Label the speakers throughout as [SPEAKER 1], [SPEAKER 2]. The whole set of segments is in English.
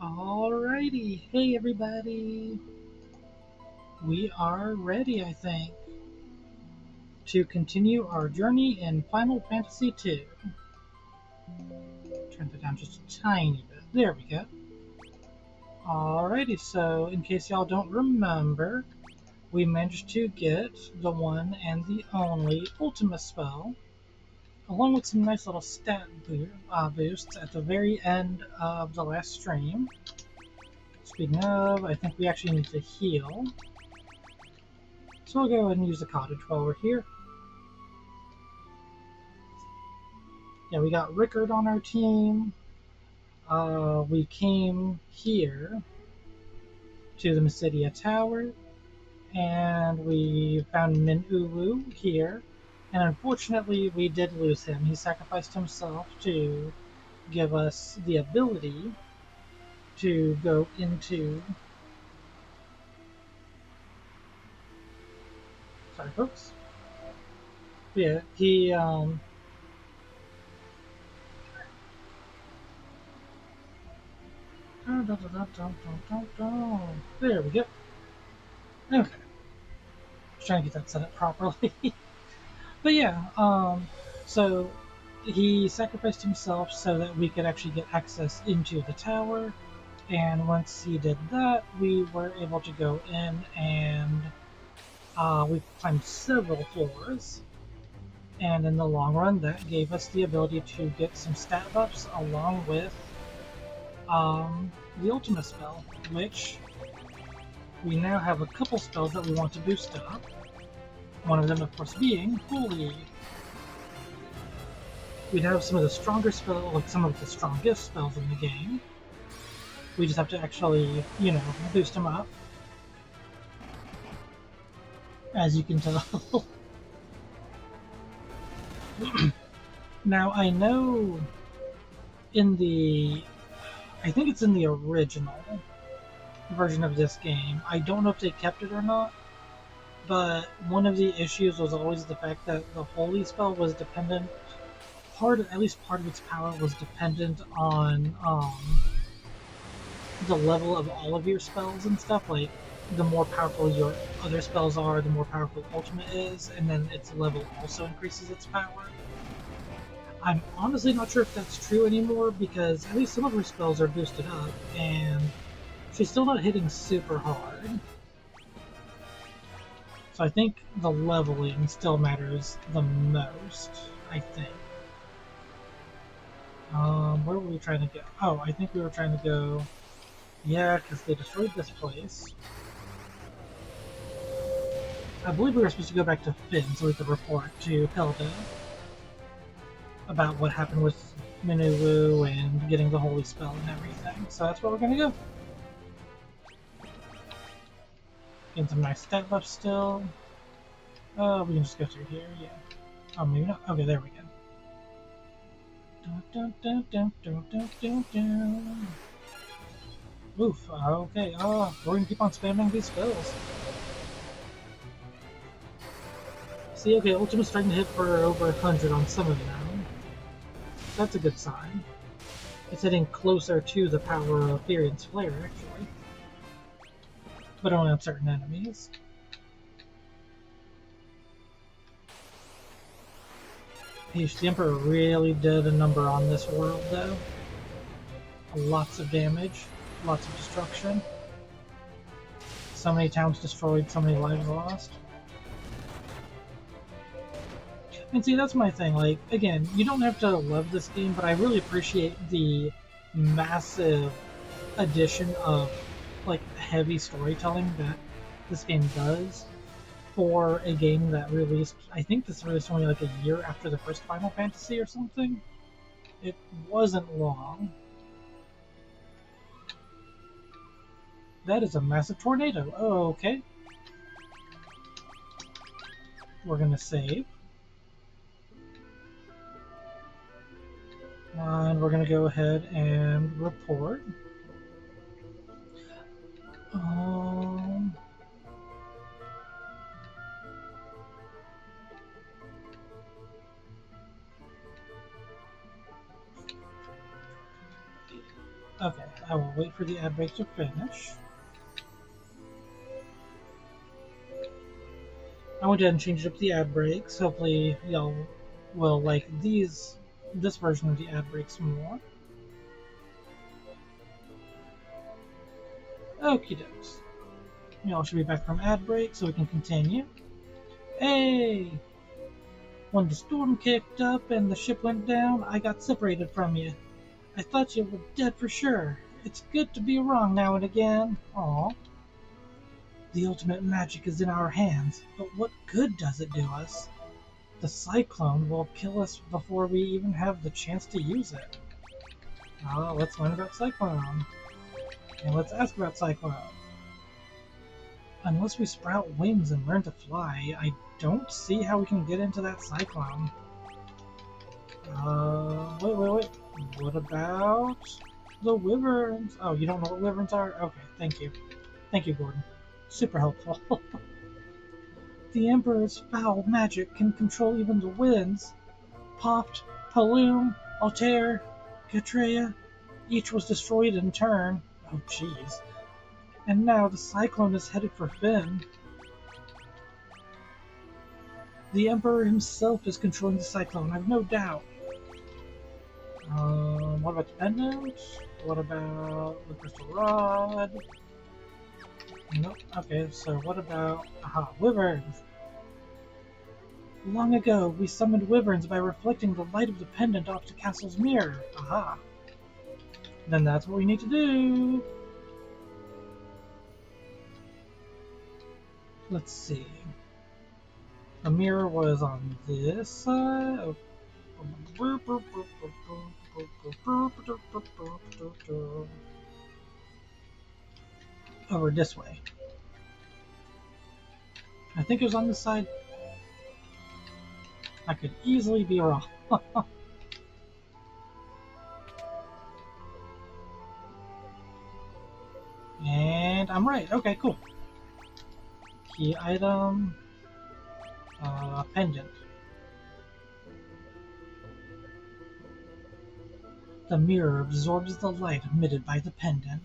[SPEAKER 1] Alrighty, hey everybody. We are ready, I think, to continue our journey in Final Fantasy II. Turn that down just a tiny bit. There we go. Alrighty, so in case y'all don't remember, we managed to get the one and the only Ultima spell, along with some nice little stat boosts at the very end of the last stream. Speaking of, I think we actually need to heal. So we'll go ahead and use the cottage while we're here. Yeah, we got Rickard on our team. We came here to the Mysidia Tower, and we found Minulu here. And unfortunately, we did lose him. He sacrificed himself to give us the ability to go into. Sorry, folks. Yeah, he There we go. Okay. Just trying to get that set up properly. But yeah, so he sacrificed himself so that we could actually get access into the tower. And once he did that, we were able to go in and we climbed several floors. And in the long run, that gave us the ability to get some stat buffs along with the Ultima spell, which we now have a couple spells that we want to boost up. One of them, of course, being Holy. We have some of the stronger spells, like some of the strongest spells in the game. We just have to actually, boost them up. As you can tell. Now, I know I think it's in the original version of this game. I don't know if they kept it or not, but one of the issues was always the fact that the Holy spell was dependent, at least part of its power was dependent on the level of all of your spells and stuff. Like, the more powerful your other spells are, the more powerful Ultimate is, and then its level also increases its power. I'm honestly not sure if that's true anymore, because at least some of her spells are boosted up, and she's still not hitting super hard. So I think the leveling still matters the most, I think. Where were we trying to go? Oh, I think we were trying to go... Yeah, because they destroyed this place. I believe we were supposed to go back to Finn so we could report to Hilda about what happened with Minulu and getting the Holy Spell and everything. So that's where we're gonna go. Getting some nice stat buffs still. Oh, we can just go through here, yeah. Oh, maybe not. Okay, there we go. Oof, okay. Oh, we're gonna keep on spamming these spells. See, okay, Ultimate's starting to hit for over 100 on some of them. That's a good sign. It's hitting closer to the power of Firian's Flare, actually. But only on certain enemies. The Emperor really did a number on this world, though. Lots of damage, lots of destruction. So many towns destroyed, so many lives lost. And see, that's my thing. Like, again, you don't have to love this game, but I really appreciate the massive addition of, like, heavy storytelling that this game does for a game that released, I think this released only like a year after the first Final Fantasy or something. It wasn't long. That is a massive tornado. Oh, okay. We're gonna save. And we're gonna go ahead and report. Okay, I will wait for the ad break to finish. I went ahead and changed up the ad breaks. Hopefully y'all will like this version of the ad breaks more. Okie dokes. Y'all should be back from ad break so we can continue. Hey! When the storm kicked up and the ship went down, I got separated from you. I thought you were dead for sure. It's good to be wrong now and again. Aw. The ultimate magic is in our hands, but what good does it do us? The cyclone will kill us before we even have the chance to use it. Let's learn about cyclone. And let's ask about cyclone. Unless we sprout wings and learn to fly, I don't see how we can get into that cyclone. Wait. What about the wyverns? Oh, you don't know what wyverns are? Okay, thank you. Thank you, Gordon. Super helpful. The Emperor's foul magic can control even the winds. Poft, Paloom, Altair, Katreya, each was destroyed in turn. Oh, jeez. And now the cyclone is headed for Finn. The Emperor himself is controlling the cyclone, I've no doubt. What about the pendant? What about the crystal rod? Nope. Okay, so what about... wyverns! Long ago, we summoned wyverns by reflecting the light of the pendant off the castle's mirror. Aha! Then that's what we need to do! Let's see. The mirror was on this side. Over this way. I think it was on this side. I could easily be wrong. And I'm right. Okay, cool. Key item. Pendant. The mirror absorbs the light emitted by the pendant.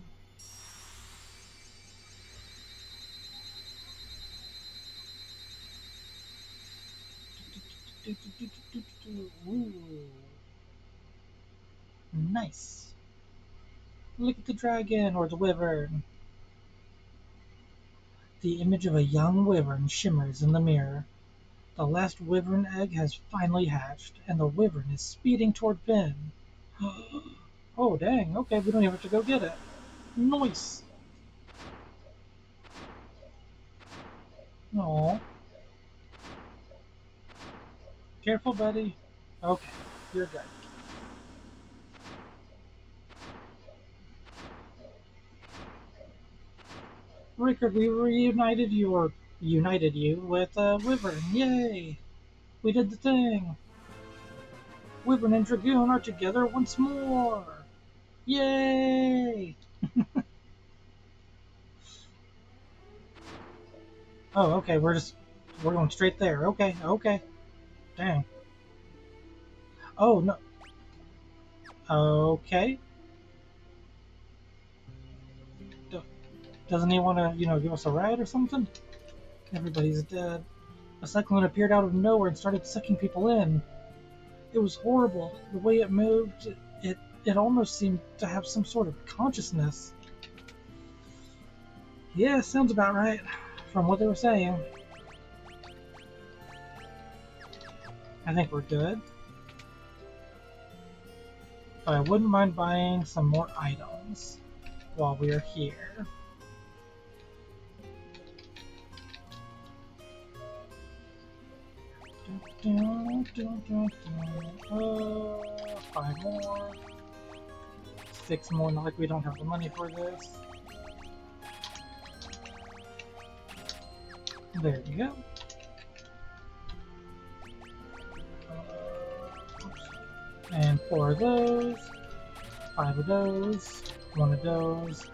[SPEAKER 1] Ooh. Nice. Look at the dragon or the wyvern. The image of a young wyvern shimmers in the mirror. The last wyvern egg has finally hatched, and the wyvern is speeding toward Finn. Oh, dang. Okay, we don't even have to go get it. Nice. Aw. Careful, buddy. Okay, you're good. Rickard, we united you with Wyvern. Yay! We did the thing. Wyvern and Dragoon are together once more. Yay! Oh, okay, we're going straight there. Okay. Dang. Oh, no. Okay. Doesn't he want to, give us a ride or something? Everybody's dead. A cyclone appeared out of nowhere and started sucking people in. It was horrible. The way it moved, it almost seemed to have some sort of consciousness. Yeah, sounds about right, from what they were saying. I think we're good. But I wouldn't mind buying some more items while we're here. Five more. 6 more, not like we don't have the money for this. There we go. And 4 of those. 5 of those. 1 of those.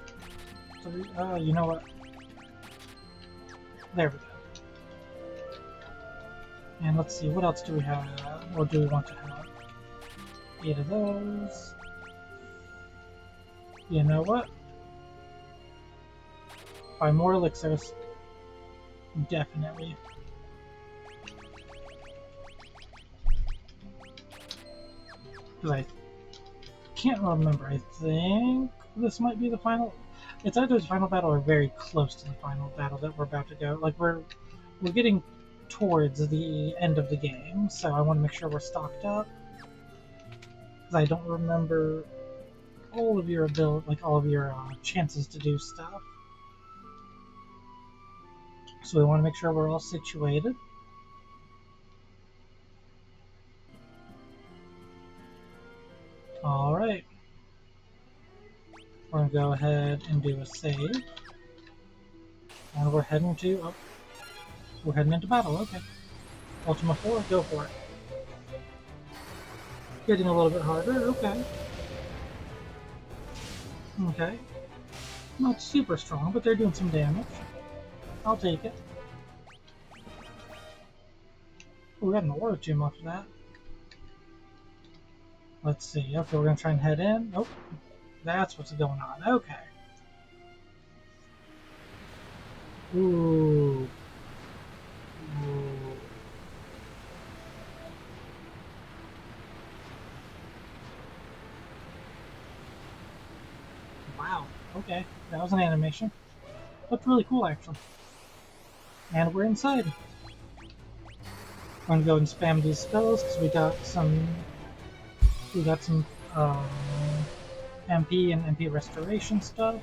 [SPEAKER 1] 3. You know what? There we go. And let's see, what else do we have? Or do we want to have? 8 of those. You know what? Buy more elixirs. Definitely. Because I can't remember. I think this might be the final. It's either the final battle or very close to the final battle that we're about to go. Like we're getting towards the end of the game, so I want to make sure we're stocked up. Because I don't remember all of your all of your chances to do stuff. So we want to make sure we're all situated. All right. We're gonna go ahead and do a save, and we're heading into battle. Okay. Ultima 4, go for it. Getting a little bit harder. Okay. Okay. Not super strong, but they're doing some damage. I'll take it. Oh, we got an aura gem after that. Let's see. Okay, we're gonna try and head in. Oh, that's what's going on. Okay. Ooh. Ooh. Wow. Okay, that was an animation. Looked really cool, actually. And we're inside. I'm gonna go and spam these spells because we got some MP and MP restoration stuff.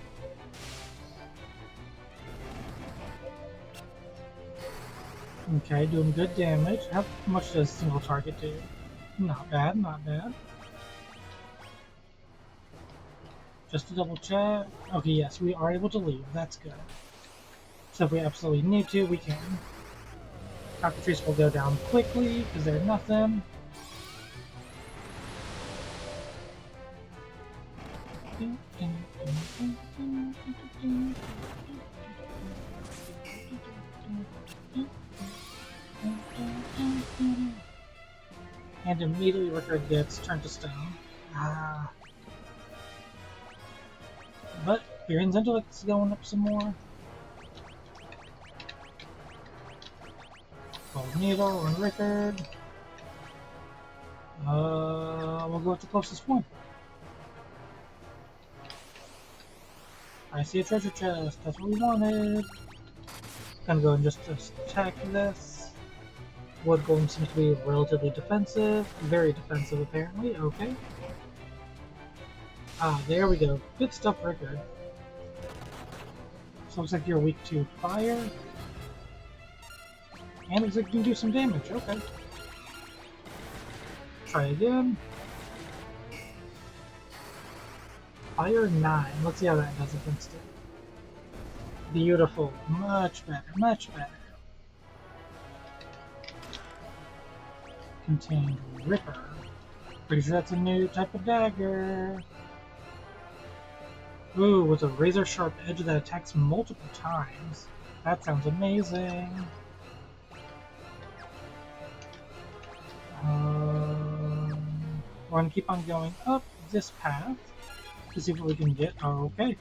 [SPEAKER 1] Okay, doing good damage. How much does single target do? Not bad, not bad. Just to double check. Okay, yes, we are able to leave. That's good. So if we absolutely need to, we can. Cockatrice will go down quickly because they're nothing. And immediately Rickard gets turned to stone. Ah. But Byrion's intellect's going up some more. Gold Needle on Rickard. We'll go with the closest one. I see a treasure chest. That's what we wanted. Gonna go and just attack this. Wood Golem seems to be relatively defensive. Very defensive, apparently. Okay. Ah, there we go. Good stuff, Rickard. So looks like you're weak to fire. And looks like you can do some damage. Okay. Try again. Fire 9. Let's see how that does against it. Beautiful. Much better. Much better. Contained Ripper. Pretty sure that's a new type of dagger. Ooh, with a razor sharp edge that attacks multiple times. That sounds amazing. We're gonna keep on going up this path to see what we can get. Oh, okay.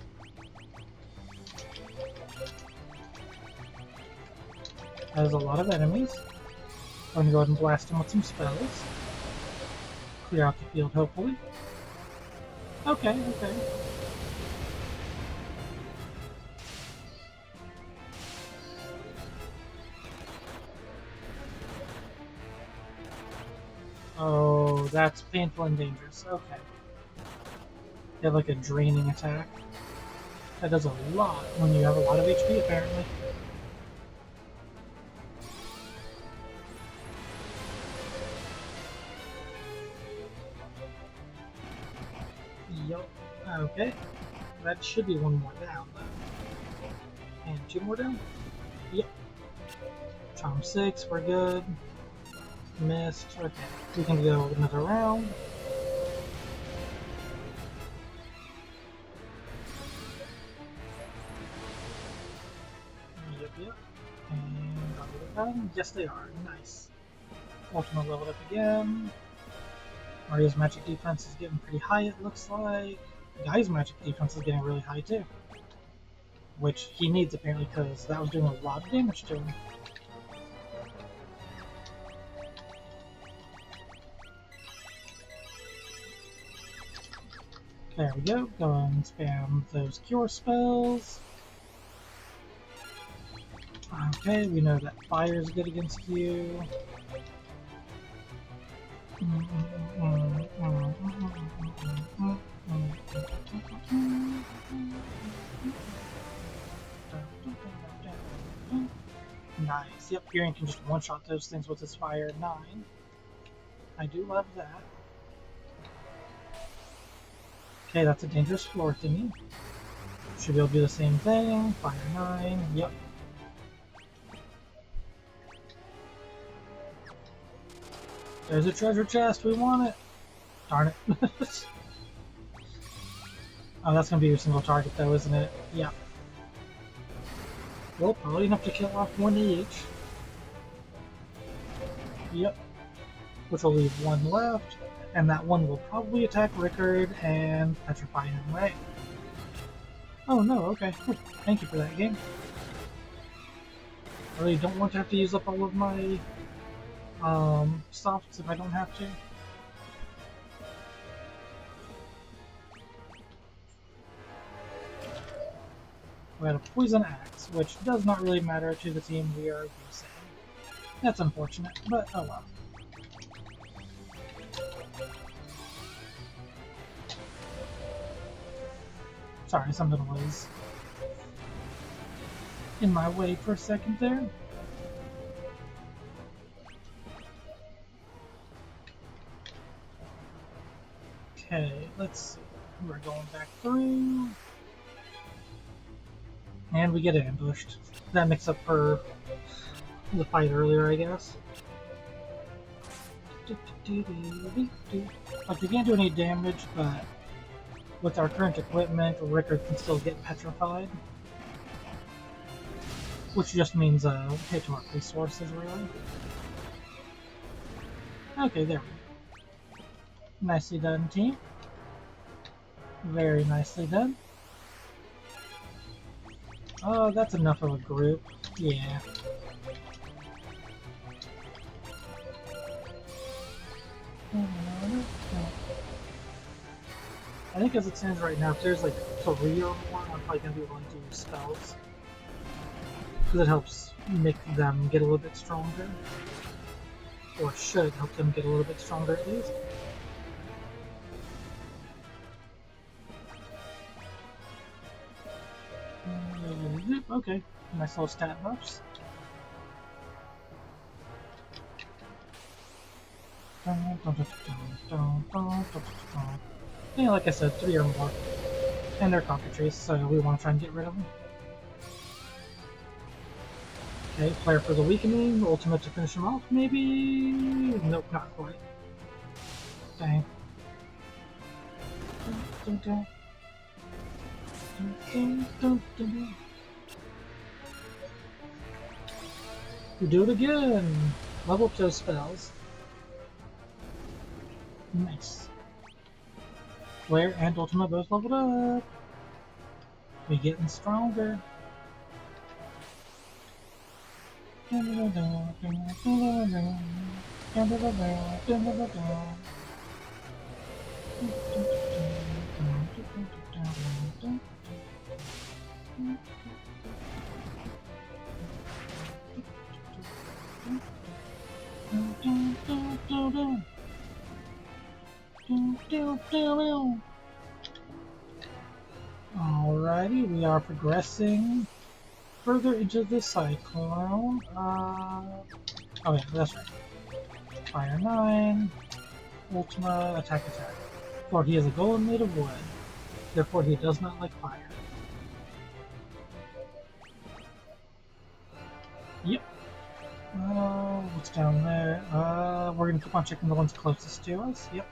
[SPEAKER 1] There's a lot of enemies. We're gonna go ahead and blast them with some spells. Clear out the field, hopefully. Okay, okay. Oh, that's painful and dangerous. Okay. They have like a draining attack. That does a lot when you have a lot of HP, apparently. Yup. Okay. That should be one more down, though. And two more down? Yep. Charm 6, we're good. Missed. Okay. We can go another round. Yep. And are they done? Yes, they are. Nice. Ultima leveled up again. Mario's magic defense is getting pretty high, it looks like. Guy's magic defense is getting really high too. Which he needs apparently because that was doing a lot of damage to him. There we go. Go and spam those cure spells. Okay, we know that fire is good against you. Nice. Yep, Fury can just one-shot those things with his fire 9. I do love that. Okay, that's a dangerous floor thingy. Should be able to do the same thing. Fire 9. Yep. There's a treasure chest. We want it. Darn it. Oh, that's going to be your single target though, isn't it? Yeah. Well, probably enough to kill off one each. Yep. Which will leave one left. And that one will probably attack Rickard and petrify him, right? Oh no, okay. Thank you for that, game. I really don't want to have to use up all of my softs if I don't have to. We had a poison axe, which does not really matter to the team we are using. That's unfortunate, but oh well. Sorry, something was in my way for a second there. Okay, let's see. We're going back through. And we get ambushed. That makes up for the fight earlier, I guess. Like, they can't do any damage, but with our current equipment, Rickard can still get petrified. Which just means pay to our resources, really. Okay, there we go. Nicely done, team. Very nicely done. Oh, that's enough of a group. Yeah. I think as it stands right now, if there's like 3 or more, I'm probably going to be willing to use spells. Because it helps make them get a little bit stronger. Or should help them get a little bit stronger at least. Okay, nice little stat buffs. Yeah, like I said, 3 or more. And they're cockatrices, so we want to try and get rid of them. Okay, Flare for the weakening, ultimate to finish him off, maybe? Nope, not quite. Dang. We do it again! Level up those spells. Nice. Flare and ultimate both leveled up. We getting stronger. Alrighty, we are progressing further into the cyclone. Oh yeah, that's right. Fire 9, Ultima, attack. For he is a golem made of wood, therefore he does not like fire. Yep. What's down there? We're gonna keep on checking the ones closest to us. Yep.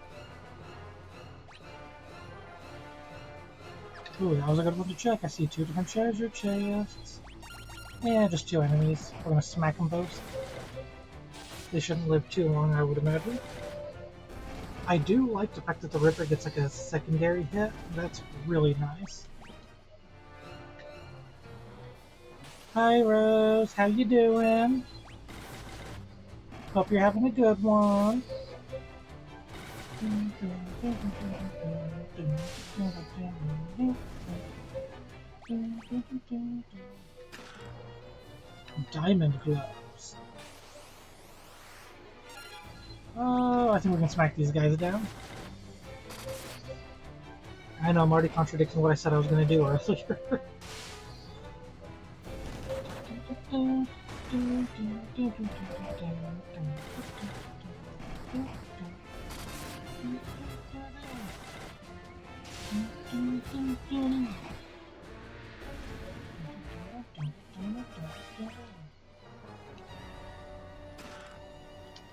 [SPEAKER 1] Ooh, that was a good one to check. I see 2 different treasure chests. Yeah, just 2 enemies. We're gonna smack them both. They shouldn't live too long, I would imagine. I do like the fact that the Ripper gets like a secondary hit. That's really nice. Hi Rose, how you doing? Hope you're having a good one. Diamond gloves. Oh, I think we can smack these guys down. I know I'm already contradicting what I said I was going to do earlier.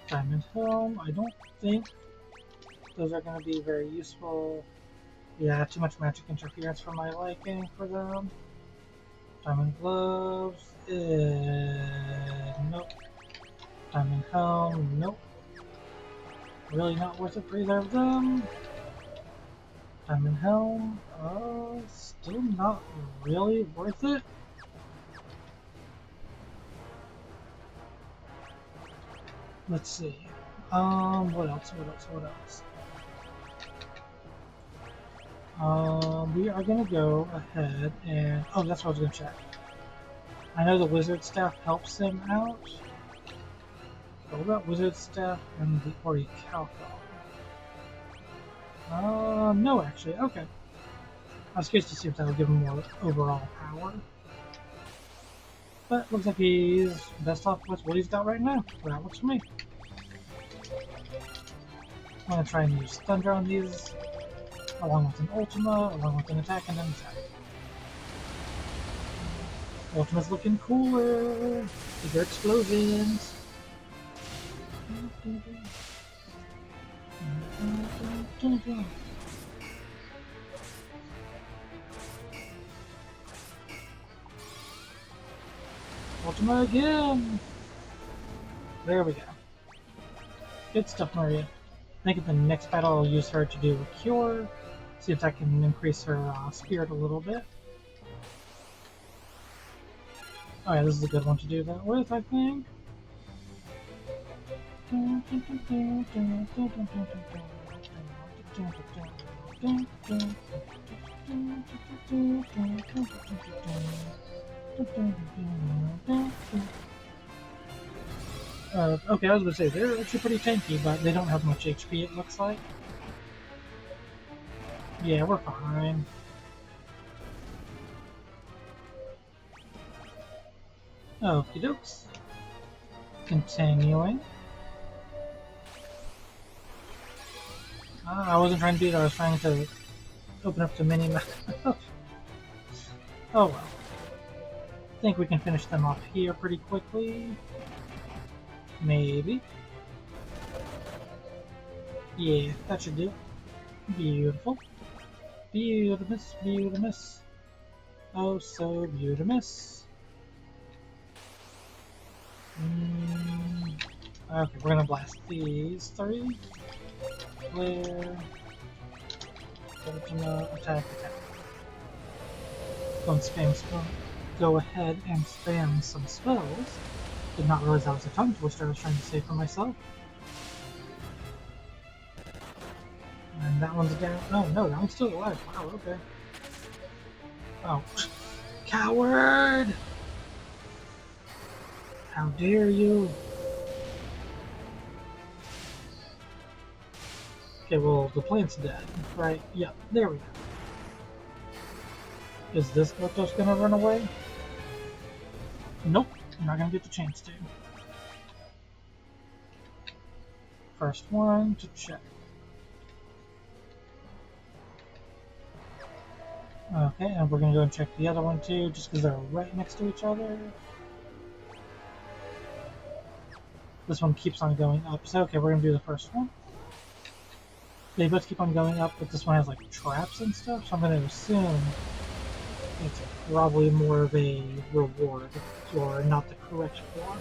[SPEAKER 1] Diamond helm. I don't think those are going to be very useful. Yeah, too much magic interference for my liking for them. Diamond gloves. Nope. Diamond helm. Nope. Really not worth it for either of them. Diamond helm. Still not really worth it. Let's see. What else? What else? We are gonna go ahead and that's what I was gonna check. I know the wizard staff helps him out. But what about wizard staff and the orichalcum? No, actually. Okay. I was curious to see if that would give him more overall power. But looks like he's best off with what he's got right now. That works for me. I'm gonna try and use Thunder on these, along with an Ultima, along with an attack and an attack. Ultima's looking cooler. Bigger explosions. Ultima again! There we go. Good stuff, Maria. I think in the next battle I'll use her to do a cure. See if that can increase her spirit a little bit. Oh yeah, this is a good one to do that with, I think. Okay, I was gonna say, they're actually pretty tanky, but they don't have much HP, it looks like. Yeah, we're fine. Okie dokes. Continuing. I wasn't trying to do that, I was trying to open up the mini-map. Oh well. I think we can finish them off here pretty quickly. Maybe. Yeah, that should do it. Beautiful. Beautimous, beautimous. Oh, so beautimous. Okay, we're gonna blast these three. Flare. Ultima, attack, attack. Don't spam spell. Go ahead and spam some spells. Did not realize that was a tongue twister I was trying to say for myself. And that one's down. Oh no, that one's still alive. Wow, okay. Oh. Coward! How dare you! Okay, well, the plant's dead, right? Yep, there we go. Is this Goto's gonna run away? Nope, I'm not gonna get the chance to. First one to check. Okay, and we're gonna go and check the other one too, just because they're right next to each other. This one keeps on going up, so okay, we're gonna do the first one. They both keep on going up, but this one has like traps and stuff, so I'm gonna assume it's probably more of a reward, or not the correct form.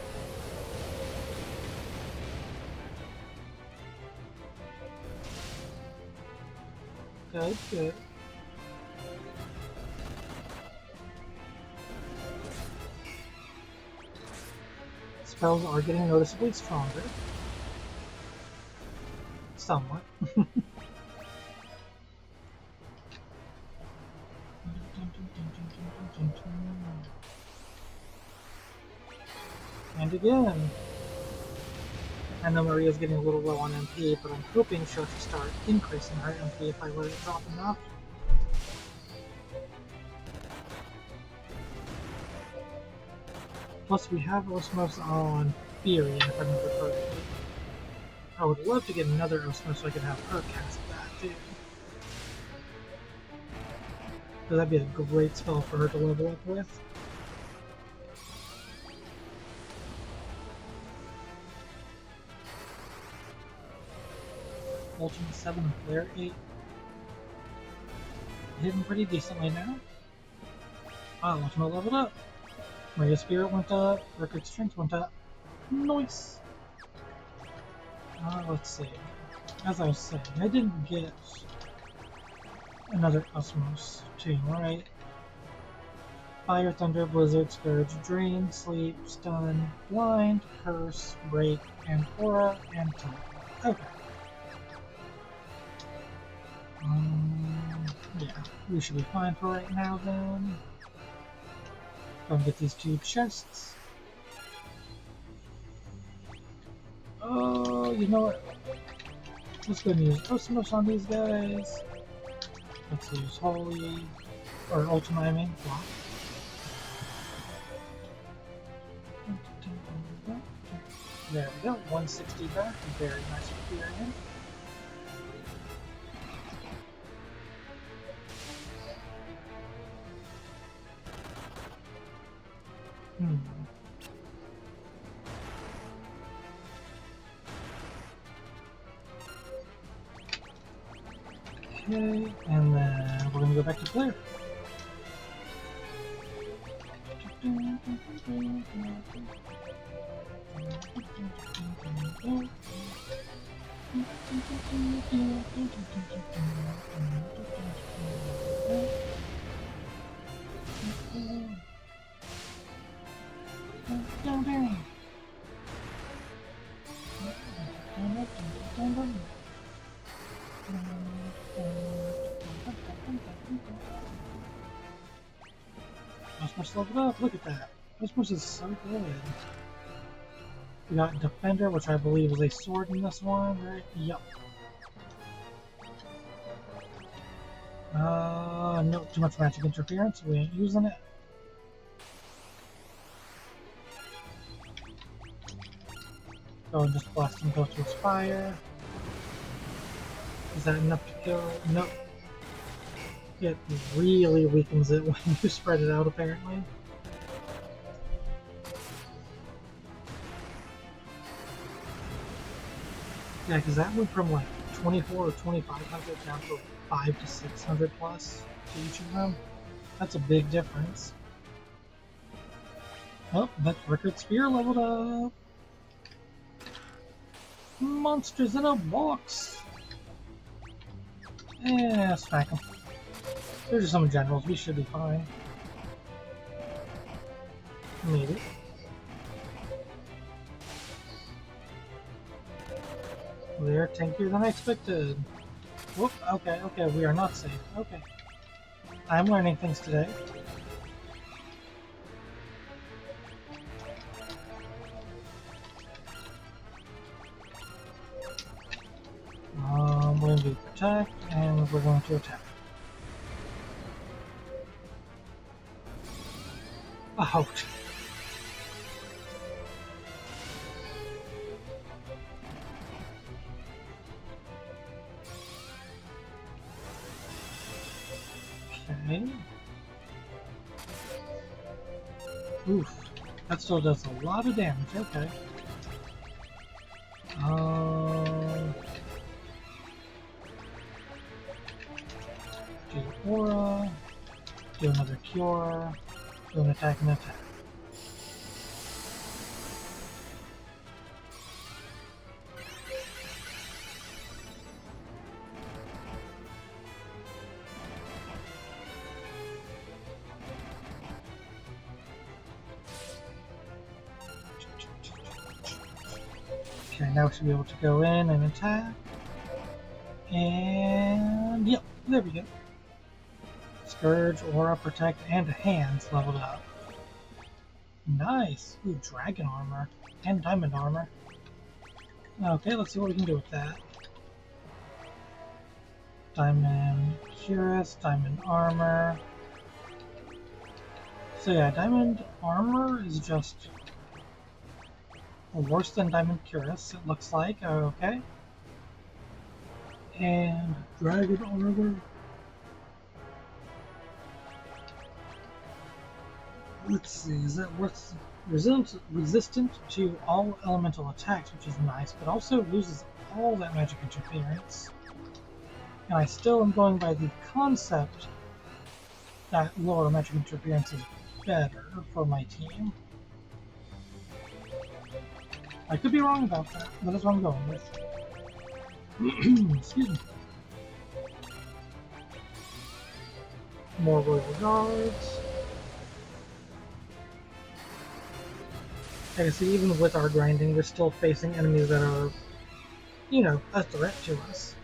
[SPEAKER 1] Good, good. Spells are getting noticeably stronger. Somewhat. And again. I know Maria's getting a little low on MP, but I'm hoping she'll start increasing her MP if I let it drop enough. Plus, we have Osmos on Fury, if I remember correctly. I would love to get another Osmos so I could have her cast that, too. Because that'd be a great spell for her to level up with. Ultimate 7 and Flare 8. Hitting pretty decently now. Wow, Ultimate leveled up. Maria Spirit went up, Record Strength went up. Nice! Let's see. As I was saying, I didn't get another Osmos team, right? Fire, Thunder, Blizzard, Scourge, Drain, Sleep, Stun, Blind, Curse, Break, and Aura, and Taunt. Okay. Yeah, we should be fine for right now then. Go and get these 2 chests. Oh, you know what? Let's go and use Osmos on these guys. Let's use Holy, or Ultima, I mean. Block. There we go, 160 back. Very nice experience. Okay, and then we're gonna go back to Claire. Osmos leveled up, look at that. Osmos is so good. We got Defender, which I believe is a sword in this one, right? Yup. No, too much magic interference, we ain't using it. Go and just blast him, go to his fire. Is that enough to kill? Nope. It really weakens it when you spread it out, apparently. Yeah, because that went from like 24 or 2500 down to 5 to 600 plus to each of them. That's a big difference. Oh, that Record Spear leveled up. Monsters in a box. Yeah, smack them. There's just some generals, we should be fine. Maybe. They're tankier than I expected. Whoop, okay, we are not safe. Okay. I'm learning things today. We're going to do protect, and we're going to attack. Ouch. Okay. Oof. That still does a lot of damage, okay. Do Aura, do another Cure, do an attack and attack. Okay, now we should be able to go in and attack. And yep, there we go. Scourge, Aura, Protect, and Hands leveled up. Nice! Ooh, Dragon Armor. And Diamond Armor. Okay, let's see what we can do with that. Diamond Cuirass, Diamond Armor. So yeah, Diamond Armor is just worse than Diamond Cuirass, it looks like. Okay. And Dragon Armor. Let's see, is that what's resistant to all elemental attacks, which is nice, but also loses all that magic interference. And I still am going by the concept that lower magic interference is better for my team. I could be wrong about that, but that's what I'm going with. Excuse me. More royal guards. Okay, so even with our grinding, we're still facing enemies that are, you know, a threat to us.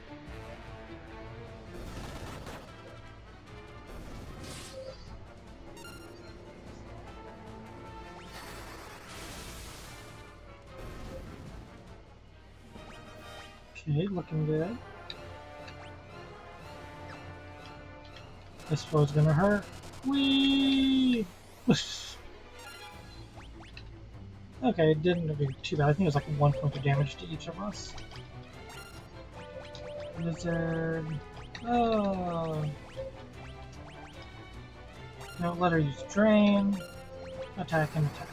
[SPEAKER 1] Okay, looking good. This flow's gonna hurt. Whee! Okay, it didn't do too bad. I think it was like 1 point of damage to each of us. Lizard. Oh. No, let her use Drain. Attack and attack.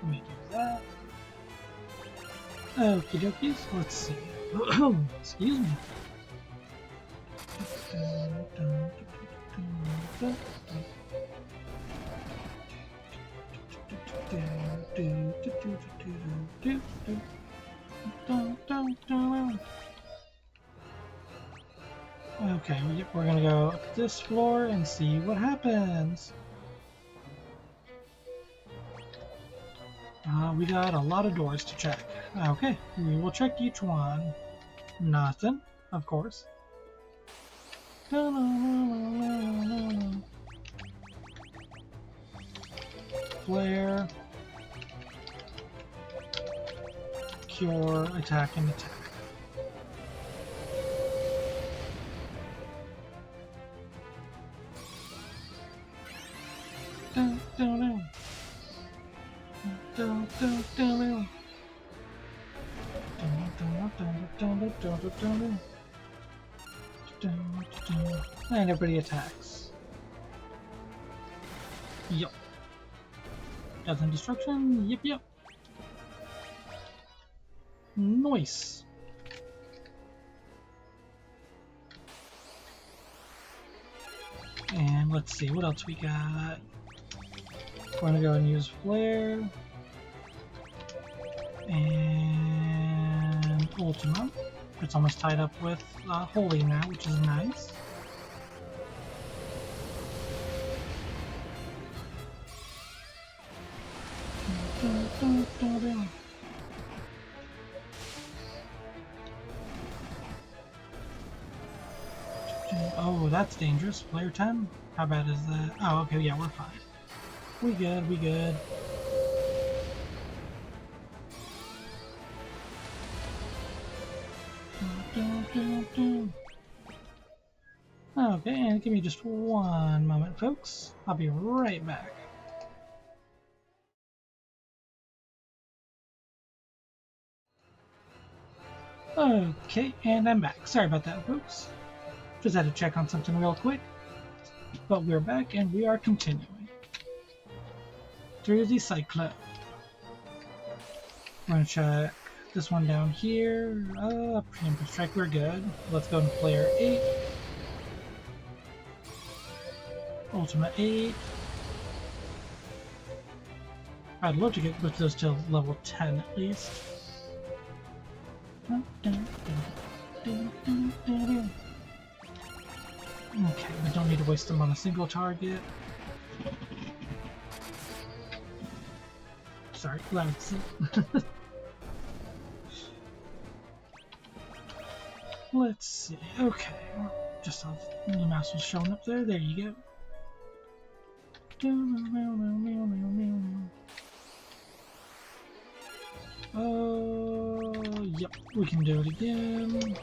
[SPEAKER 1] Let me do that. Okie dokies, let's see. Excuse me. Okay, we're gonna go up this floor and see what happens. We got a lot of doors to check. Okay, we will check each one. Nothing, of course. Flare. Cure, attack, and attack. And everybody attacks. Yup. Death and destruction. Yep. Nice. And let's see what else we got. We're gonna go and use Flare and Ultima. It's almost tied up with Holy now, which is nice. Oh, that's dangerous. Player 10? How bad is that? Oh, okay, yeah, we're fine. We good. Okay, and give me just one moment, folks. I'll be right back. Okay, and I'm back. Sorry about that, folks. Just had to check on something real quick. But we're back, and we are continuing through the Cyclone. We're gonna check this one down here. Preemptive Strike, we're good. Let's go to player 8. Ultima 8. I'd love to get with those to level 10 at least. Okay, we don't need to waste them on a single target. Sorry, loud. Let's see. Okay, just saw the mouse was showing up there. There you go. Yep, we can do it again.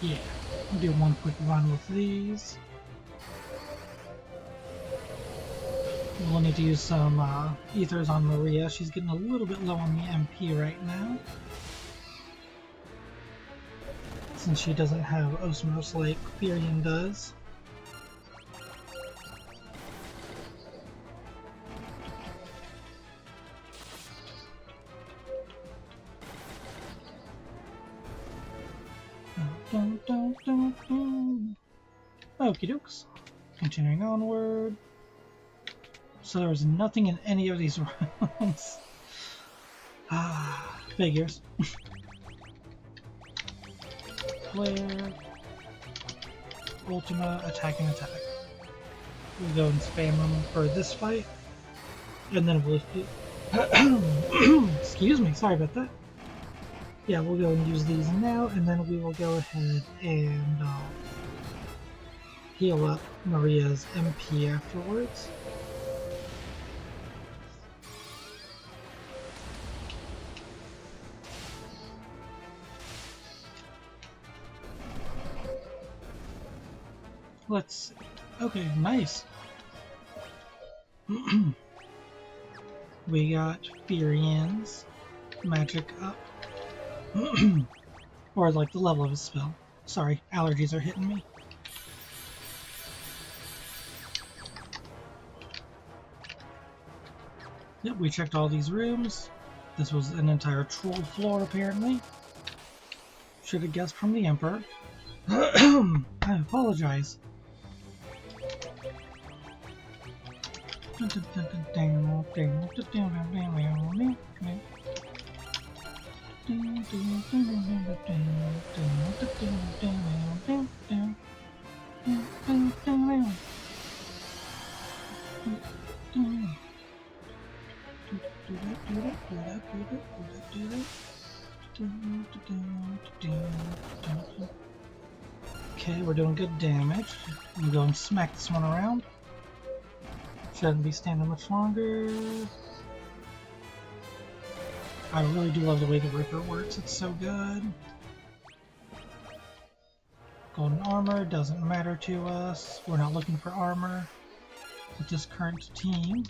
[SPEAKER 1] Yeah, we'll do one quick run with these. We'll need to use some ethers on Maria. She's getting a little bit low on the MP right now, since she doesn't have Osmos like Firion does. Okie dokes. Continuing onward. So there was nothing in any of these rooms. Figures. Flare. Ultima, attack and attack. We'll go and spam them for this fight. And then we'll... Excuse me, sorry about that. Yeah, we'll go and use these now, and then we will go ahead and heal up Maria's MP afterwards. Let's see. Okay, nice. We got Firion's magic up. Or like the level of his spell. Sorry, allergies are hitting me. Yep, we checked all these rooms. This was an entire troll floor apparently. Should have guessed from the Emperor. I apologize. Okay, we're doing good damage. I'm going to smack this one around. Shouldn't be standing much longer. I really do love the way the Ripper works, it's so good. Golden armor doesn't matter to us. We're not looking for armor with this current team.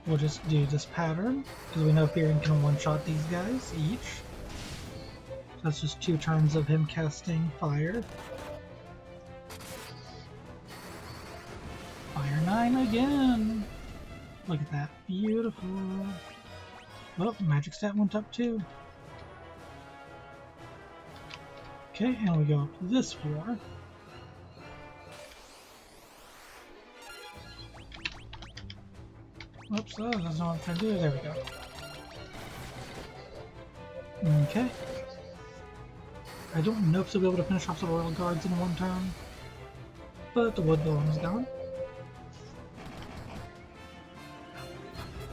[SPEAKER 1] We'll just do this pattern, because we know Firion can one-shot these guys each. That's just 2 turns of him casting fire. Fire 9 again! Look at that. Beautiful. Oh, magic stat went up too. Okay, and we go up to this floor. Oops, oh, that's not what I'm trying to do. There we go. Okay. I don't know if they'll be able to finish off the Royal Guards in one turn, but the Wood Golem is gone.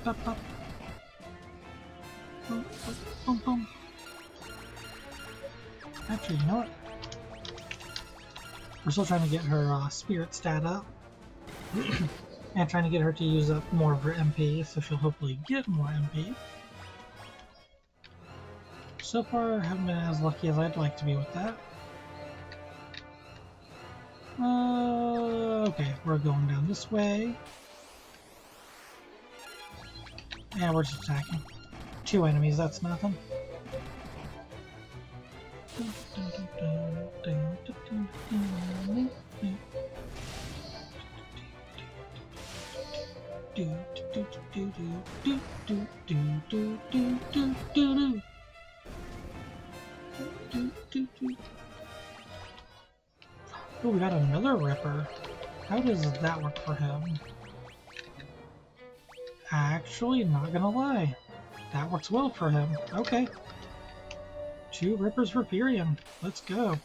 [SPEAKER 1] Pop, pop. Boom, boom, boom, boom. Actually, you know what? We're still trying to get her spirit stat up. And trying to get her to use up more of her MP, so she'll hopefully get more MP. So far, I haven't been as lucky as I'd like to be with that. Okay, we're going down this way. Yeah, we're just attacking. 2 enemies, that's nothing. Oh, we got another Ripper. How does that work for him? Actually, not gonna lie. That works well for him. Okay. 2 Rippers for Pyrian. Let's go.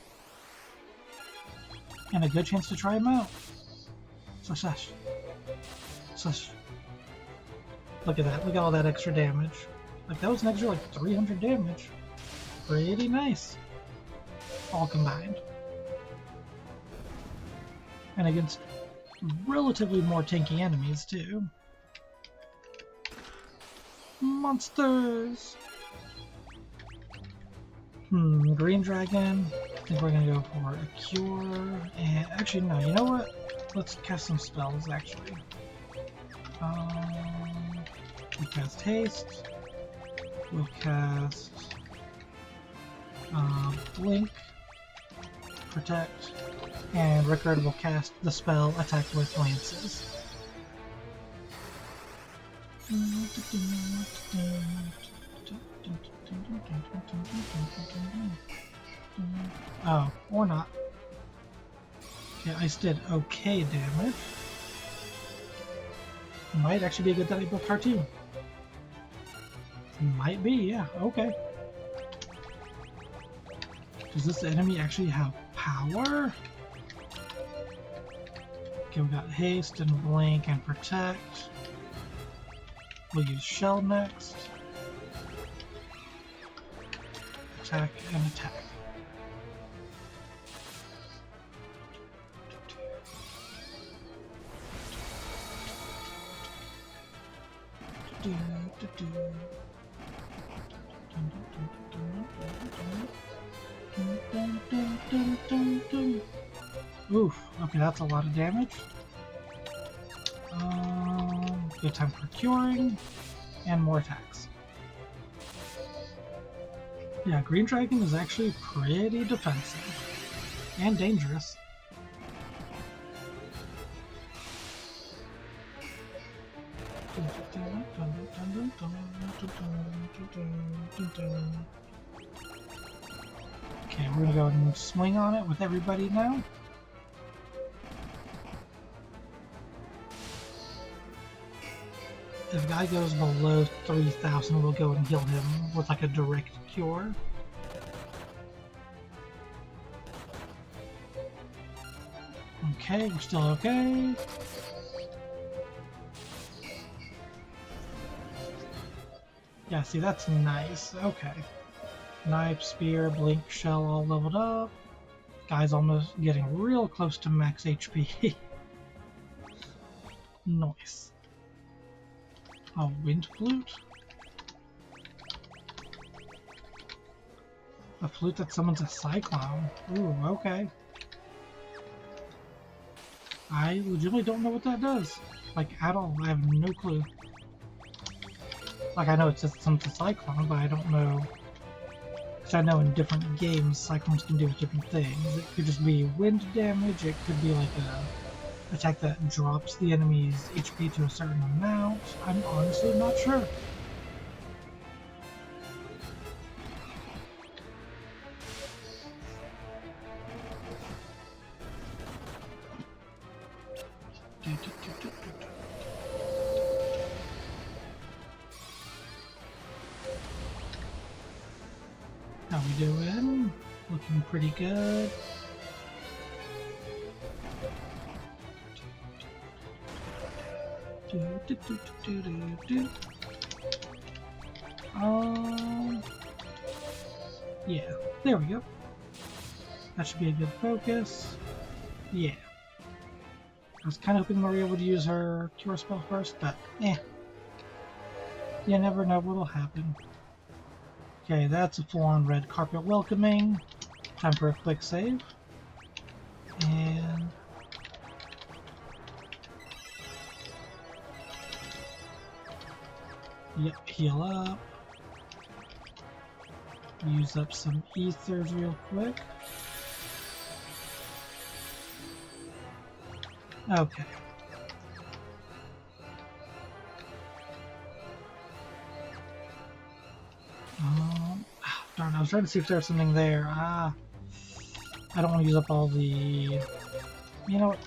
[SPEAKER 1] And a good chance to try him out. Slash. Slash. Look at that. Look at all that extra damage. Like, that was an extra, like, 300 damage. Pretty nice. All combined. And against relatively more tanky enemies, too. Monsters! Green Dragon. I think we're gonna go for a Cure. And actually, no, you know what? Let's cast some spells, actually. We'll cast Haste. We'll cast Blink, Protect, and Rickard will cast the spell Attack with Lances. Oh, or not. Okay, Ice did okay damage. Might actually be a good that I built cartoon. Might be, yeah, okay. Does this enemy actually have power? Okay, we got Haste and Blink and Protect. We'll use Shell next. Attack and attack. Oof, okay, that's a lot of damage. Good time for curing, and more attacks. Yeah, Green Dragon is actually pretty defensive, and dangerous. Okay, we're gonna go and swing on it with everybody now. If the guy goes below 3,000, we'll go and heal him with like a direct cure. Okay, we're still okay. Yeah, see, that's nice. Okay. Knife, Spear, Blink, Shell all leveled up. Guy's almost getting real close to max HP. Nice. Oh, Wind Flute? A flute that summons a Cyclone. Ooh, okay. I legitimately don't know what that does. Like, at all. I have no clue. Like, I know it just summons a Cyclone, but I don't know. Because I know in different games, Cyclones can do different things. It could just be wind damage, it could be like a attack that drops the enemy's HP to a certain amount. I'm honestly not sure. How we doing? Looking pretty good. Yeah, there we go. That should be a good focus. Yeah. I was kind of hoping Maria would use her cure spell first, but eh. You never know what'll happen. Okay, that's a full-on red carpet welcoming. Time for a quick save. And yep, heal up. Use up some ethers real quick. Okay. Darn, I was trying to see if there's something there. I don't want to use up all the You know what?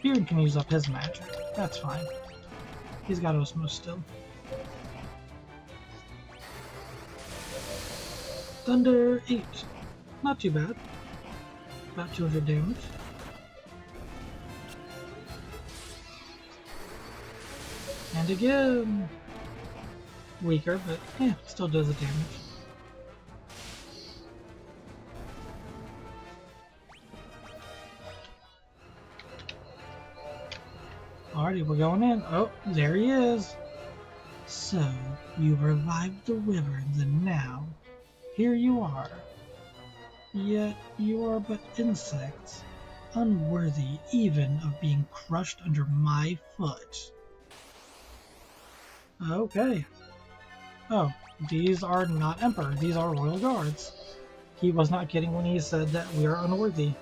[SPEAKER 1] Beard can use up his magic. That's fine. He's got Osmos still. Thunder 8. Not too bad. About 200 damage. And again! Weaker, but yeah, still does the damage. Alrighty, we're going in. Oh, there he is! So, you've revived the wyverns, and now, here you are. Yet you are but insects, unworthy even of being crushed under my foot. Okay. Oh, these are not Emperor, these are Royal Guards. He was not kidding when he said that we are unworthy.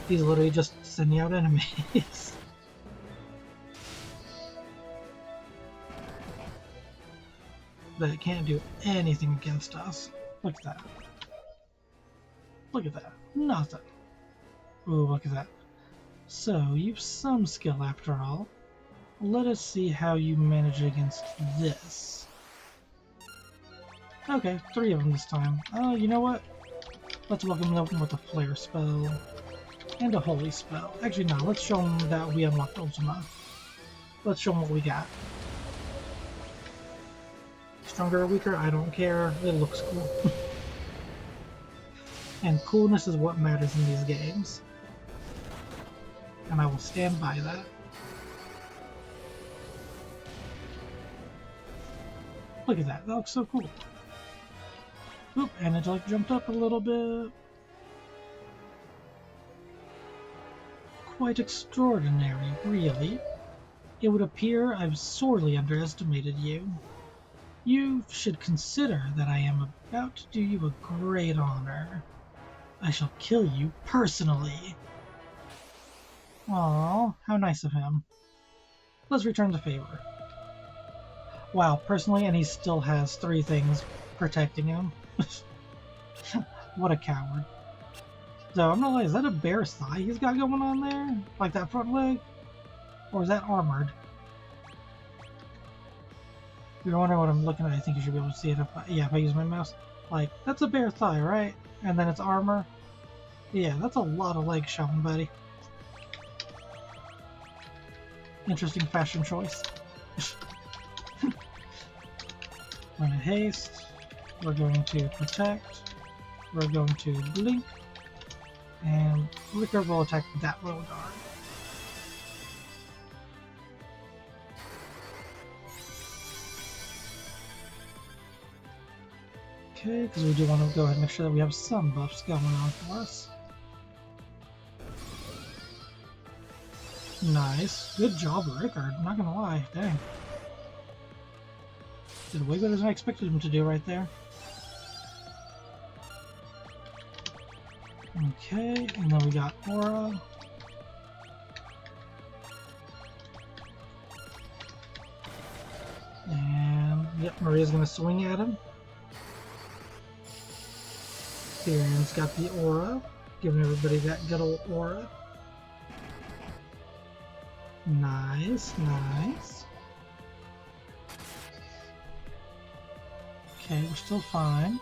[SPEAKER 1] He's literally just sending out enemies. That can't do anything against us. Look at that. Look at that. Nothing. Ooh, look at that. So, you've some skill after all. Let us see how you manage against this. Okay, 3 of them this time. You know what? Let's welcome them with a flare spell. And a holy spell. Actually, no, let's show them that we unlocked Ultima. Let's show them what we got. Stronger or weaker, I don't care. It looks cool. And coolness is what matters in these games. And I will stand by that. Look at that, that looks so cool. Oop, and it like jumped up a little bit. Quite extraordinary, really. It would appear I've sorely underestimated you. You should consider that I am about to do you a great honor. I shall kill you personally. Aww, how nice of him. Let's return the favor. Wow, personally, and he still has 3 things protecting him. What a coward. So, I'm not lying, is that a bear thigh he's got going on there? Like that front leg? Or is that armored? If you're wondering what I'm looking at, I think you should be able to see it if I use my mouse. Like, that's a bear thigh, right? And then it's armor. Yeah, that's a lot of leg showing, buddy. Interesting fashion choice. We're going to haste. We're going to protect. We're going to blink. And Ricker will attack that royal guard. Okay, because we do want to go ahead and make sure that we have some buffs going on for us. Nice. Good job, Rickard. Not gonna lie. Dang. Did way better than I expected him to do right there. Okay, and then we got Aura. And, yep, Maria's gonna swing at him. Tyrion's got the Aura, giving everybody that good old Aura. Nice, nice. Okay, we're still fine.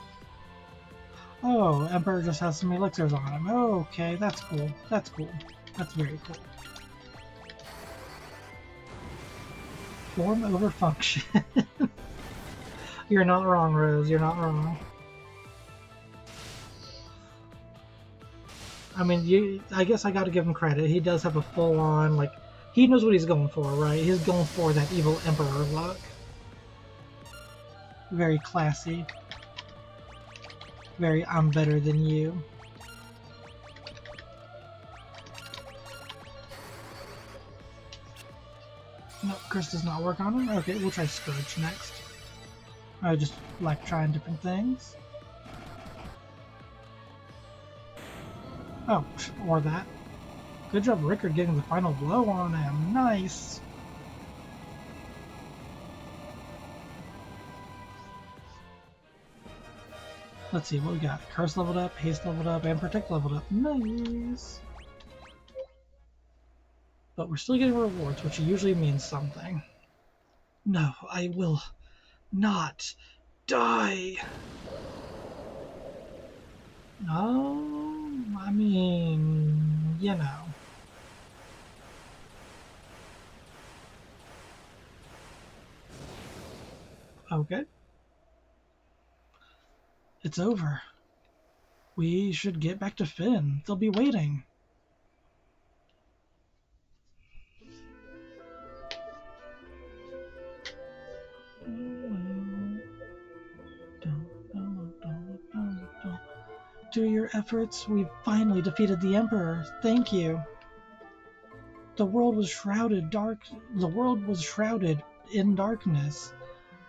[SPEAKER 1] Oh, Emperor just has some elixirs on him. Oh, okay, that's cool. That's cool. That's very cool. Form over function. You're not wrong, Rose. You're not wrong. I mean, I guess I gotta give him credit. He does have a full-on, like, he knows what he's going for, right? He's going for that evil Emperor look. Very classy. Very, I'm better than you. Nope, Chris does not work on him. Okay, we'll try Scourge next. I just like trying different things. Oh, or that. Good job, Rickard, getting the final blow on him. Nice! Let's see what we got. Curse leveled up, Haste leveled up, and Protect leveled up. Nice! But we're still getting rewards, which usually means something. No, I will not die. Oh, I mean, you know. Okay. It's over. We should get back to Finn. They'll be waiting. Through your efforts, we've finally defeated the Emperor. Thank you. The world was shrouded in darkness,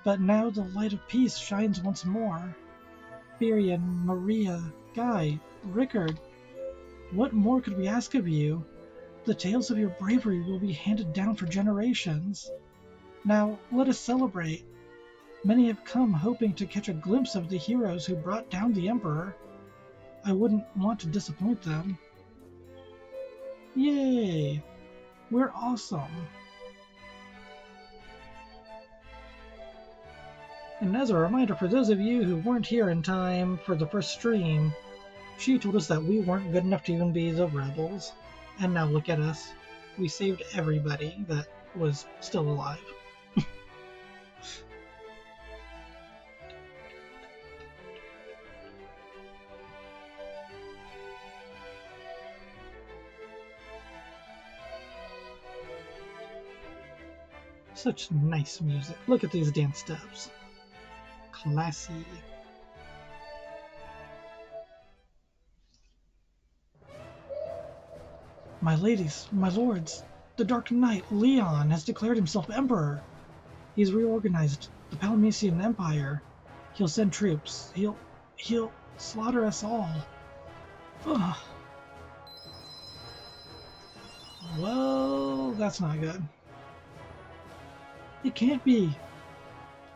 [SPEAKER 1] but now the light of peace shines once more. Firion, Maria, Guy, Rickard, what more could we ask of you? The tales of your bravery will be handed down for generations. Now, let us celebrate. Many have come hoping to catch a glimpse of the heroes who brought down the Emperor. I wouldn't want to disappoint them. Yay! We're awesome! And as a reminder for those of you who weren't here in time for the first stream, she told us that we weren't good enough to even be the rebels. And now look at us. We saved everybody that was still alive. Such nice music. Look at these dance steps. Classy. My ladies, my lords, the Dark Knight, Leon, has declared himself Emperor. He's reorganized the Palamecian Empire. He'll send troops. He'll slaughter us all. Ugh. Well, that's not good. It can't be.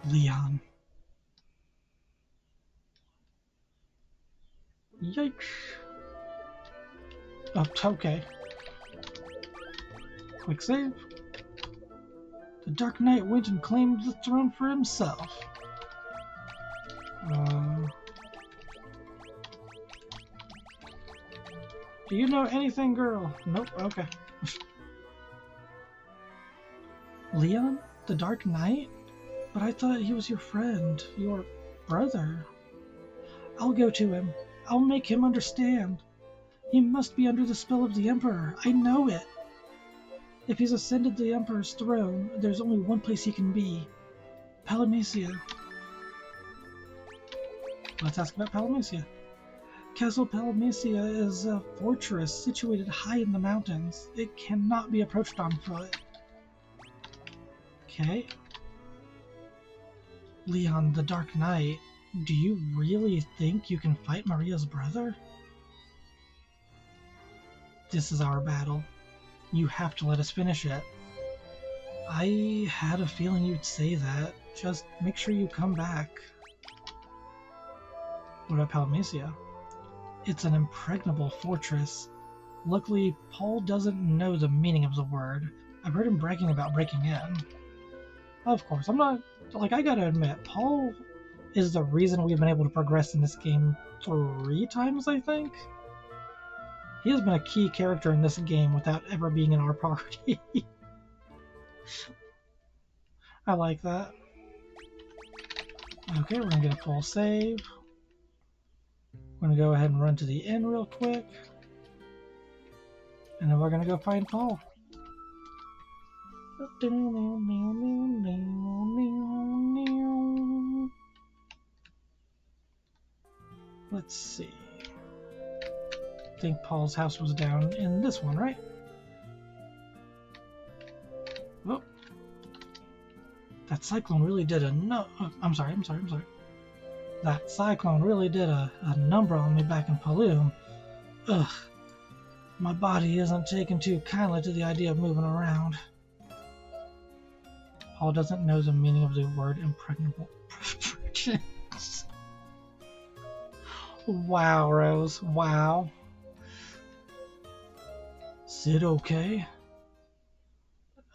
[SPEAKER 1] Leon. Yikes. Oh, okay. Quick save. The Dark Knight went and claimed the throne for himself. Do you know anything, girl? Nope, okay. Leon? The Dark Knight? But I thought he was your friend, your brother. I'll go to him. I'll make him understand. He must be under the spell of the Emperor. I know it. If he's ascended the Emperor's throne, there's only one place he can be. Palamecia. Let's ask about Palamecia. Castle Palamecia is a fortress situated high in the mountains. It cannot be approached on foot. Okay. Leon, the Dark Knight, do you really think you can fight Maria's brother? This is our battle. You have to let us finish it. I had a feeling you'd say that. Just make sure you come back. What about Palamecia? It's an impregnable fortress. Luckily, Paul doesn't know the meaning of the word. I've heard him bragging about breaking in. Of course, I'm not... Like, I gotta admit, Paul is the reason we've been able to progress in this game 3 times, I think? He has been a key character in this game without ever being in our party. I like that. Okay, we're gonna get a full save. We're gonna go ahead and run to the inn real quick. And then we're gonna go find Paul. Let's see. I think Paul's house was down in this one, right? Oh. That cyclone really did a no... Oh, I'm sorry. That cyclone really did a number on me back in Paloom. Ugh. My body isn't taking too kindly to the idea of moving around. Paul doesn't know the meaning of the word impregnable. Wow, Rose. Wow. Sid okay?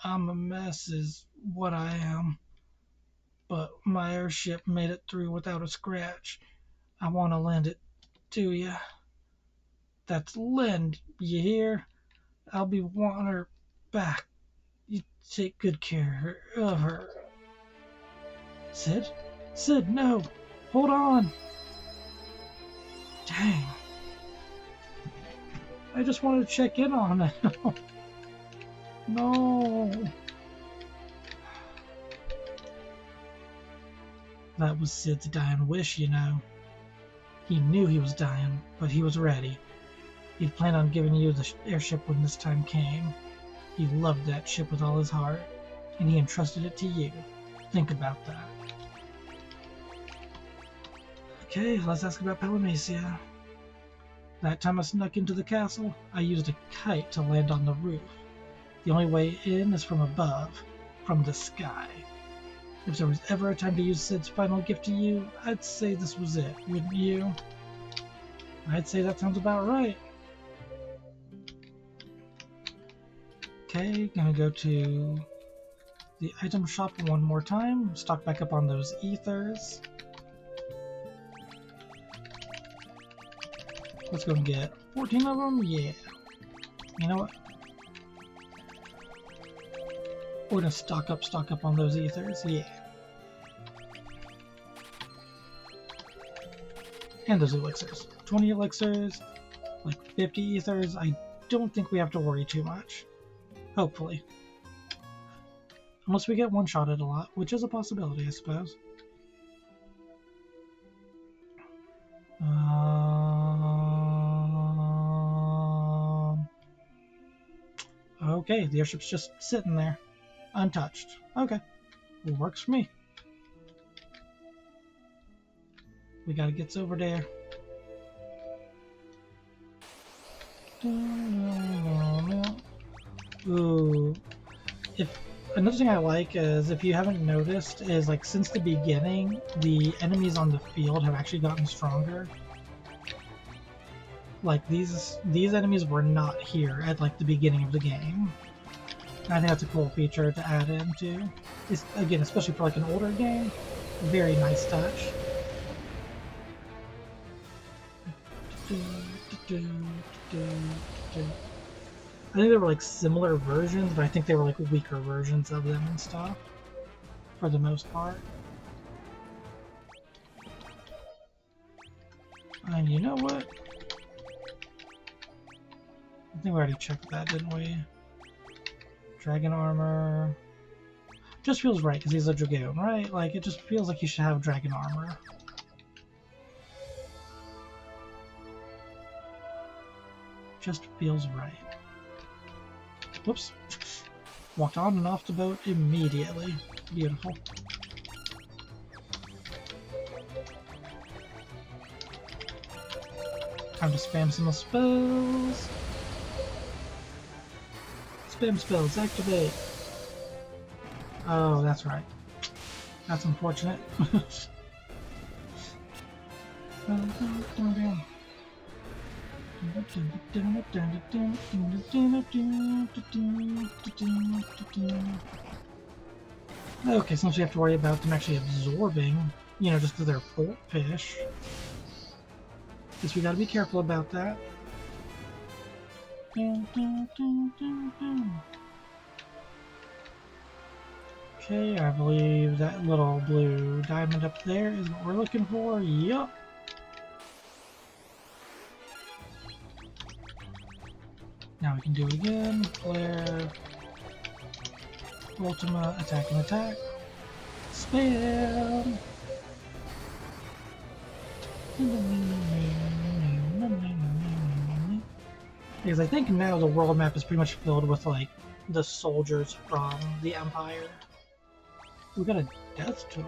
[SPEAKER 1] I'm a mess is what I am, but my airship made it through without a scratch. I want to lend it to you. That's lend, you hear? I'll be wanting her back. You take good care of her. Sid? Sid, no! Hold on! Dang. I just wanted to check in on it. No. That was Sid's dying wish, you know. He knew he was dying, but he was ready. He'd planned on giving you the airship when this time came. He loved that ship with all his heart, and he entrusted it to you. Think about that. Okay, let's ask about Palamecia. That time I snuck into the castle, I used a kite to land on the roof. The only way in is from above, from the sky. If there was ever a time to use Sid's final gift to you, I'd say this was it, wouldn't you? I'd say that sounds about right. Okay, gonna go to the item shop one more time, stock back up on those ethers. Let's go and get 14 of them, yeah. You know what? We're gonna stock up on those ethers, yeah. And those elixirs. 20 elixirs, like 50 ethers. I don't think we have to worry too much. Hopefully. Unless we get one-shotted a lot, which is a possibility, I suppose. Okay, the airship's just sitting there, untouched. Okay, works for me. We gotta get over there. Ooh. Another thing I like is, if you haven't noticed, is like since the beginning, the enemies on the field have actually gotten stronger. Like these enemies were not here at like the beginning of the game. I think that's a cool feature to add in too. It's, again, especially for like an older game, very nice touch. I think they were like similar versions, but I think they were like weaker versions of them and stuff, for the most part. And you know what? I think we already checked that, didn't we? Dragon armor. Just feels right because he's a dragoon, right? Like, it just feels like he should have dragon armor. Just feels right. Whoops. Walked on and off the boat immediately. Beautiful. Time to spam some spells. Spam spells, activate. Oh, that's right. That's unfortunate. Okay, since we have to worry about them actually absorbing, you know, just because they're full fish. Guess we gotta be careful about that. Okay, I believe that little blue diamond up there is what we're looking for. Yup. Now we can do it again. Flare. Ultima, attack and attack. Spam! Because I think now the world map is pretty much filled with, like, the soldiers from the Empire. We got a death toll.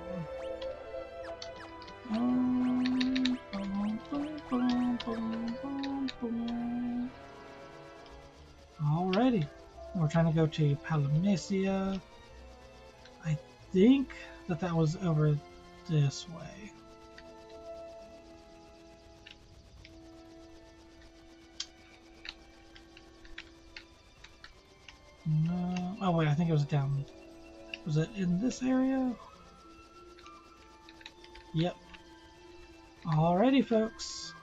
[SPEAKER 1] Alrighty. We're trying to go to Palamecia. I think that was over this way. No. Oh wait, I think it was down. Was it in this area? Yep. Alrighty, folks.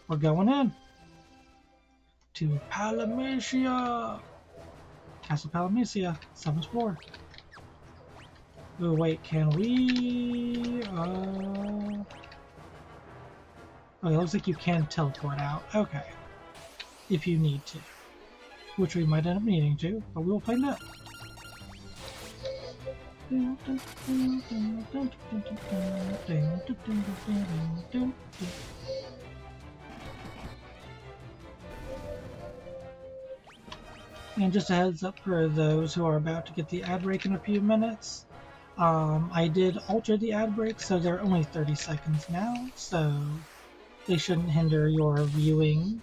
[SPEAKER 1] We're going in. To Palamecia! Castle Palamecia, 7th floor. Oh wait, can we... Oh, it looks like you can teleport out. Okay. If you need to. Which we might end up needing to, but we will find out. And just a heads up for those who are about to get the ad break in a few minutes, I did alter the ad break so they're only 30 seconds now, so they shouldn't hinder your viewing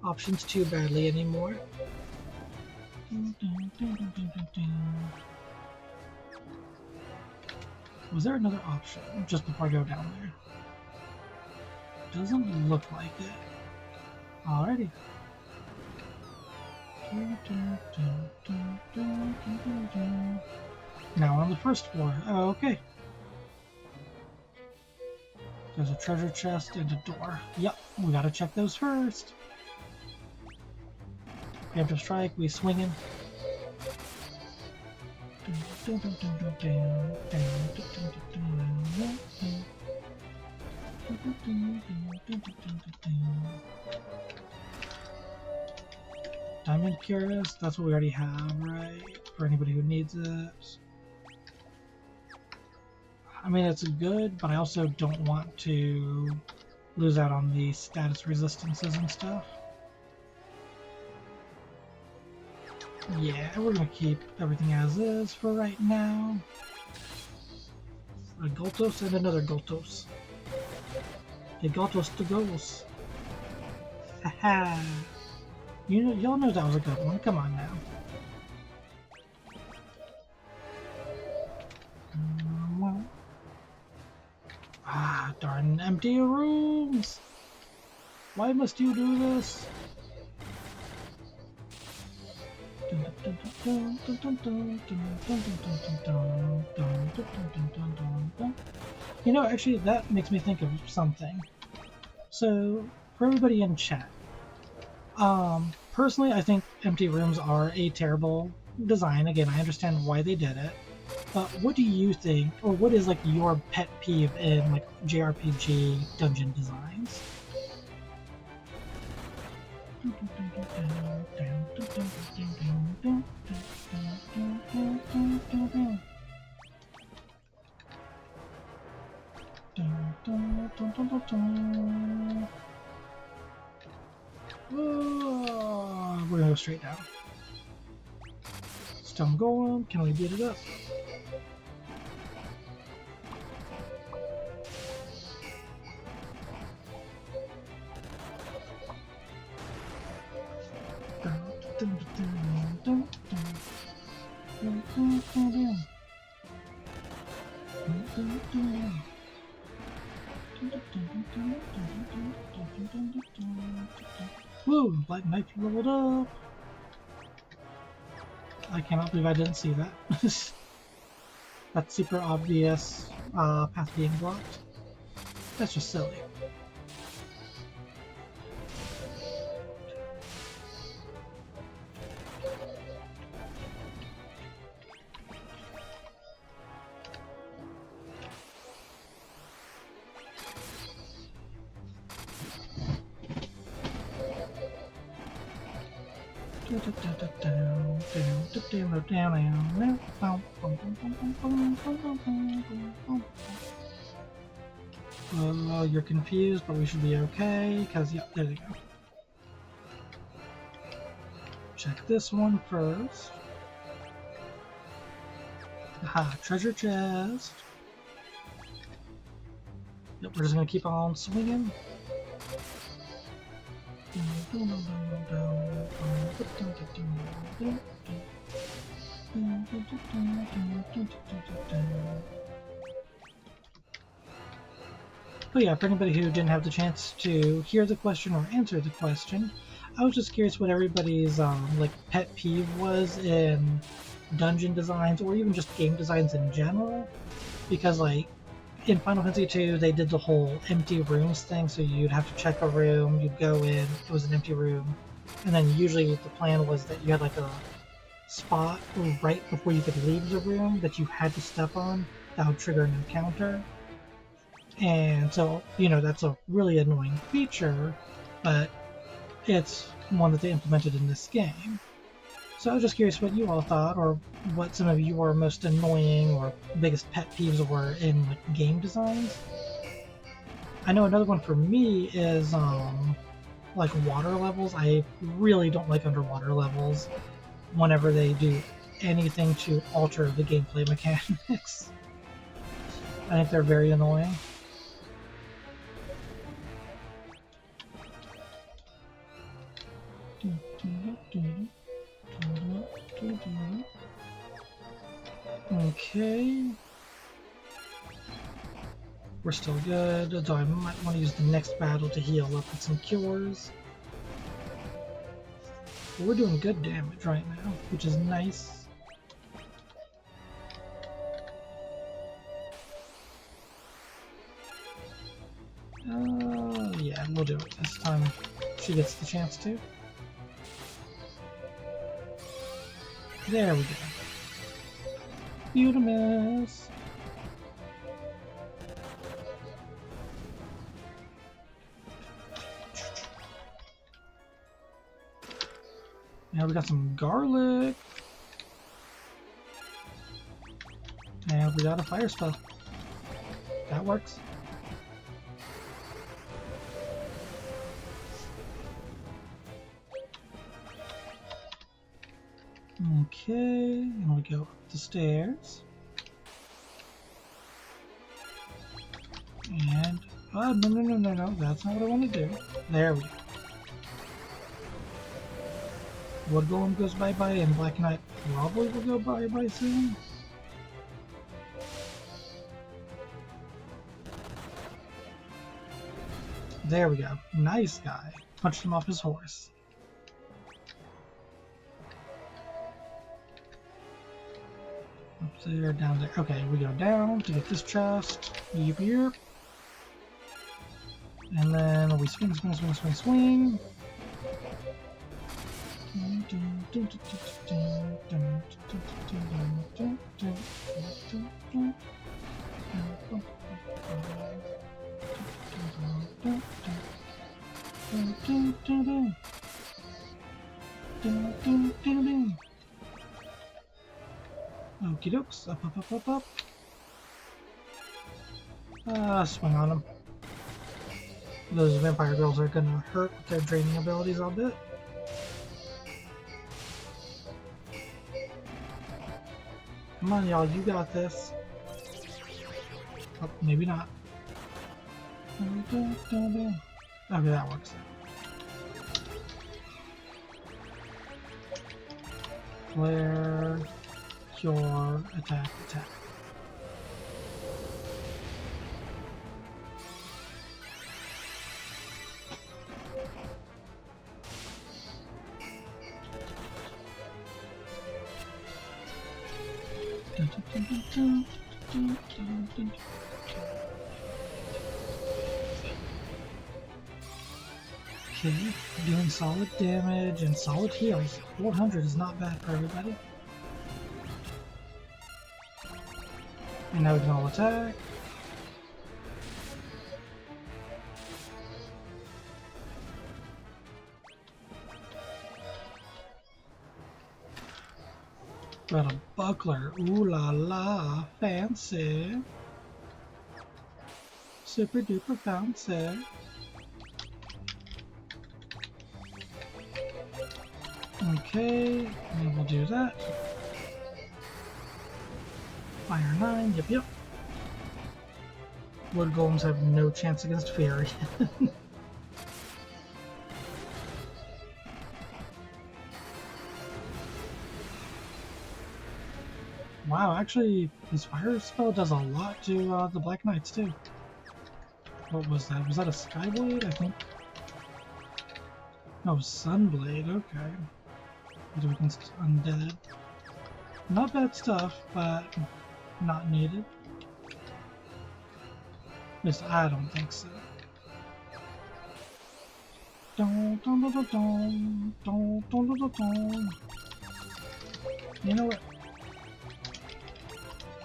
[SPEAKER 1] options too badly anymore. Was there another option just before I go down there? Doesn't look like it. Alrighty. Now we're on the first floor. Oh, okay. There's a treasure chest and a door. Yep, we gotta check those first. Preemptive strike, we swinging. Diamond Curious, that's what we already have, right? For anybody who needs it. I mean, it's good, but I also don't want to lose out on the status resistances and stuff. Yeah, we're gonna keep everything as is for right now. A Goltos and another Goltos. A Goltos to goes. Haha. Y'all know that was a good one. Come on now. Ah, darn empty rooms! Why must you do this? You know, actually, that makes me think of something. So, for everybody in chat, personally, I think empty rooms are a terrible design. Again, I understand why they did it. But what do you think, or what is like your pet peeve in like JRPG dungeon designs? We're gonna go straight down. Stone Golem, can we beat it up? Woo! Black Knight leveled up! I cannot believe I didn't see that. That super obvious path being blocked. That's just silly. You're confused, but we should be okay, because, yeah, there you go. Check this one first. Aha, treasure chest. Yep, we're just gonna keep on swinging. But yeah, for anybody who didn't have the chance to hear the question or answer the question, I was just curious what everybody's like pet peeve was in dungeon designs or even just game designs in general, because like in Final Fantasy II they did the whole empty rooms thing, so you'd have to check a room, you'd go in, it was an empty room, and then usually the plan was that you had like a spot right before you could leave the room that you had to step on that would trigger an encounter. And so, you know, that's a really annoying feature, but it's one that they implemented in this game. So I was just curious what you all thought, or what some of your most annoying or biggest pet peeves were in like game designs. I know another one for me is like water levels. I really don't like underwater levels whenever they do anything to alter the gameplay mechanics. I think they're very annoying. Okay. We're still good, although I might want to use the next battle to heal up with some cures. But we're doing good damage right now, which is nice. Yeah, we'll do it this time. She gets the chance to. There we go. Beautimus. Now we got some garlic. And we got a fire spell. That works. Okay, and we go up the stairs. And, oh, no, that's not what I want to do. There we go. Wood Golem goes bye-bye, and Black Knight probably will go bye-bye soon. There we go. Nice guy. Punched him off his horse. Up there, down there. Okay, we go down to get this chest. Yep, yep. And then we swing, swing, swing, swing, swing. Okie dokes, up, up, up, up, up. Swing on them. Those vampire girls are gonna hurt with their draining abilities a bit. Come on, y'all, you got this. Oh, maybe not. Okay, that works. Flare, cure, attack, attack. Okay, doing solid damage and solid heals. 400 is not bad for everybody. And now we can all attack. Got a buckler. Ooh la la. Fancy. Super duper fancy. Okay, and we'll do that. Fire 9, yep, yep. Wood Golems have no chance against Fury. Wow, actually, his fire spell does a lot to the Black Knights too. What was that? Was that a Skyblade? I think. Oh, Sunblade, okay. He's against undead. Not bad stuff, but not needed. At least I don't think so. You know what?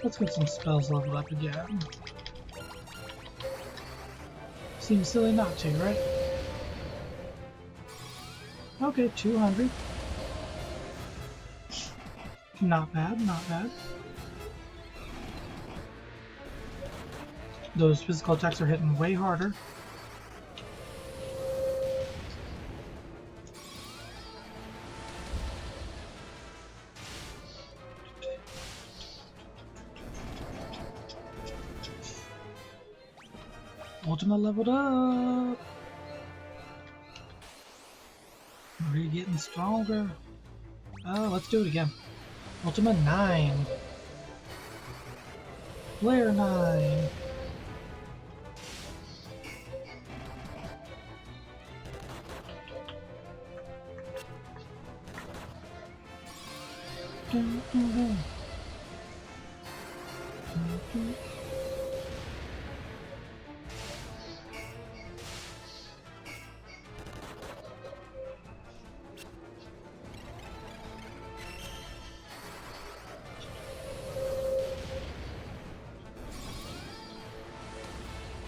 [SPEAKER 1] Let's get some spells leveled up again. Seems silly not to, right? Okay, 200. Not bad, not bad. Those physical attacks are hitting way harder. Ultima leveled up! We're getting stronger. Oh, let's do it again. Ultima 9. Player 9. Dun, dun, dun. Dun, dun.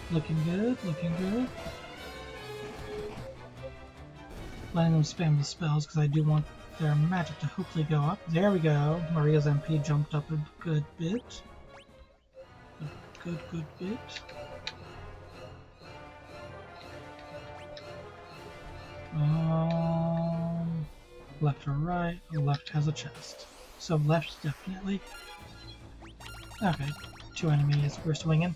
[SPEAKER 1] Looking good, looking good. Letting them spam the spells because I do want their magic to hopefully go up. There we go. Maria's MP jumped up a good bit. A good bit. Left or right? Left has a chest. So left definitely. Okay, 2 enemies. We're swinging.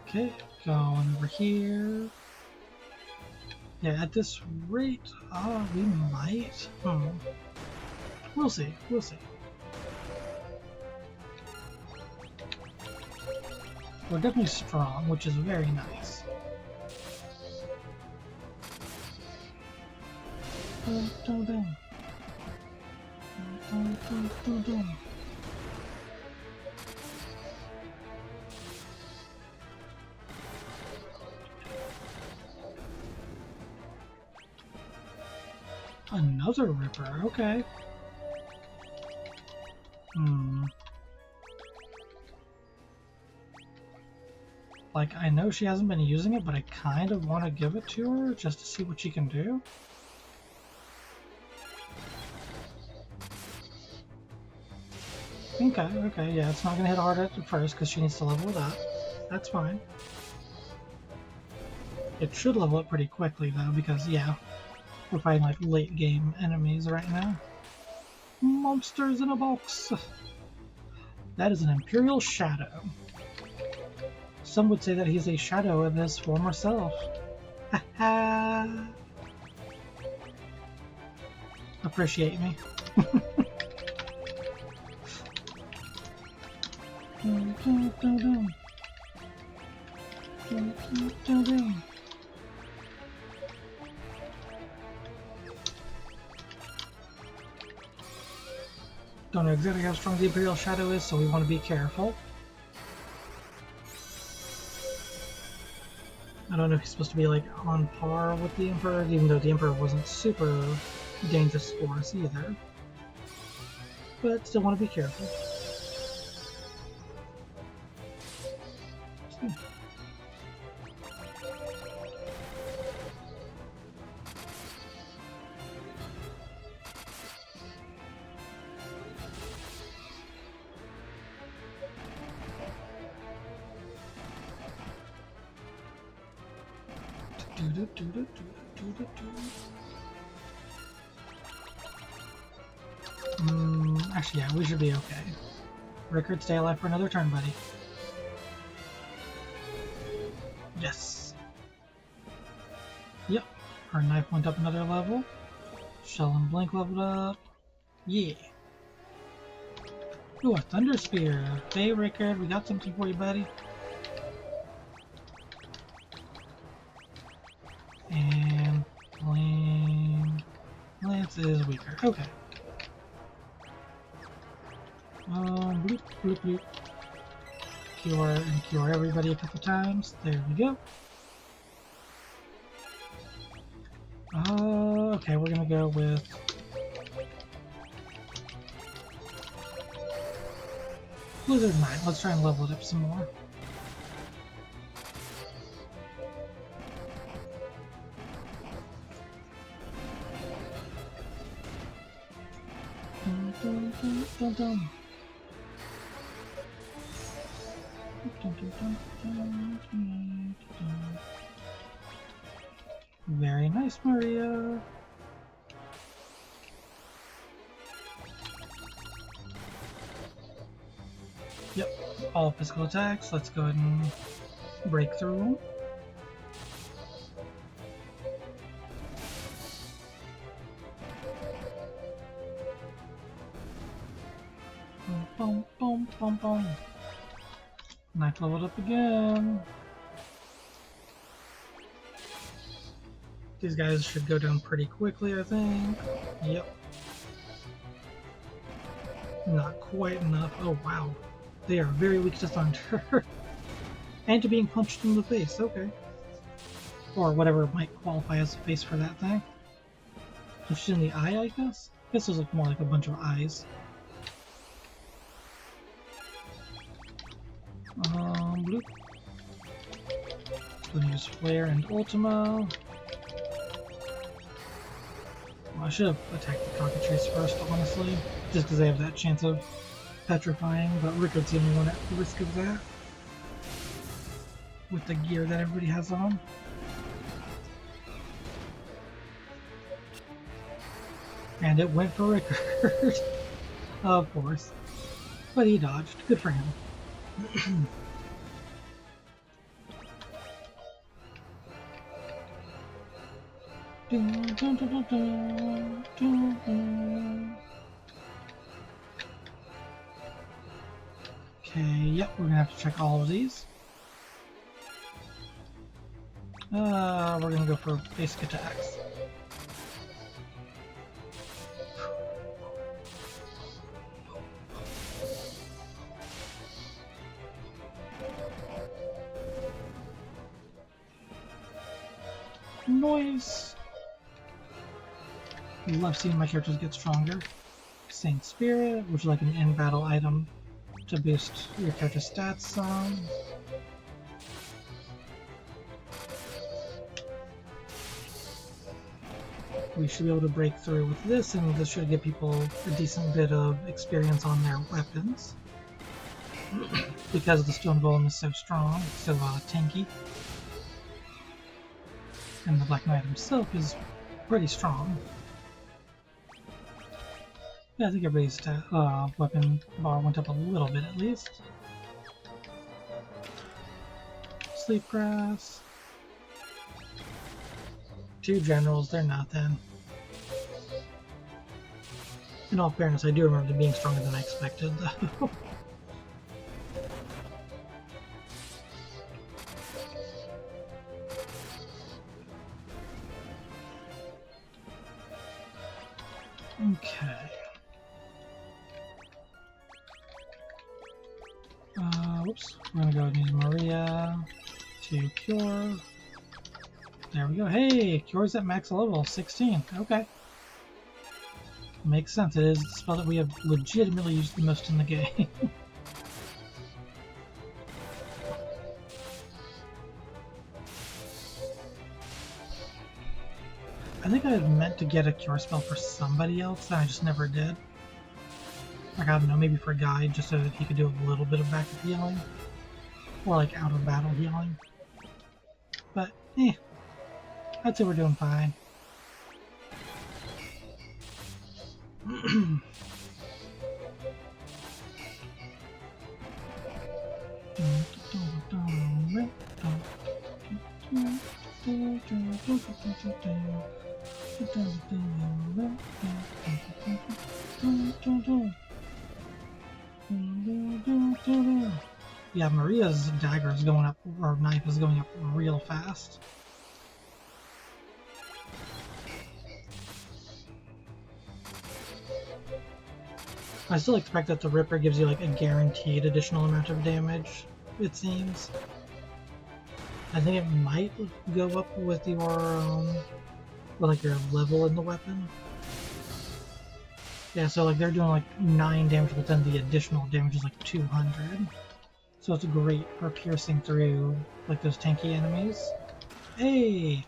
[SPEAKER 1] Okay, going over here. Yeah, at this rate, we might. We'll see. We'll see. We're definitely strong, which is very nice. Another Ripper, okay. Like, I know she hasn't been using it, but I kind of want to give it to her just to see what she can do. Okay, yeah, it's not going to hit hard at first because she needs to level it up. That's fine. It should level up pretty quickly, though, because, yeah, we're fighting, like, late-game enemies right now. Monsters in a box! That is an Imperial Shadow. Some would say that he's a shadow of his former self. Haha! Appreciate me. Don't know exactly how strong the Imperial Shadow is, so we want to be careful. I don't know if he's supposed to be like on par with the Emperor, even though the Emperor wasn't super dangerous for us either. But still want to be careful. Actually, yeah, we should be okay. Rickard, stay alive for another turn, buddy. Yes. Yep. Her knife went up another level. Shell and Blink leveled up. Yeah. Ooh, a Thunder Spear. Hey, Rickard, we got something for you, buddy. And Lance is weaker. Okay. Bloop, bloop, bloop. Cure and cure everybody a couple times. There we go. Okay, we're gonna go with Blizzard Knight. Let's try and level it up some more. Dun, dun, dun, dun, dun. Dun, dun, dun, dun, dun, dun. Very nice, Maria. Yep, all physical attacks. Let's go ahead and break through. Boom, boom, boom, boom. Knife leveled up again. These guys should go down pretty quickly, I think. Yep. Not quite enough. Oh, wow. They are very weak to thunder. And to being punched in the face. Okay. Or whatever might qualify as a face for that thing. So she's in the eye, I guess? This was more like a bunch of eyes. Bloop. Gonna use Flare and Ultima. Well, I should have attacked the cockatrice first, honestly, just because they have that chance of petrifying, but Rickard's the only one at risk of that. With the gear that everybody has on. And it went for Rickard. Of course. But he dodged. Good for him. Okay, yep, we're gonna have to check all of these. We're gonna go for basic attacks. Noise! Love seeing my characters get stronger. Saint Spirit, which is like an in-battle item to boost your character's stats some. We should be able to break through with this, and this should give people a decent bit of experience on their weapons. Because the Stone Golem is so strong, so tanky. And the Black Knight himself is pretty strong. Yeah, I think everybody's weapon bar went up a little bit at least. Sleep Grass. 2 generals, they're nothing. In all fairness, I do remember them being stronger than I expected, though. Okay. Whoops. We're gonna go and use Maria to cure. There we go. Hey, cure's at max level, 16. Okay. Makes sense. It is the spell that we have legitimately used the most in the game. I think I had meant to get a cure spell for somebody else, and I just never did. Like, I don't know, maybe for Guy, just so that he could do a little bit of backup healing. Or, like, out-of-battle healing. But, I'd say we're doing fine. Yeah, Maria's dagger is going up, or knife is going up real fast. I still expect that the Ripper gives you like a guaranteed additional amount of damage, it seems. I think it might go up with your level in the weapon. Yeah, so like they're doing like 9 damage, but then the additional damage is like 200. So it's great for piercing through like those tanky enemies. Hey!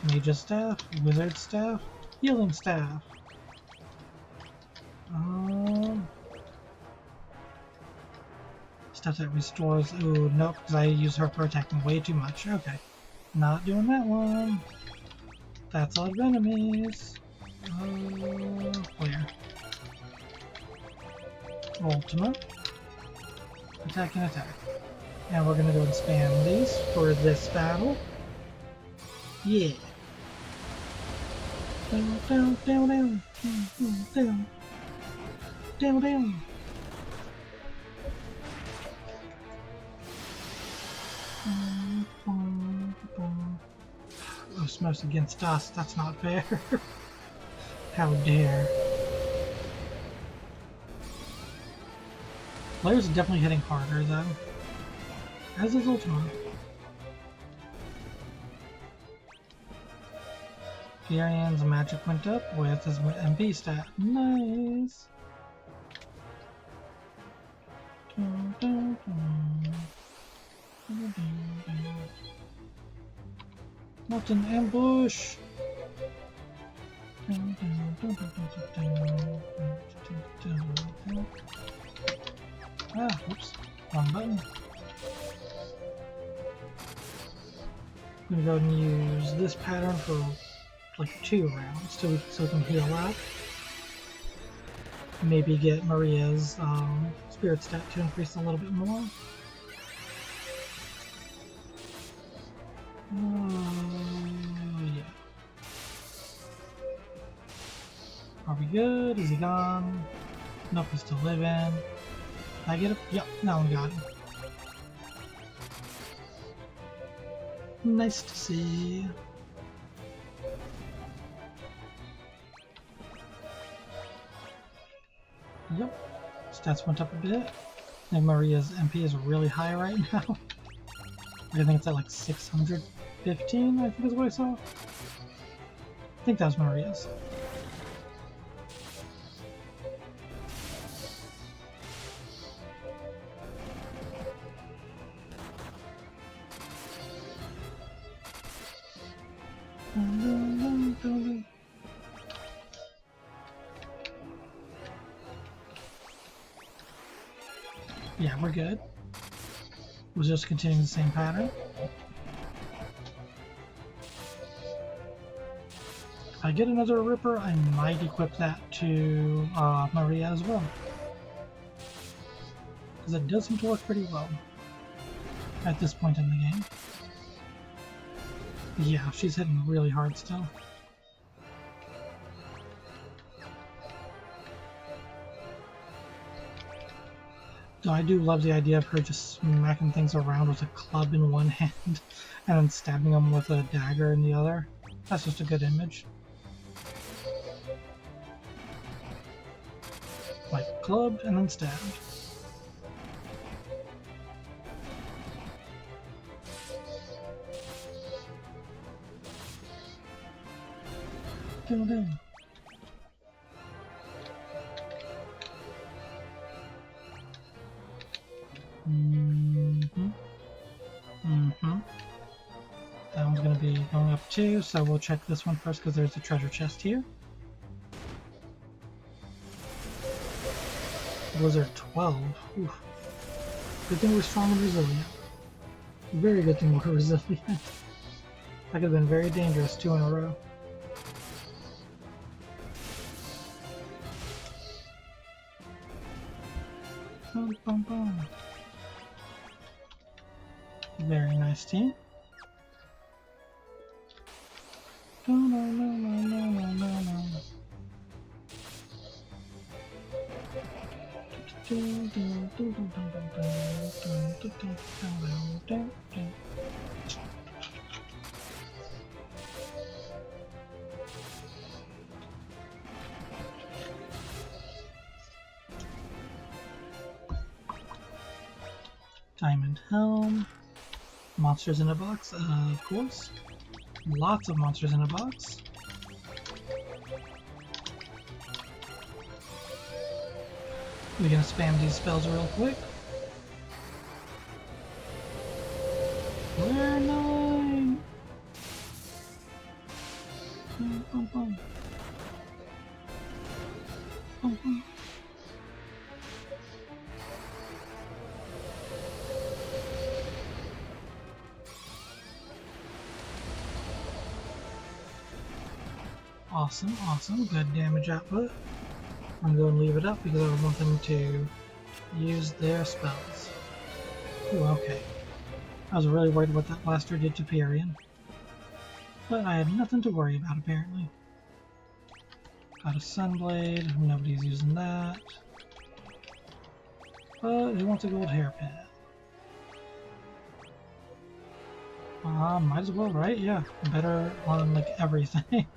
[SPEAKER 1] Mage's Staff, Wizard Staff, Healing Staff. Stuff that restores. Ooh, nope, because I use her for attacking way too much. Okay. Not doing that one. That's a lot of enemies. Where? Ultimate. Attack and attack. And we're gonna go and spam these for this battle. Yeah. Down, down, down, down, down, down, down. Osmosis against us, that's not fair. How dare. Players are definitely hitting harder though. As is Ultima. Furian's magic went up with his MP stat. Nice! Not an ambush! Ah, whoops. Wrong button. I'm gonna go and use this pattern for like 2 rounds so we can heal up. Maybe get Maria's spirit stat to increase a little bit more. Yeah. Are we good? Is he gone? Nope, he's still living. Can I get him? Yep, now we got him. Nice to see. Yep, stats went up a bit. I think Maria's MP is really high right now. I think it's at like 615, I think is what I saw. I think that was Maria's. Yeah, we're good. We'll just continue the same pattern. If I get another Ripper, I might equip that to Maria as well. Because it does seem to work pretty well at this point in the game. Yeah, she's hitting really hard still. Though I do love the idea of her just smacking things around with a club in one hand and then stabbing them with a dagger in the other. That's just a good image. Like clubbed and then stabbed. Dun-dun. That one's going to be going up too, so we'll check this one first because there's a treasure chest here. Blizzard 12. Oof. Good thing we're strong and resilient. Very good thing we're resilient. That could have been very dangerous 2 in a row. Boom, boom, boom. Very nice team. No, no, no, no, no, no, no, no. Diamond Helm. Monsters in a box, of course. Lots of monsters in a box. We're gonna spam these spells real quick. We're 9! Boom, boom, boom. Boom, boom. Awesome, awesome. Good damage output. I'm going to leave it up because I want them to use their spells. Ooh, okay. I was really worried what that blaster did to Pyrian. But I had nothing to worry about, apparently. Got a Sunblade. Nobody's using that. But who wants a gold hairpin? Might as well, right? Yeah. Better on, like, everything.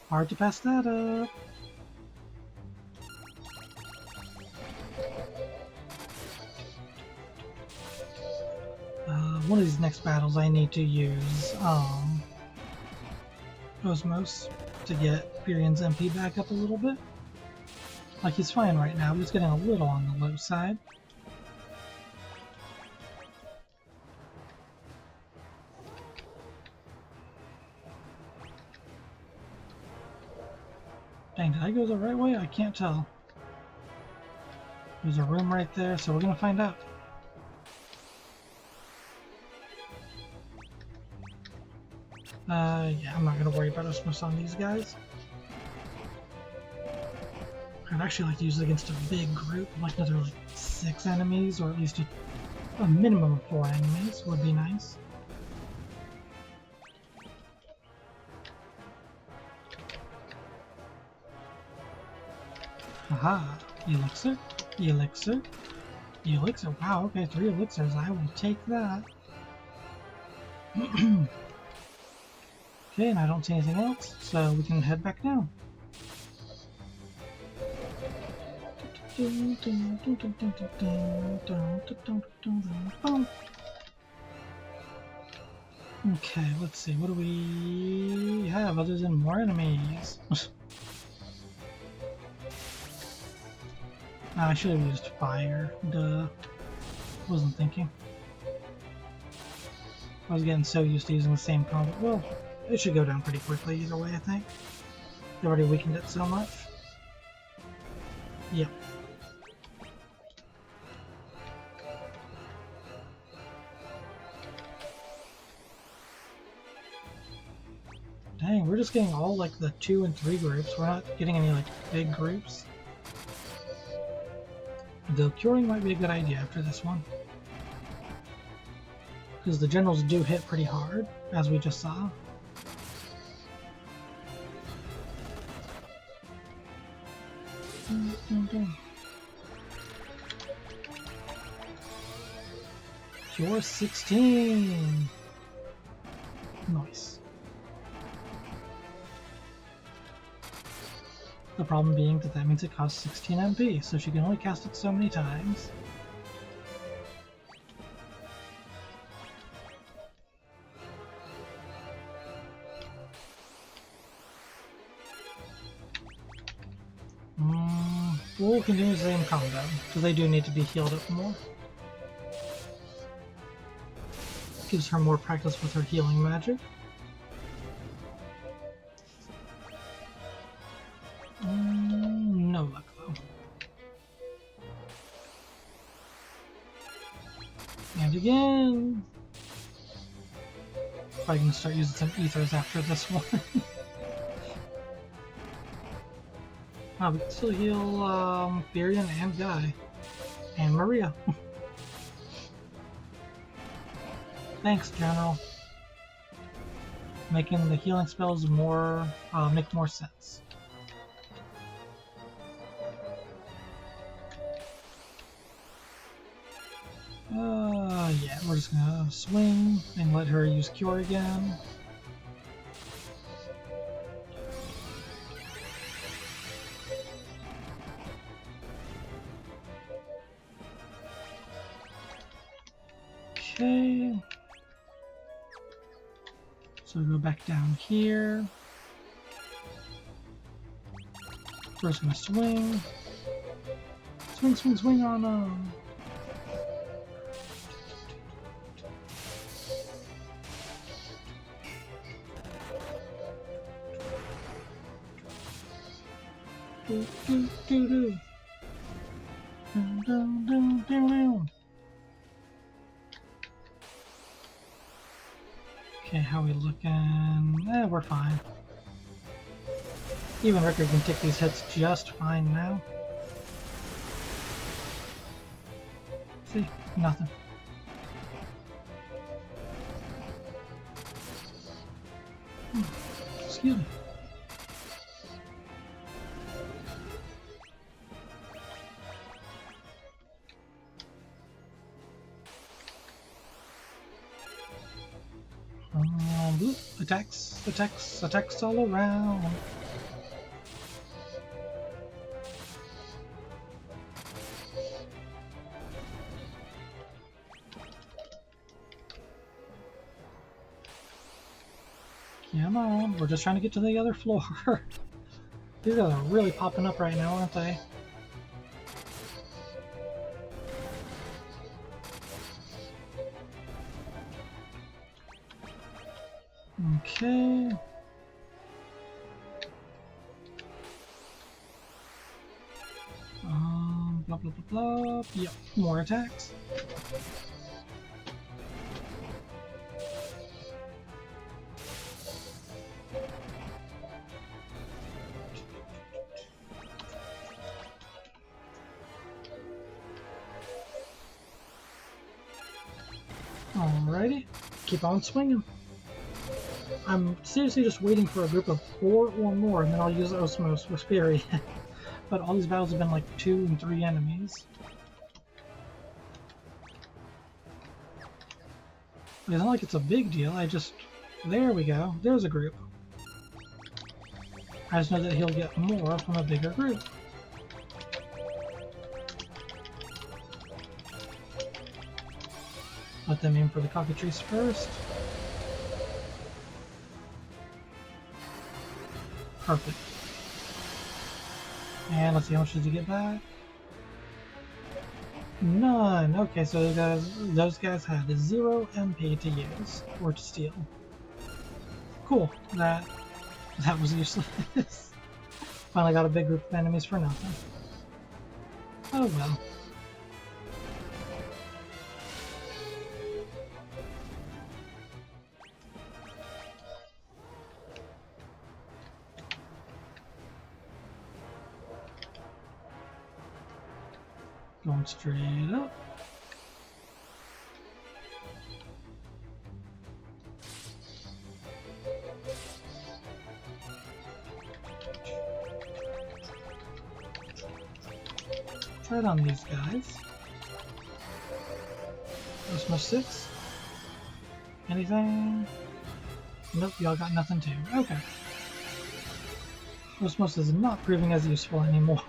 [SPEAKER 1] Hard to pass that up. One of these next battles I need to use Osmos to get Pyrian's MP back up a little bit. Like, he's fine right now, he's getting a little on the low side. Dang, did I go the right way? I can't tell. There's a room right there, so we're gonna find out. Yeah, I'm not gonna worry about Osmos on these guys. I'd actually like to use it against a big group, like another like 6 enemies, or at least a minimum of 4 enemies would be nice. Aha! Elixir, elixir, elixir. Wow, okay, 3 elixirs. I will take that. Okay, and I don't see anything else, so we can head back down. Okay, let's see, what do we have other than more enemies? I should have used fire, duh. Wasn't thinking. I was getting so used to using the same combo. Well, it should go down pretty quickly either way, I think. They already weakened it so much. Yep. Dang, we're just getting all like the 2 and 3 groups. We're not getting any like big groups. Though curing might be a good idea after this one. Because the generals do hit pretty hard, as we just saw. Cure 16! Nice. The problem being that that means it costs 16 MP, so she can only cast it so many times. We'll continue the same combo, because they do need to be healed up more. Gives her more practice with her healing magic. No luck though. And again! Probably gonna start using some ethers after this one. Oh, we can still heal Pyrian and Guy. And Maria. Thanks, General. Making the healing spells more make more sense. Yeah, we're just gonna swing and let her use Cure again. Okay. So go back down here. First gonna swing. Swing, swing, swing on them. Do, do, do, do. Dun, dun, dun, dun, dun. Okay, how we looking? We're fine. Even Ricker can take these hits just fine now. See? Nothing. Excuse me. Attacks, attacks, attacks all around. Come on, we're just trying to get to the other floor. These guys are really popping up right now, aren't they? Okay. Blah blah blah blah. Yep, more attacks. Alrighty, keep on swinging. I'm seriously just waiting for a group of 4 or more, and then I'll use Osmos with Fury. But all these battles have been like 2 and 3 enemies. It's not like it's a big deal, I just... There we go, there's a group. I just know that he'll get more from a bigger group. Let them aim for the cockatrice first. Perfect. And let's see, how much did you get back? None! Okay, so those guys had 0 MP to use, or to steal. Cool, that was useless. Finally got a big group of enemies for nothing. Oh well. Going straight up. Try it on these guys. Osmos 6. Anything? Nope, y'all got nothing too. Okay. Osmos is not proving as useful anymore.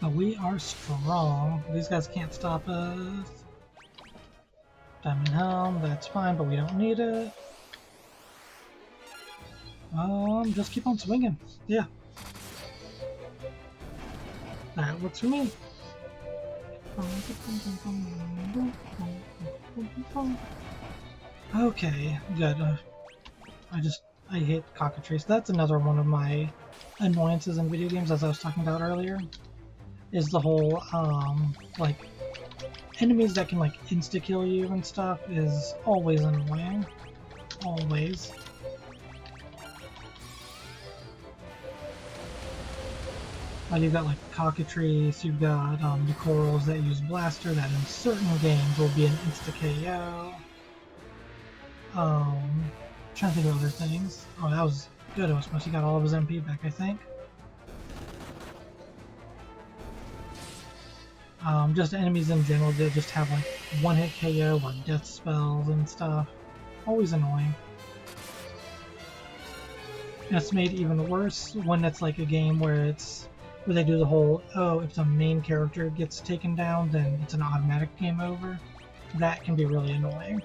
[SPEAKER 1] But we are strong. These guys can't stop us. Diamond Helm, that's fine, but we don't need it. Just keep on swinging. Yeah. That works for me. Okay, good. I hate cockatrice. That's another one of my annoyances in video games, as I was talking about earlier. Is the whole, like, enemies that can, like, insta-kill you and stuff is always annoying. Always. You've got like cockatrice, you've got the corals that use blaster that in certain games will be an insta KO. Trying to think of other things. Oh, that was good. He got all of his MP back, I think. Just enemies in general, they just have like one-hit KO or death spells and stuff. Always annoying. And it's made even worse when it's like a game where they do the whole, oh, if the main character gets taken down, then it's an automatic game over. That can be really annoying.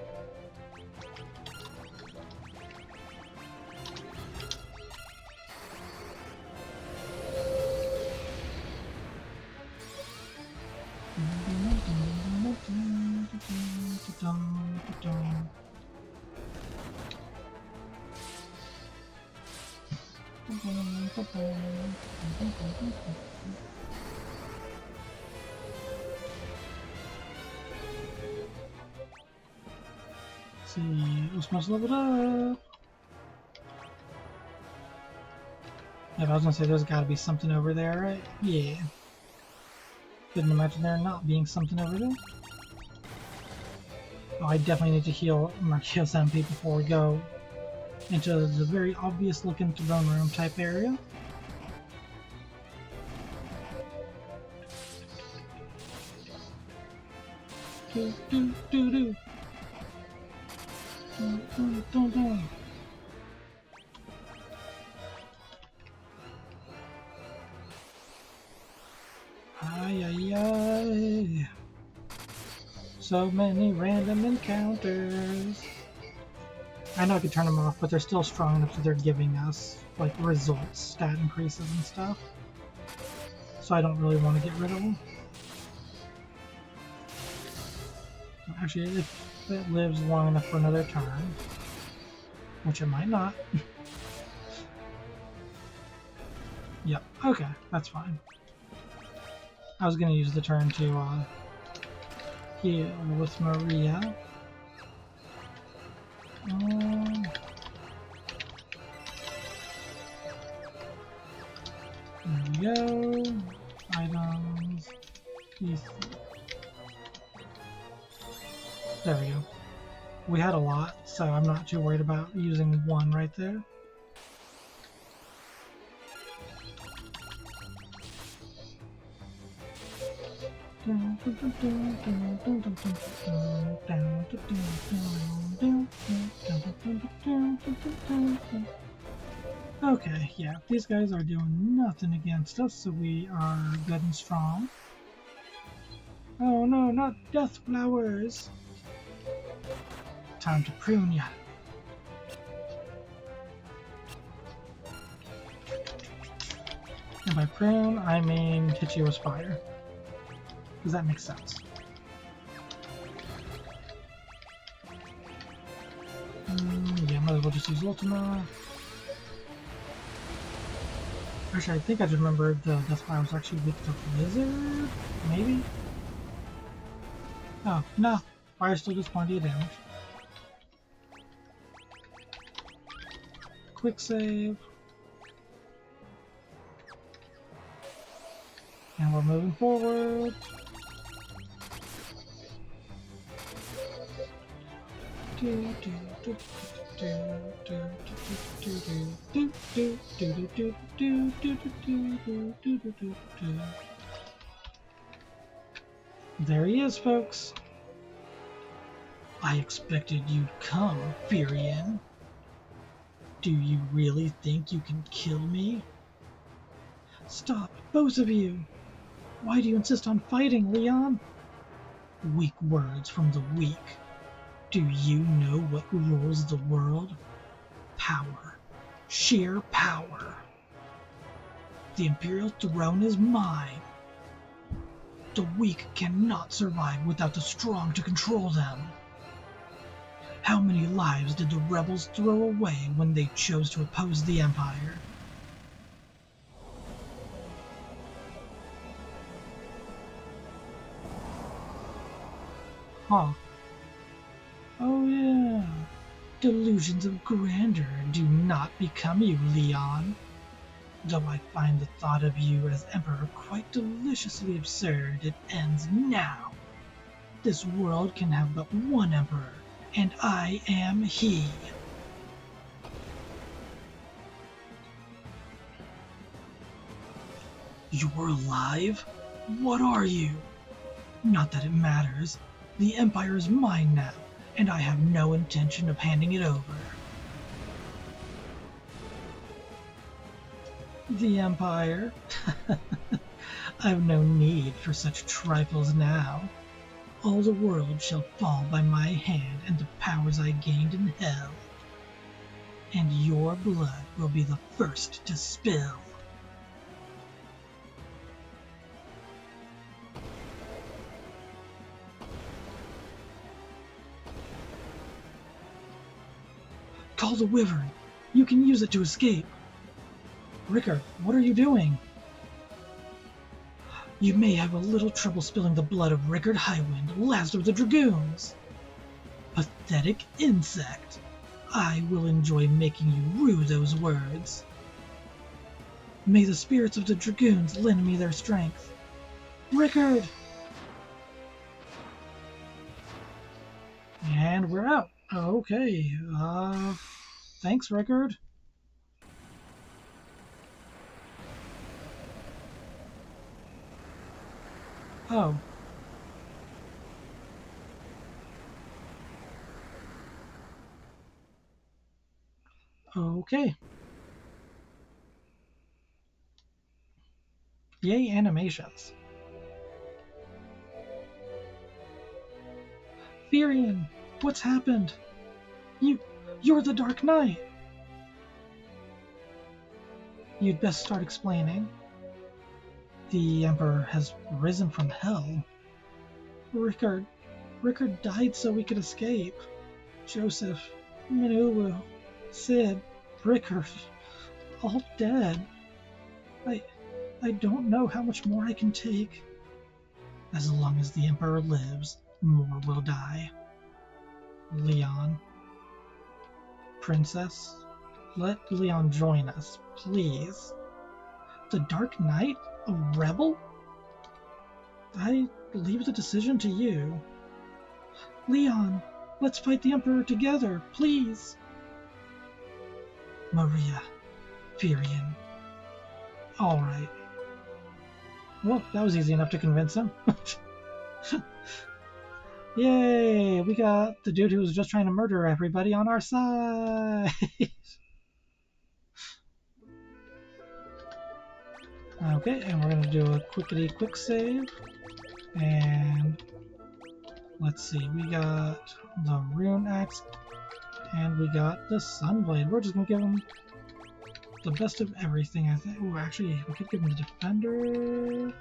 [SPEAKER 1] See, we're supposed to level it up. Yeah, I was gonna say there's gotta be something over there, right? Yeah. Couldn't imagine there not being something over there. Oh, I definitely need to heal Marquio's MP before we go into the very obvious looking throne room type area. Do do do do. Do. Ay ay ay. So many random encounters. I know I could turn them off, but they're still strong enough that they're giving us like results, stat increases and stuff. So I don't really want to get rid of them. Actually, if it lives long enough for another turn, which it might not. Yep, okay, that's fine. I was going to use the turn to heal with Maria. There we go. Items. There we go. We had a lot, so I'm not too worried about using one right there. Okay, yeah, these guys are doing nothing against us, so we are good and strong. Oh no, not death flowers! Time to prune ya. And by prune, I mean hit you with fire. Because that makes sense. Yeah, might as well just use Ultima. Actually, I think I just remembered the Death Fire was actually with the Blizzard? Maybe? Oh, no. Fire still does plenty of damage. Quick save. And we're moving forward. There he is, folks. I expected you'd come, Furion. Do you really think you can kill me? Stop, both of you! Why do you insist on fighting, Leon? Weak words from the weak. Do you know what rules the world? Power. Sheer power. The Imperial throne is mine. The weak cannot survive without the strong to control them. How many lives did the rebels throw away when they chose to oppose the Empire? Huh. Oh yeah. Delusions of grandeur do not become you, Leon. Though I find the thought of you as Emperor quite deliciously absurd, it ends now. This world can have but one Emperor, and I am he. You're alive? What are you? Not that it matters. The Empire is mine now, and I have no intention of handing it over. The Empire? I've no need for such trifles now. All the world shall fall by my hand and the powers I gained in hell. And your blood will be the first to spill. Call the Wyvern. You can use it to escape. Rickard, what are you doing? You may have a little trouble spilling the blood of Rickard Highwind, last of the Dragoons. Pathetic insect. I will enjoy making you rue those words. May the spirits of the Dragoons lend me their strength. Rickard! And we're out. Okay, thanks, Rickard. Oh. Okay. Yay, animations. Firion, what's happened? You're the Dark Knight. You'd best start explaining. The Emperor has risen from hell. Rickard died so we could escape. Joseph, Minuwu, Sid, Rickard, all dead. I don't know how much more I can take. As long as the Emperor lives, more will die. Leon. Princess, let Leon join us, please. The Dark Knight? A rebel? I leave the decision to you. Leon, let's fight the Emperor together, please. Maria, Firion. All right. Well, that was easy enough to convince him. Yay! We got the dude who was just trying to murder everybody on our side. Okay, and we're gonna do a quick save. And let's see, we got the Rune Axe and we got the Sunblade. We're just gonna give him the best of everything, I think. Oh, actually, we could give him the Defender.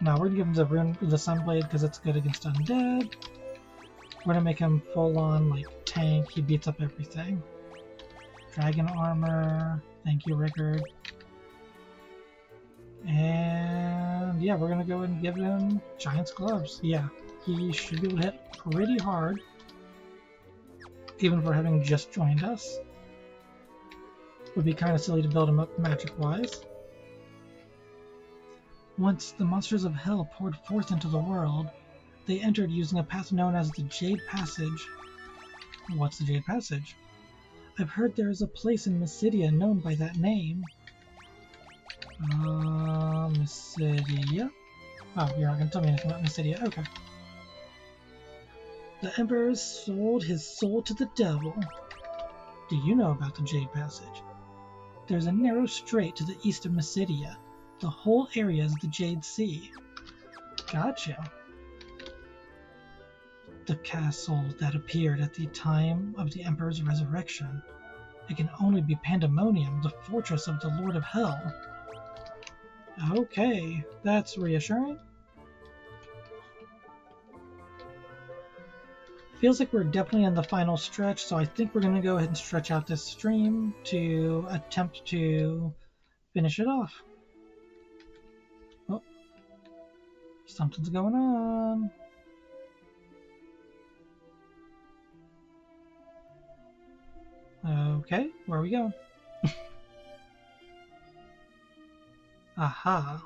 [SPEAKER 1] No, we're gonna give him the Sunblade because it's good against undead. We're gonna make him full on like tank. He beats up everything. Dragon armor. Thank you, Rickard. And yeah, we're gonna go and give him Giant's gloves. Yeah, he should be able to hit pretty hard, even for having just joined us. Would be kind of silly to build him up magic-wise. Once the monsters of hell poured forth into the world, they entered using a path known as the Jade Passage. What's the Jade Passage? I've heard there is a place in Mysidia known by that name. Mysidia? Oh, you're not going to tell me anything about Mysidia. Okay. The Emperor sold his soul to the devil. Do you know about the Jade Passage? There's a narrow strait to the east of Mysidia. The whole area is the Jade Sea. Gotcha. The castle that appeared at the time of the Emperor's resurrection. It can only be Pandemonium, the fortress of the Lord of Hell. Okay, that's reassuring. Feels like we're definitely in the final stretch, so I think we're going to go ahead and stretch out this stream to attempt to finish it off. Oh, something's going on. Okay, where are we going? Aha.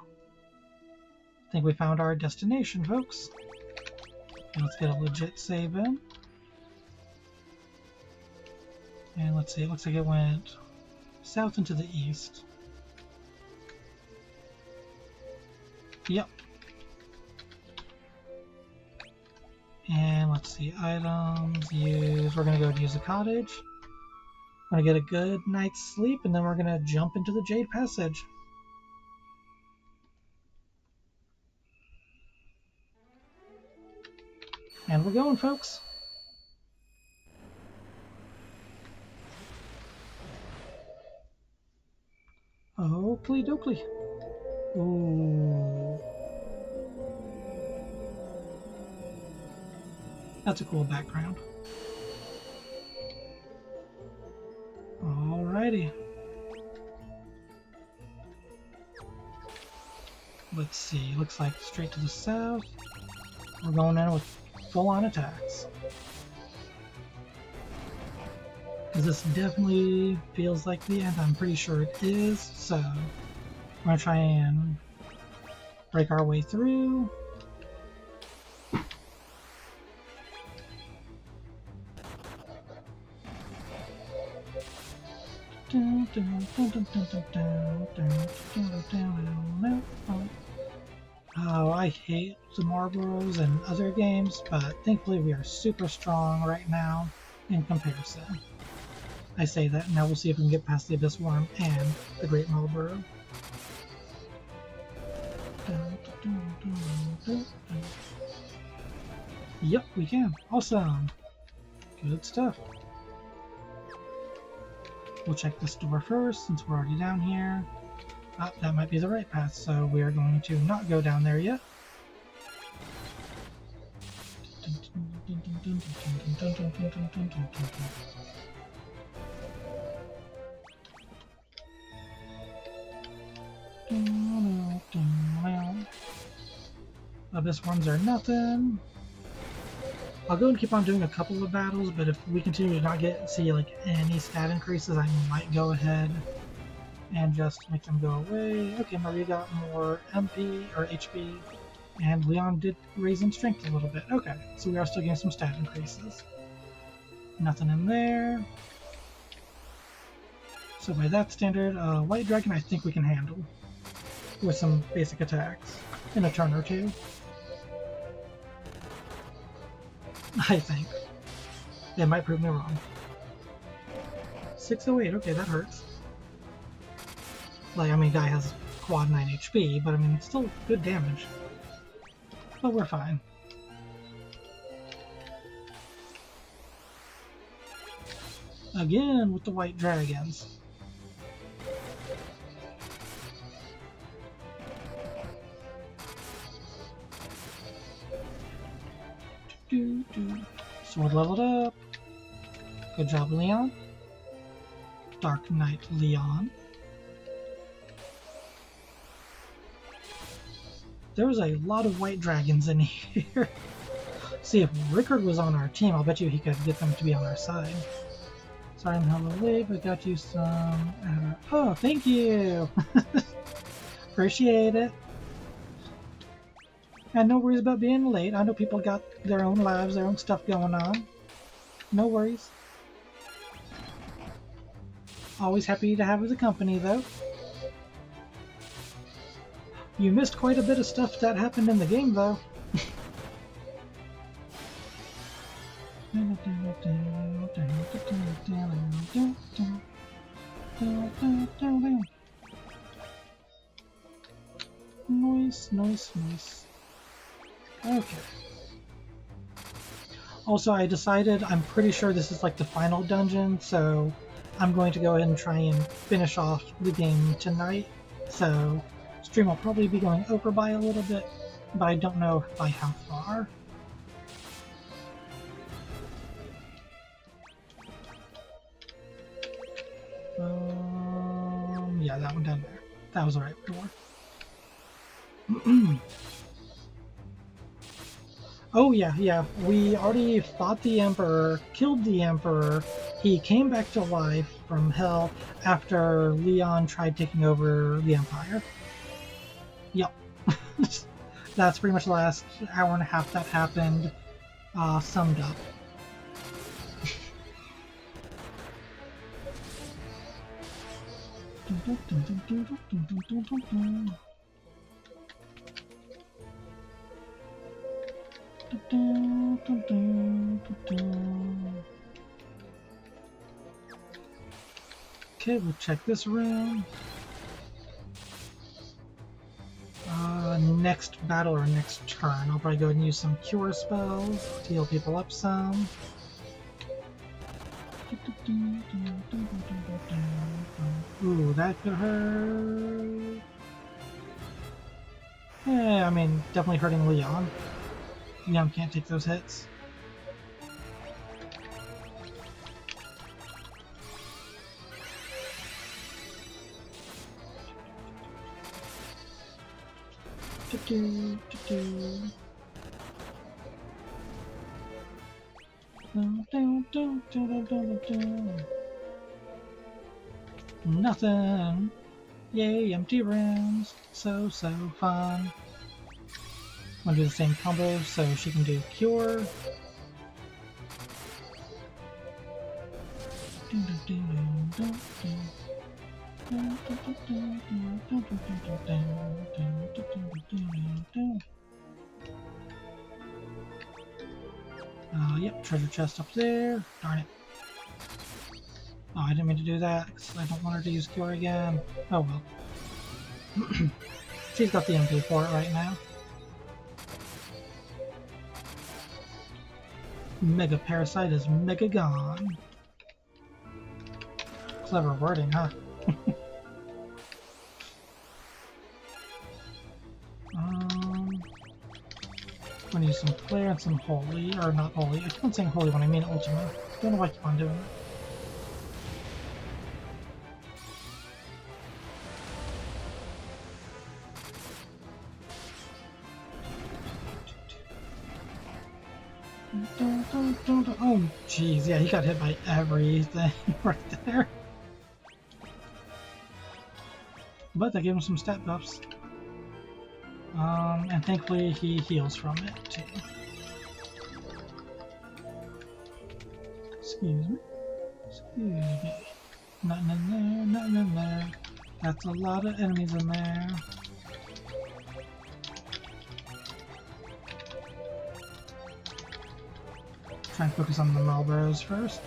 [SPEAKER 1] I think we found our destination, folks. Okay, let's get a legit save in. And let's see, it looks like it went south and to the east. Yep. And let's see, items, use, we're going to go use a cottage. We're going to get a good night's sleep, and then we're going to jump into the Jade Passage. And we're going, folks. Oakley dokley. Ooh. That's a cool background. Alrighty. Let's see, looks like straight to the south. We're going in with full-on attacks. Because this definitely feels like the end. I'm pretty sure it is, so we're going to try and break our way through. Oh, I hate the Marlboros and other games, but thankfully we are super strong right now in comparison. I say that, and now we'll see if we can get past the Abyss Worm and the Great Marlboro. Yep, we can. Awesome. Good stuff. We'll check this door first, since we're already down here. Ah, that might be the right path, so we are going to not go down there yet. Abyss worms are nothing. I'll go and keep on doing a couple of battles, but if we continue to not see like any stat increases, I might go ahead and just make them go away. Okay, Maria got more MP or HP, and Leon did raise in strength a little bit. Okay, so we are still getting some stat increases. Nothing in there. So by that standard, White Dragon I think we can handle with some basic attacks in a turn or two. I think. It might prove me wrong. 608, okay, that hurts. Like, I mean, guy has quad 9 HP, but I mean, it's still good damage. But we're fine. Again with the white dragons. Sword leveled up. Good job, Leon. Dark Knight Leon. There was a lot of white dragons in here. See, if Rickard was on our team, I'll bet you he could get them to be on our side. Sorry I'm hella late, but got you some... Oh, thank you! Appreciate it. And no worries about being late. I know people got their own lives, their own stuff going on. No worries. Always happy to have the company, though. You missed quite a bit of stuff that happened in the game, though. Nice, nice, nice. Okay. Also, I decided, I'm pretty sure this is like the final dungeon, so I'm going to go ahead and try and finish off the game tonight. So, stream will probably be going over by a little bit, but I don't know by how far. Yeah, that one down there. That was the right door. Oh yeah, yeah, we already fought the Emperor, killed the Emperor. He came back to life from hell after Leon tried taking over the Empire. Yep. That's pretty much the last hour and a half that happened, summed up. Okay, we'll check this room. Next battle or next turn, I'll probably go ahead and use some cure spells to heal people up some. Ooh, that could hurt. Yeah, I mean, definitely hurting Leon. Leon can't take those hits. Nothing. Yay, empty rooms. So fun. I'm gonna do the same combo so she can do cure. Yep, treasure chest up there. Darn it. Oh, I didn't mean to do that because I don't want her to use cure again. Oh well. She's got the MP for it right now. Mega Parasite is mega gone. Clever wording, huh? I'm gonna use some Flare and some Holy, or not Holy. I keep on saying Holy when I mean Ultima. Don't know why I keep on doing it. Oh, jeez, yeah, he got hit by everything right there. But that gave him some stat buffs. And thankfully he heals from it, too. Excuse me. Excuse me. Nothing in there, nothing in there. That's a lot of enemies in there. Try and focus on the Marlboros first.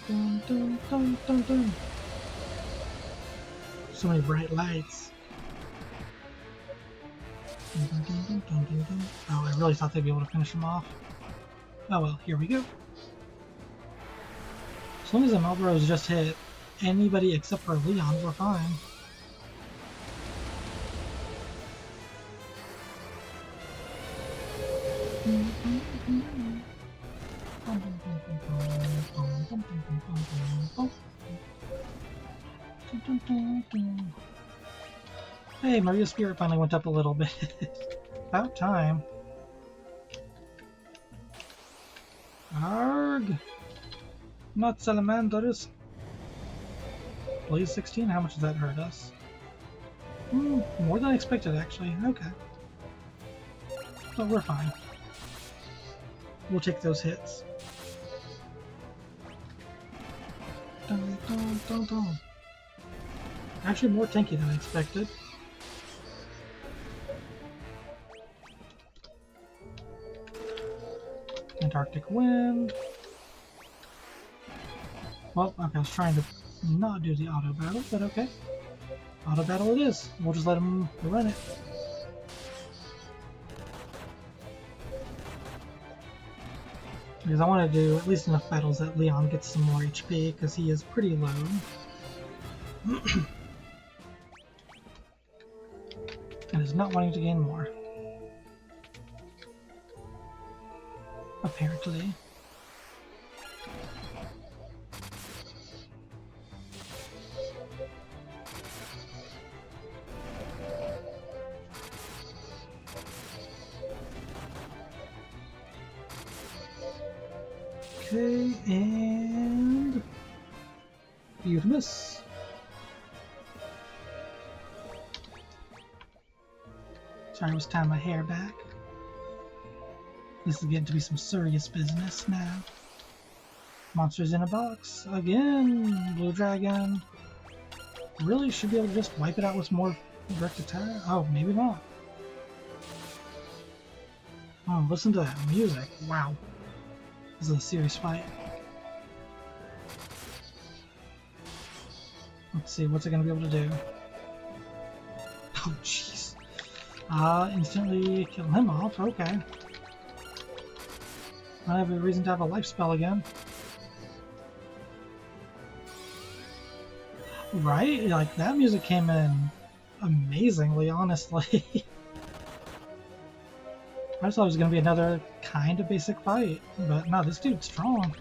[SPEAKER 1] Dun, dun, dun, dun, dun. So many bright lights. Dun, dun, dun, dun, dun, dun. Oh, I really thought they'd be able to finish him off. Oh well, here we go. As long as the Marlboros just hit anybody except for Leon, we're fine. Hey, Maria's spirit finally went up a little bit. About time. Arg! Not salamanders. Blaze 16, how much does that hurt us? More than I expected, actually. Okay. But we're fine. We'll take those hits. Dun, dun, dun, dun. Actually, more tanky than I expected. Antarctic wind. Well, okay, I was trying to not do the auto battle, but okay. Auto battle it is. We'll just let him run it. Because I want to do at least enough battles that Leon gets some more HP, because he is pretty low. And is not wanting to gain more. Apparently. Okay, and You'd miss. Sorry, I was tying my hair back. This is getting to be some serious business now. Monsters in a box. Again! Blue dragon. Really should be able to just wipe it out with more direct attack? Oh, maybe not. Oh, listen to that music. Wow. This is a serious fight. Let's see, what's it going to be able to do? Oh, jeez. Instantly kill him off. Okay. I have a reason to have a life spell again. Right? Like, that music came in amazingly, honestly. I just thought it was going to be another kind of basic fight, but no, this dude's strong.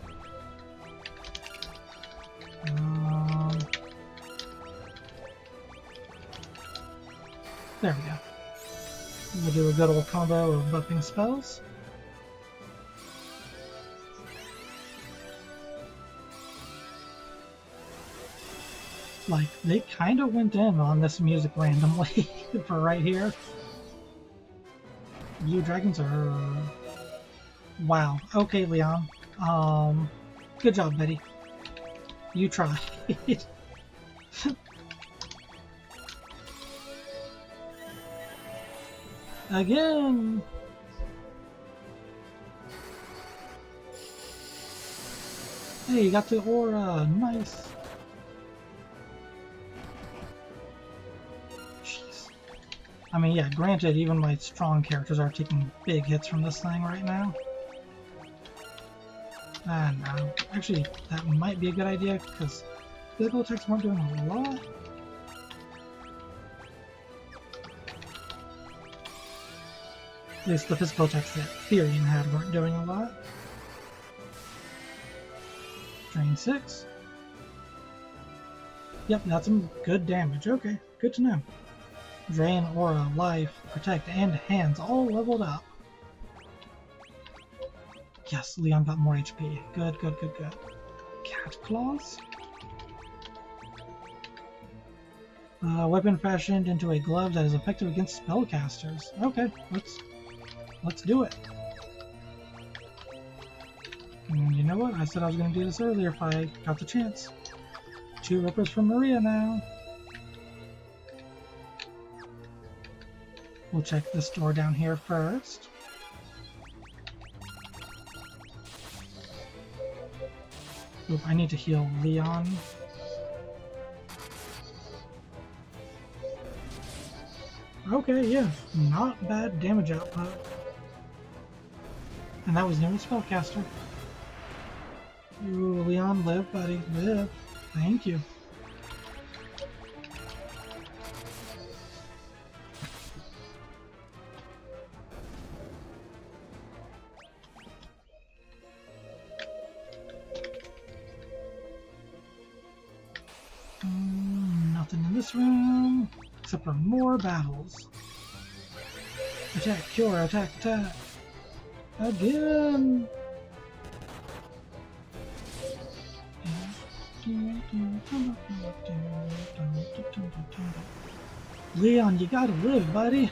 [SPEAKER 1] There we go. We'll do a good old combo of buffing spells. Like, they kind of went in on this music randomly for right here. Blue dragons are... Wow. Okay, Leon. Good job, Betty. You tried. Again! Hey, you got the aura. Nice. Jeez. I mean, yeah, granted, even my strong characters are taking big hits from this thing right now. No. Actually, that might be a good idea, because physical attacks weren't doing a lot. At least the physical attacks that Therian had weren't doing a lot. Drain 6. Yep, that's some good damage. Okay, good to know. Drain, Aura, Life, Protect, and Hands all leveled up. Yes, Leon got more HP. Good, good, good, good. Cat Claws? Weapon fashioned into a glove that is effective against spellcasters. Okay, let's do it. And you know what? I said I was going to do this earlier if I got the chance. 2 rippers from Maria now. We'll check this door down here first. Oop, I need to heal Leon. Okay, yeah, not bad damage output. And that was near the spellcaster. Ooh, Leon, live, buddy, live. Thank you. Nothing in this room, except for more battles. Attack, cure, attack, attack. Again! Leon, you gotta live, buddy.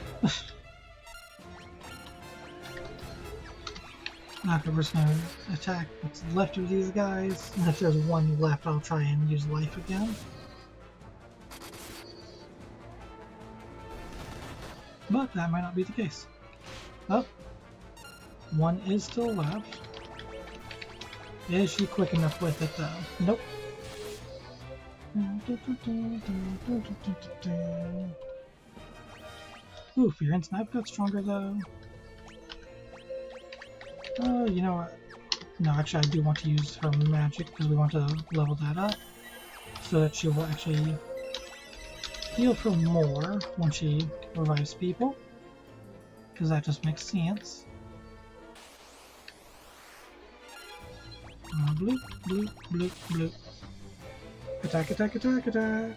[SPEAKER 1] After we're just gonna attack what's left of these guys. And if there's one left, I'll try and use life again. But that might not be the case. Oh, one is still left. Is she quick enough with it though? Nope. Ooh, Fear and Snipe got stronger though. Oh, you know what? No, actually I do want to use her magic because we want to level that up. So that she will actually heal for more when she revives people. Because that just makes sense. Bloop, bloop, bloop, bloop. Attack, attack, attack, attack.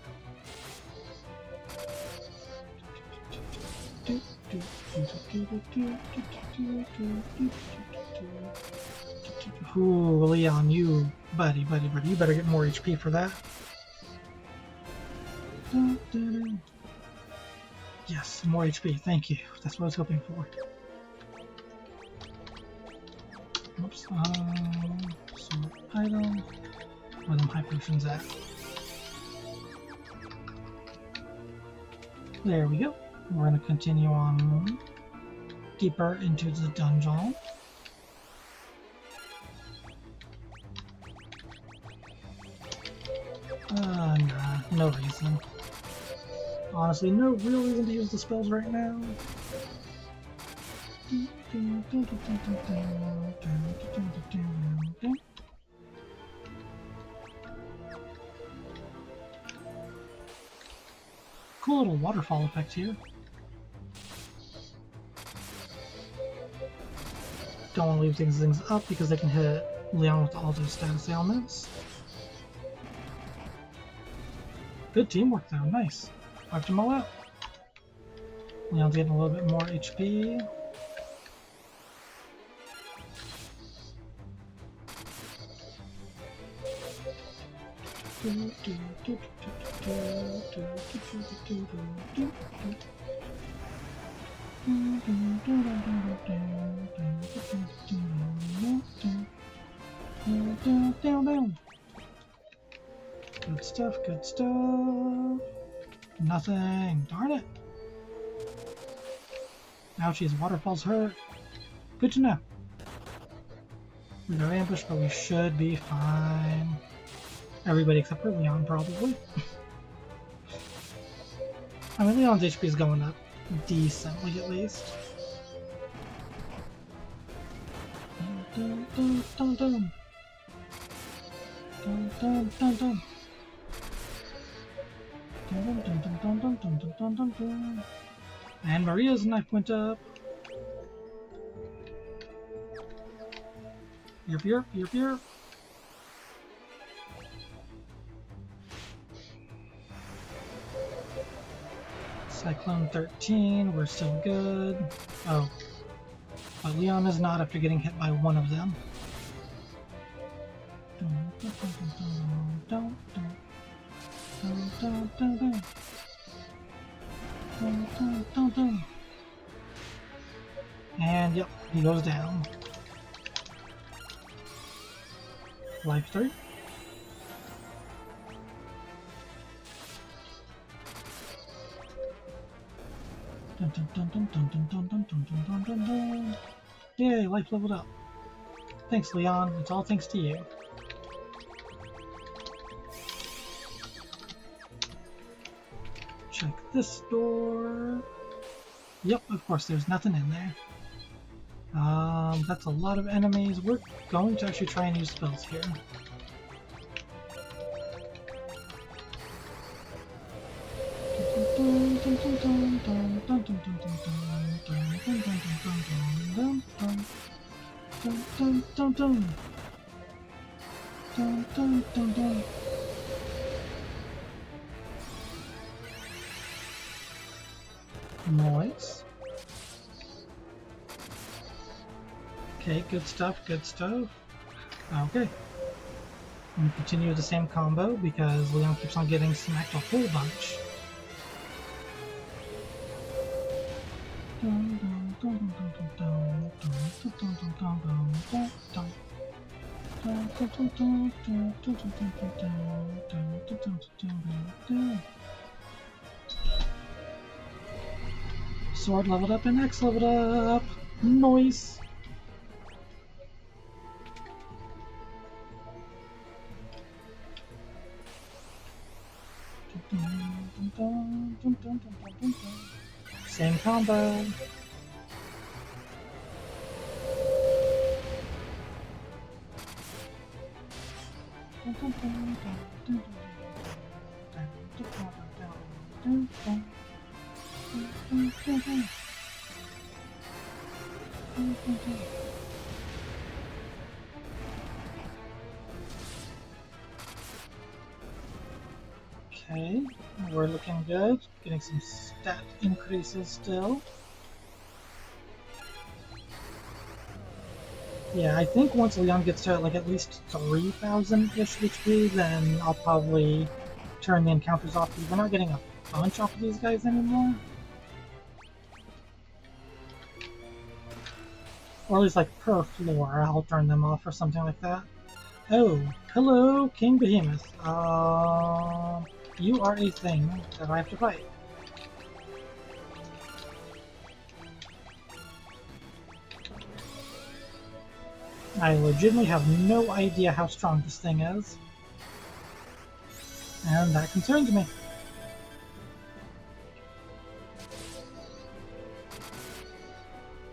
[SPEAKER 1] Ooh, Leon, you, buddy, you better get more HP for that. Yes, more HP. Thank you. That's what I was hoping for. Oops. Sort item. Where them high potions at? There we go. We're going to continue on deeper into the dungeon. Nah, no reason. Honestly, no real reason to use the spells right now. Cool little waterfall effect here. Don't want to leave things up because they can hit Leon with all those status ailments. Good teamwork though, nice. Wiped them all out. Leon's getting a little bit more HP. Good stuff, good stuff. Nothing. Darn it. Ouchies, waterfalls hurt. Good to know. We got ambushed, but we should be fine. Everybody except for Leon, probably. I mean, Leon's HP is going up decently, at least. Dun, dun, dun, dun. Dun, dun, dun, dun. Dun, dun, dun, dun, dun, dun, dun, dun, dun. And Maria's knife went up. Yerp, yerp, yerp, yerp. Cyclone 13, we're still good. Oh. But Leon is not after getting hit by one of them. And yep, he goes down. Life 3. Dun, dun, dun, dun, dun, dun, dun, dun, dun, dun, dun, dun. Yay, life leveled up. Thanks, Leon. It's all thanks to you. Check this door. Yep, of course, there's nothing in there. That's a lot of enemies. We're going to actually try and use spells here. Noise. Okay, good stuff, good stuff. Okay. I'm gonna continue with the same combo because Leon keeps on getting smacked a whole bunch. Sword leveled up and X leveled up. Noise. Same combo. Okay, we're looking good. Getting some stat increases still. Yeah, I think once Leon gets to like at least 3,000-ish HP, then I'll probably turn the encounters off because we're not getting a bunch off of these guys anymore. Or at least like per floor, I'll turn them off or something like that. Oh, hello, King Behemoth. You are a thing that I have to fight. I legitimately have no idea how strong this thing is. And that concerns me.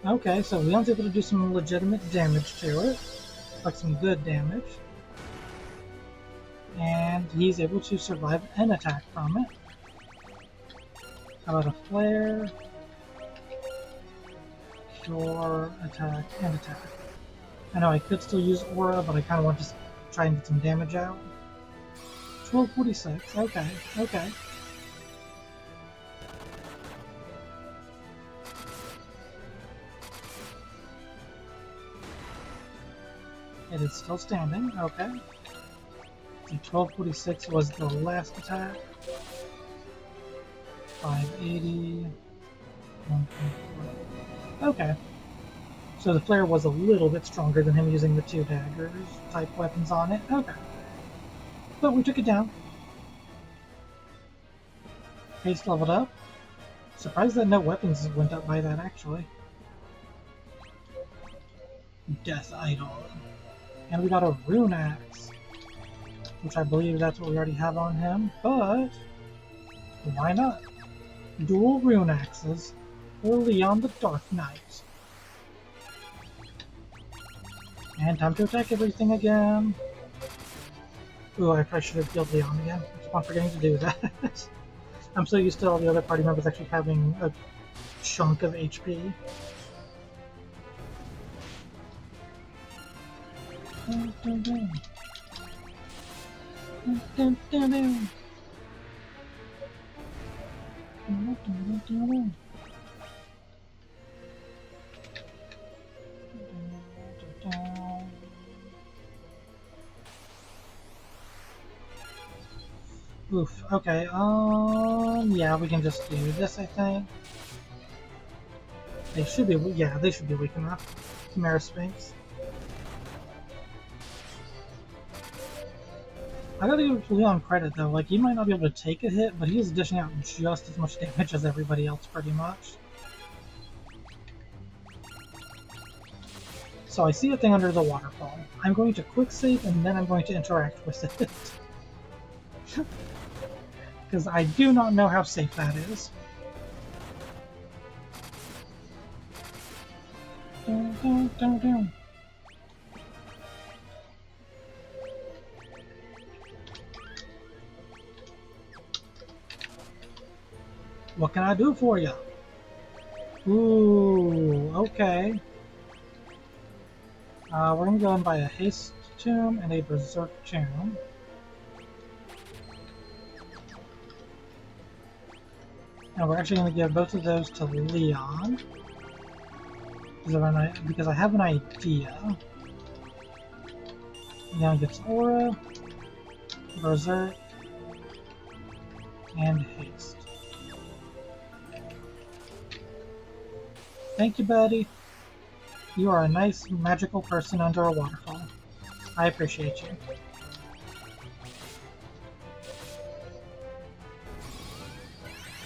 [SPEAKER 1] Okay, so Leon's able to do some legitimate damage to it. Like some good damage. And he's able to survive an attack from it. How about a flare? Cure, attack, and attack. I know I could still use Aura, but I kind of want to just try and get some damage out. 1246, okay, okay. It is still standing, okay. The 1246 was the last attack. 580. 124. Okay. So the flare was a little bit stronger than him using the 2 daggers type weapons on it. Okay. But we took it down. Haste leveled up. Surprised that no weapons went up by that, actually. Death Idol. And we got a Rune Axe. Which I believe that's what we already have on him, but why not? Dual Rune Axes for Leon the Dark Knight. And time to attack everything again. Ooh, I probably should have healed Leon again. I keep on forgetting to do that. I'm so used to all the other party members actually having a chunk of HP. Dun, dun, dun. Dun, dun, dun, dun. Dun, dun, dun, dun. Oof, okay, yeah, we can just do this, I think. They should be, yeah, they should be weak enough. Chimera Sphinx. I gotta give Leon credit, though, like, he might not be able to take a hit, but he is dishing out just as much damage as everybody else, pretty much. So I see a thing under the waterfall. I'm going to quick save, and then I'm going to interact with it. Because I do not know how safe that is. Dun, dun, dun, dun. What can I do for you? Ooh, okay. We're gonna go and buy a Haste Tomb and a Berserk Tomb. And we're actually going to give both of those to Leon. Because I have an idea. Leon gets Aura, Berserk, and Haste. Thank you, buddy. You are a nice, magical person under a waterfall. I appreciate you.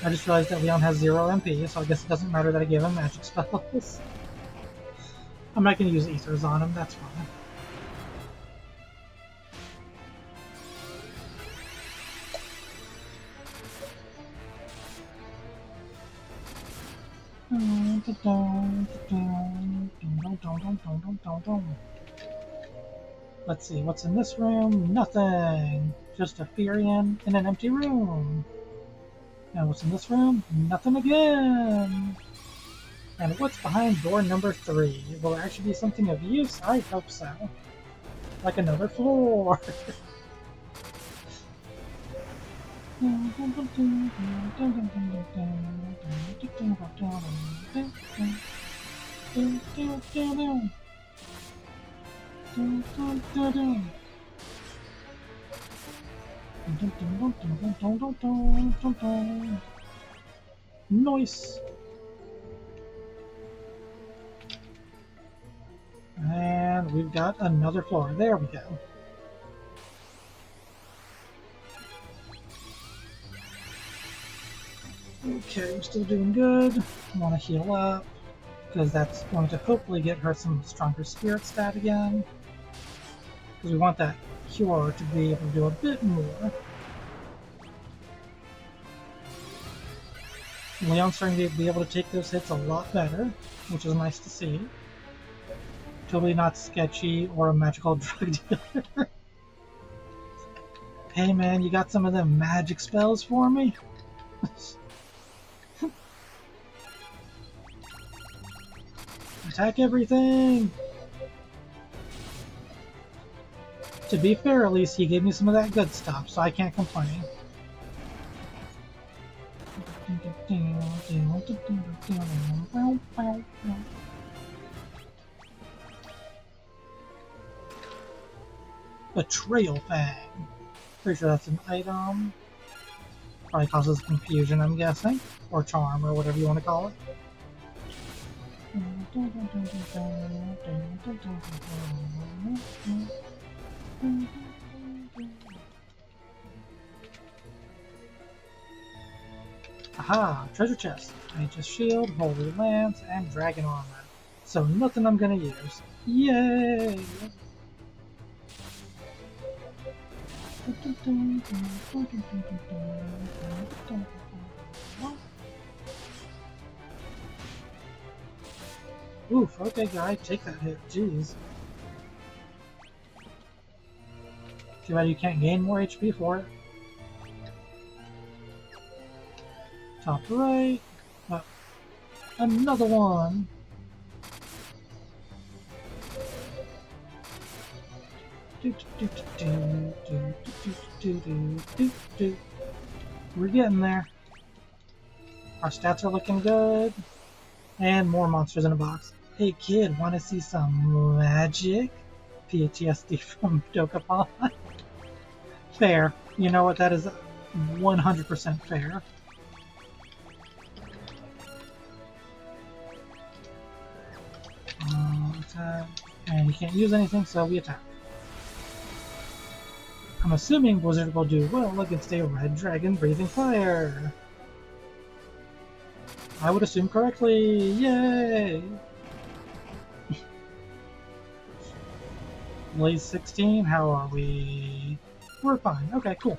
[SPEAKER 1] I just realized that Leon has 0 MP, so I guess it doesn't matter that I gave him magic spells. I'm not going to use Ethers on him, that's fine. Let's see, what's in this room? Nothing! Just a Furion in an empty room. And what's in this room? Nothing again! And what's behind door number 3? Will it actually be something of use? I hope so. Like another floor! Nice. And we've got another floor. There we go. Okay, we're still doing good. I want to heal up, because that's going to hopefully get her some stronger spirit stat again. Because we want that cure to be able to do a bit more. Leon's starting to be able to take those hits a lot better, which is nice to see. Totally not sketchy or a magical drug dealer. Hey man, you got some of them magic spells for me? Attack everything! To be fair, at least he gave me some of that good stuff, so I can't complain. Betrayal Fang. Pretty sure that's an item. Probably causes confusion, I'm guessing. Or charm, or whatever you want to call it. Aha! Treasure chest. Mage's shield, holy lance, and dragon armor. So nothing I'm gonna use. Yay! Oof, okay guy, take that hit, jeez. Too bad you can't gain more HP for it. Top right. Oh, another one! We're getting there. Our stats are looking good. And more monsters in a box. Hey kid, wanna see some magic? PTSD from Dokapon. Fair. You know what, that is 100% fair. Attack. And you can't use anything, so we attack. I'm assuming Blizzard will do well against a red dragon breathing fire. I would assume correctly. Yay! Blaze 16, how are we? We're fine. Okay, cool.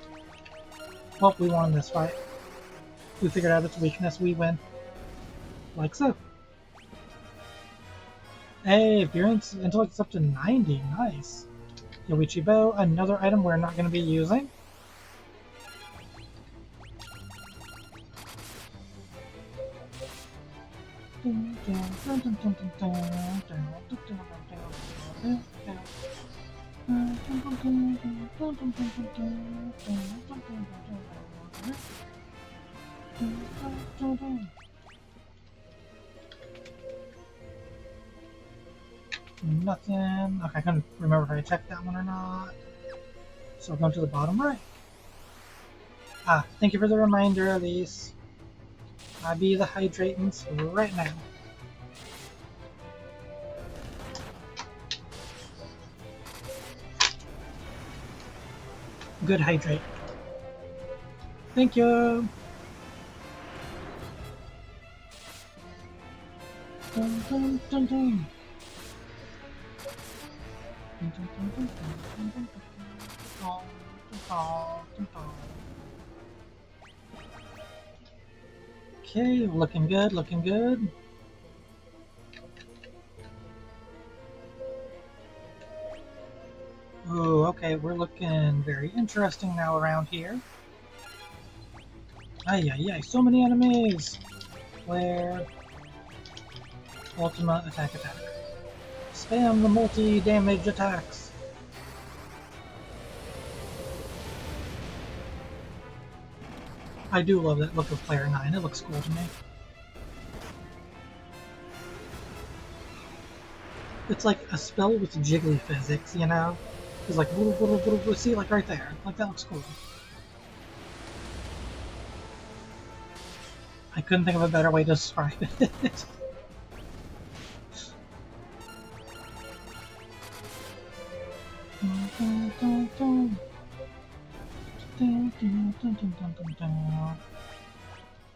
[SPEAKER 1] Well, we won this fight. We figured out its weakness, we win. Like so. Hey, appearance intellect's up to 90. Nice. Yoichi Bow, another item we're not going to be using. Nothing. Okay, I couldn't remember if I checked that one or not. So we're going to the bottom right. Ah, thank you for the reminder, Elise. I be the hydratants right now. Good hydrate. Thank you. Dun, dun, dun, dun. Okay, looking good, looking good. Ooh, okay, we're looking very interesting now around here. Ay, ay, ay, so many enemies! Flare. Ultima, attack, attack. Spam the multi-damage attacks! I do love that look of Player 9, it looks cool to me. It's like a spell with jiggly physics, you know? It's like, see, like right there. Like, that looks cool. I couldn't think of a better way to describe it.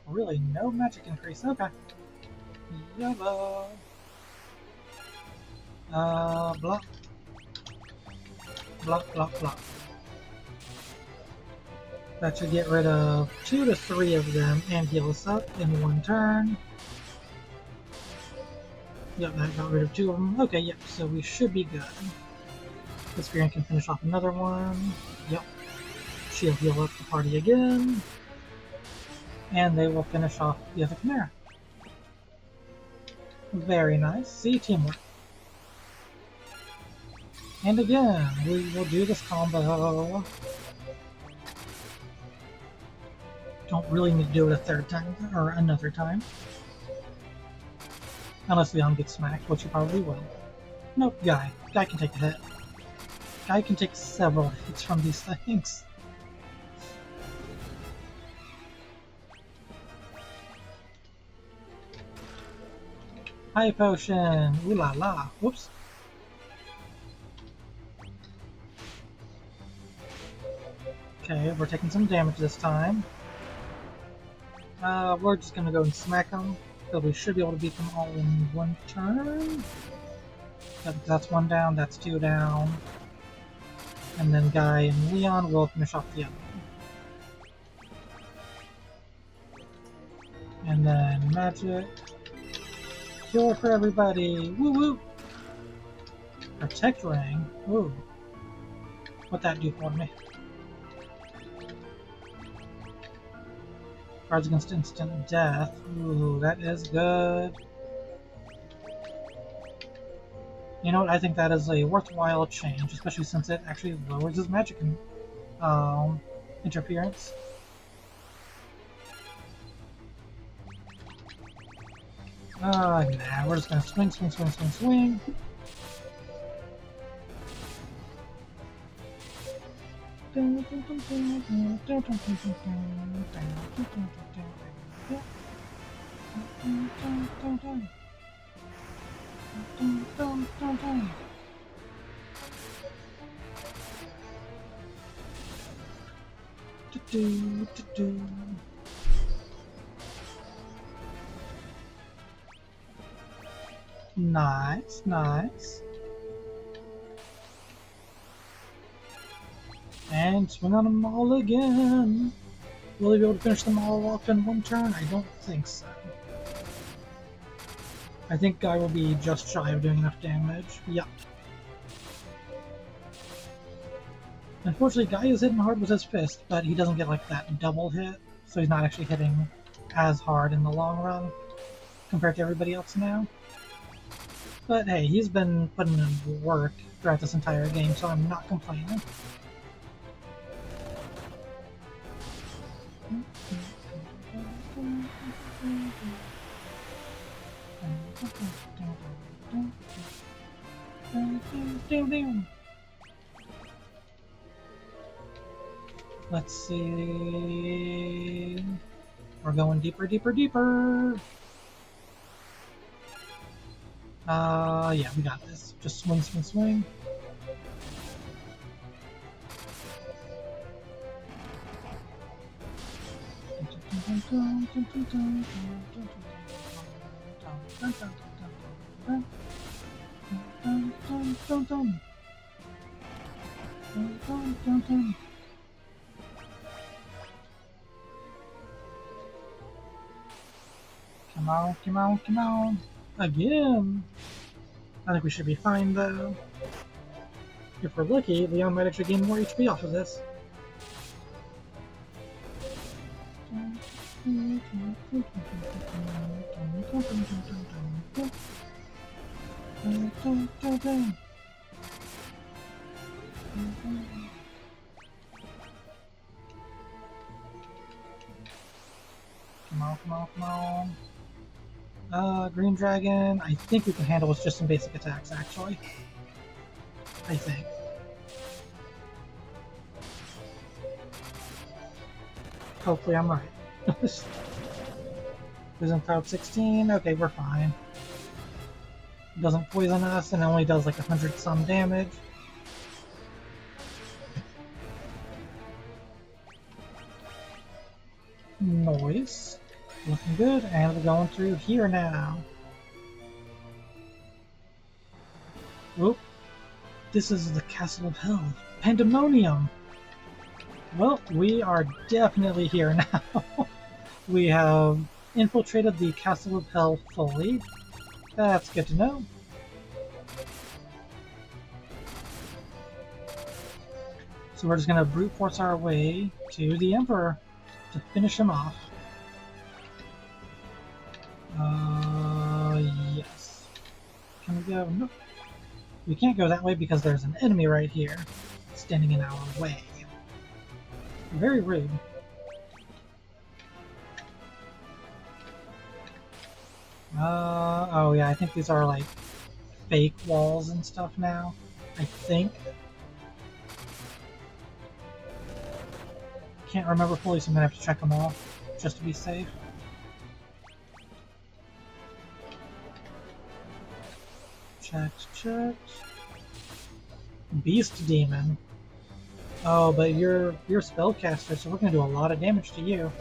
[SPEAKER 1] Really, no magic increase. Okay. Yellow. Block. Block, block, block. That should get rid of 2 to 3 of them and heal us up in one turn. Yep, that got rid of 2 of them. Okay, yep, so we should be good. This Spearman can finish off another one. Yep. She'll heal up the party again. And they will finish off the other Chimera. Very nice. See, teamwork. And again, we will do this combo. Don't really need to do it a third time, or another time. Unless Leon gets smacked, which he probably will. Nope, Guy. Guy can take a hit. Guy can take several hits from these things. High potion! Ooh la la! Whoops! Okay, we're taking some damage this time. We're just gonna go and smack them, but we should be able to beat them all in one turn. That's 1 down, that's 2 down. And then Guy and Leon will finish off the other one. And then magic. Cure for everybody! Woo woo! Protect ring? Woo. What'd that do for me? Cards against instant death. Ooh, that is good. You know what? I think that is a worthwhile change, especially since it actually lowers his magic interference. Nah, we're just gonna swing, swing, swing, swing, swing. Nice, nice. And swing on them all again. Will he be able to finish them all off in one turn? I don't think so. I think Guy will be just shy of doing enough damage. Yep. Unfortunately, Guy is hitting hard with his fist, but he doesn't get like that double hit, so he's not actually hitting as hard in the long run compared to everybody else now. But hey, he's been putting in work throughout this entire game, so I'm not complaining. Let's see. We're going deeper, deeper, deeper. Yeah, we got this. Just swing, swing, swing. Come on, come on, come on. Again. I think we should be fine though. If we're lucky, Leon might actually gain more HP off of this. Come on, come on, come on. Green Dragon, I think we can handle with just some basic attacks, actually. I think. Hopefully I'm right. Poison Cloud 16. Okay, we're fine. Doesn't poison us and only does like 100 some damage. Noise. Looking good, and we're going through here now. Oop. This is the Castle of Hell. Pandemonium! Well, we are definitely here now. We have infiltrated the Castle of Hell fully. That's good to know. So we're just going to brute force our way to the Emperor to finish him off. Yes. Can we go? Nope. We can't go that way because there's an enemy right here standing in our way. Very rude. Oh yeah, I think these are like fake walls and stuff now. I think. Can't remember fully, so I'm gonna have to check them all just to be safe. Check. Beast Demon. Oh, but you're spellcaster, so we're gonna do a lot of damage to you.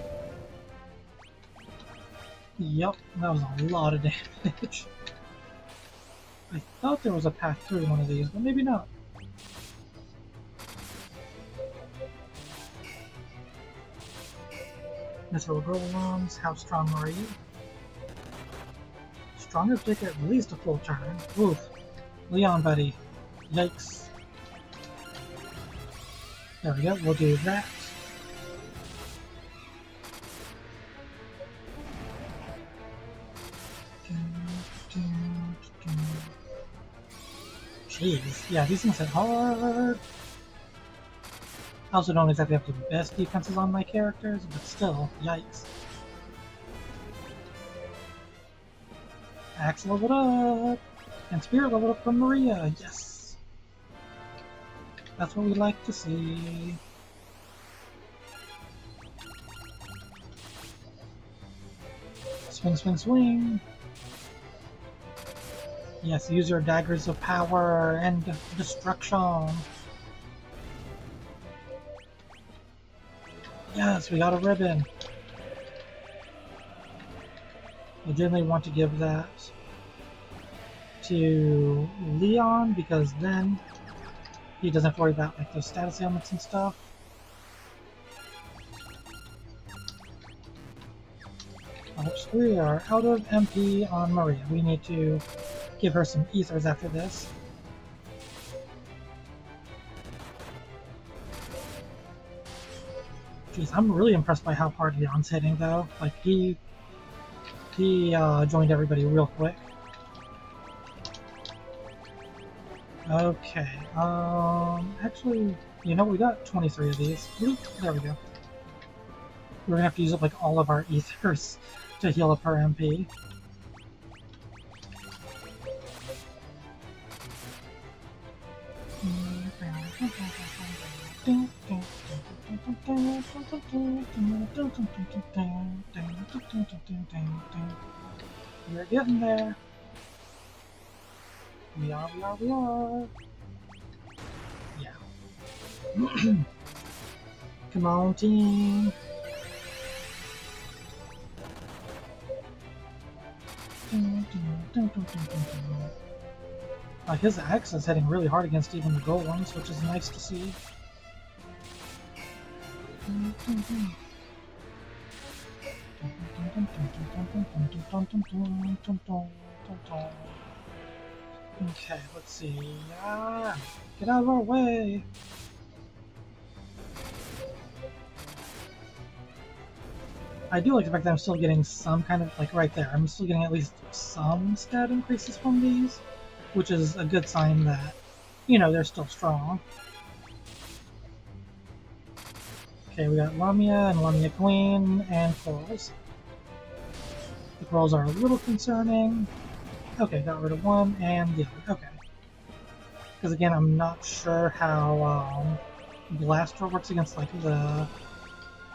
[SPEAKER 1] Yep, that was a lot of damage. I thought there was a path through one of these, but maybe not. Missile Golems, how strong are you? Stronger to take at least a full turn. Oof. Leon, buddy. Yikes. There we go, we'll do that. Jeez, yeah, these things hit hard. I also don't exactly have the best defenses on my characters, but still, yikes. Axe leveled up! And Spirit leveled up from Maria, yes! That's what we like to see. Swing, swing, swing! Yes, use your daggers of power and destruction! Yes, we got a ribbon! I generally want to give that to Leon because then he doesn't have to worry about like those status ailments and stuff. Oops, we are out of MP on Maria. We need to give her some ethers after this. Jeez, I'm really impressed by how hard Leon's hitting though. Like he joined everybody real quick. Okay, actually, you know, we got 23 of these. There we go. We're gonna have to use up like all of our ethers to heal up her MP. We're getting there. We are. Yeah. Come on, team. His axe is hitting really hard against even the golems, which is nice to see. Okay, let's see. Get out of our way! I do like the fact that I'm still getting some kind of, like right there, I'm still getting at least some stat increases from these, which is a good sign that, you know, they're still strong. Okay, we got Lamia and Lamia Queen and Corals. The Corals are a little concerning. Okay, got rid of one and the other. Okay. Because again, I'm not sure how Blaster works against like the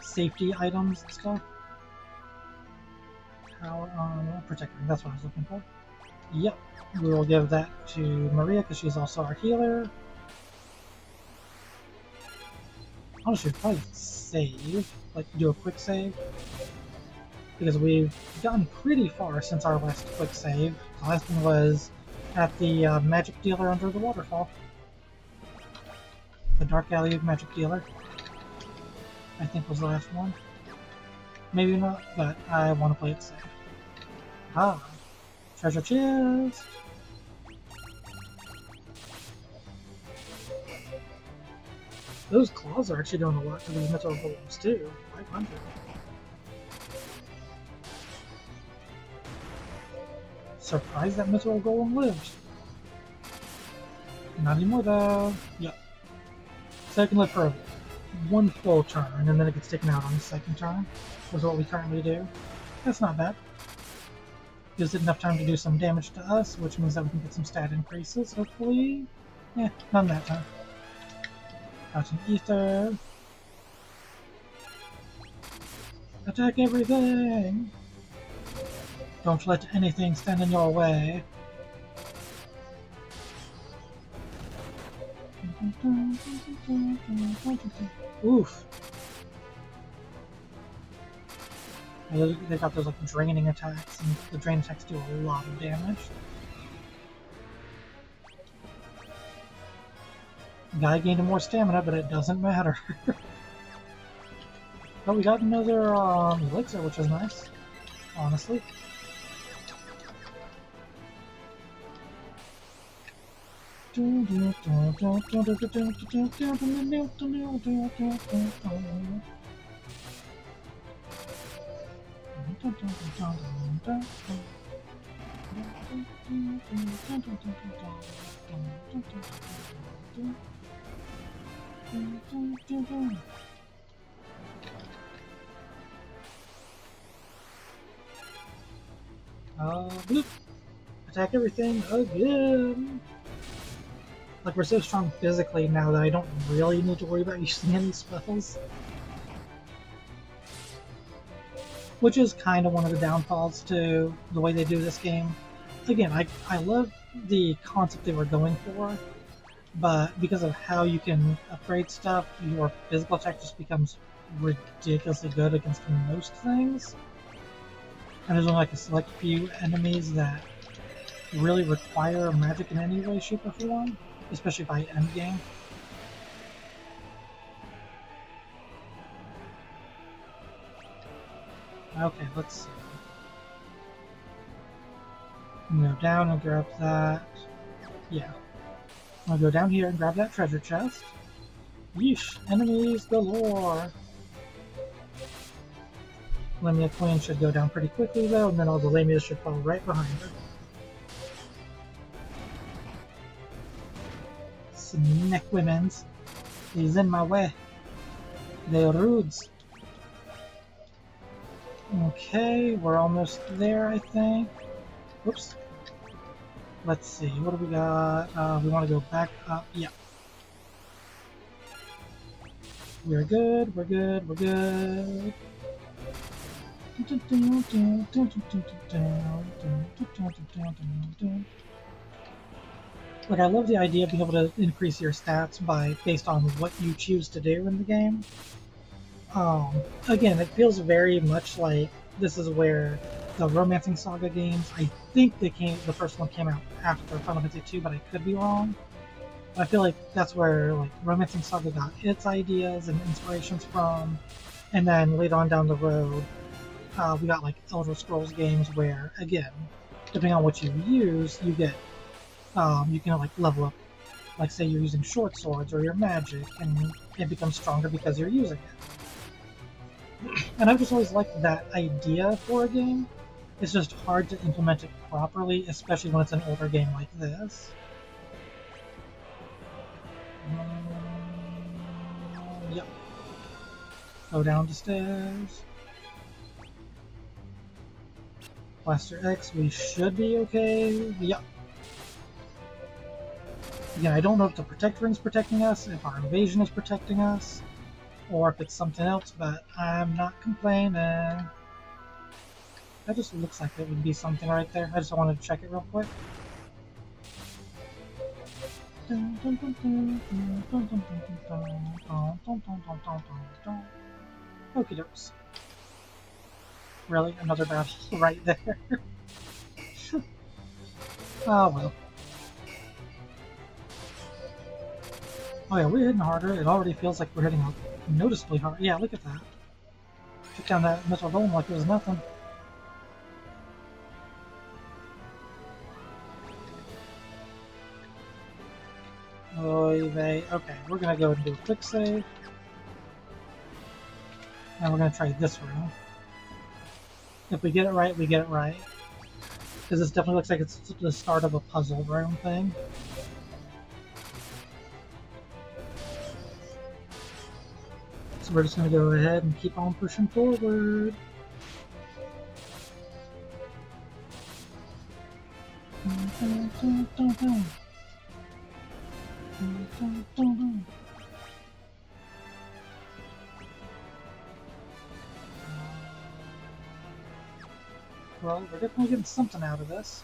[SPEAKER 1] safety items and stuff. power protect ring. That's what I was looking for. Yep. We will give that to Maria because she's also our healer. Honestly, probably save, like do a quick save, because we've gotten pretty far since our last quick save. The last one was at the magic dealer under the waterfall. The Dark Alley Magic Dealer, I think, was the last one. Maybe not, but I want to play it safe. Ah, treasure chest! Those claws are actually doing a lot to these metal golems too. 500. Surprised that metal golem lived. Not anymore though. Yep. So it can live for one full turn, and then it gets taken out on the second turn, is what we currently do. That's not bad. Gives it enough time to do some damage to us, which means that we can get some stat increases, hopefully. Yeah, none that time. Crouching Ether. Attack everything! Don't let anything stand in your way. Oof. They got those like draining attacks, and the drain attacks do a lot of damage. Guy gained more stamina, but it doesn't matter. But we got another elixir, which is nice, honestly. Bloop. Attack everything again! Like, we're so strong physically now that I don't really need to worry about using any spells. Which is kind of one of the downfalls to the way they do this game. Again, I love the concept they were going for, but because of how you can upgrade stuff, your physical attack just becomes ridiculously good against most things. And there's only like a select few enemies that really require magic in any way, shape, or form, especially by endgame. Okay, let's see. I'm gonna go down and grab that. Yeah. I'll go down here and grab that treasure chest. Yeesh, enemies galore! Lamia Queen should go down pretty quickly though, and then all the Lamias should fall right behind her. Snack women's. He's in my way. They're rudes. Okay, we're almost there, I think. Whoops. Let's see, what do we got? We want to go back up. Yeah. We're good, we're good, we're good. Like, I love the idea of being able to increase your stats based on what you choose to do in the game. Again, it feels very much like this is where the Romancing Saga games, I think the first one came out after Final Fantasy II, but I could be wrong. But I feel like that's where like Romancing Saga got its ideas and inspirations from, and then later on down the road, we got like Elder Scrolls games where, again, depending on what you use, you get you can like level up. Like say you're using short swords or your magic, and it becomes stronger because you're using it. And I've just always liked that idea for a game. It's just hard to implement it properly, especially when it's an older game like this. Yep. Go down the stairs. Blaster X, we should be okay. Yep. Again, I don't know if the Protect Ring's protecting us, if our Invasion is protecting us, or if it's something else, but I'm not complaining. That just looks like it would be something right there. I just wanted to check it real quick. Okie dokes. Really? Another battle right there? Oh well. Oh yeah, we're hitting harder. It already feels like we're hitting noticeably hard. Yeah, look at that. Took down that missile dome like it was nothing. Oy vey. Okay, we're gonna go and do a quick save. And we're gonna try this room. If we get it right, we get it right. Because this definitely looks like it's the start of a puzzle room thing. So we're just gonna go ahead and keep on pushing forward. Well, we're definitely getting something out of this.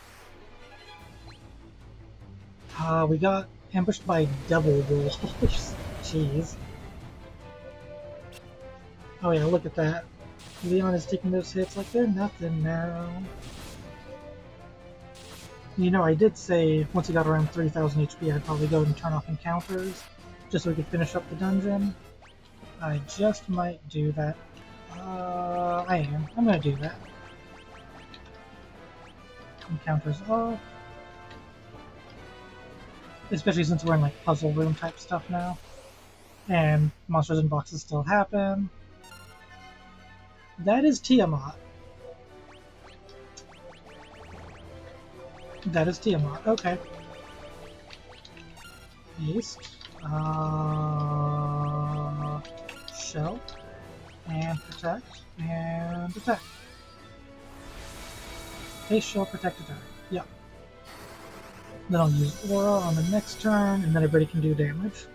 [SPEAKER 1] We got ambushed by double wolves. Jeez. Oh yeah, look at that. Leon is taking those hits like they're nothing now. You know, I did say once he got around 3000 HP, I'd probably go and turn off encounters, just so we could finish up the dungeon. I just might do that. I am. I'm gonna do that. Encounters off. Especially since we're in like puzzle room type stuff now. And monsters in boxes still happen. That is Tiamat. That is Tiamat. Okay. East. Shell. And protect. And attack. Base shell, protect, attack. Yep. Then I'll use Aura on the next turn, and then everybody can do damage.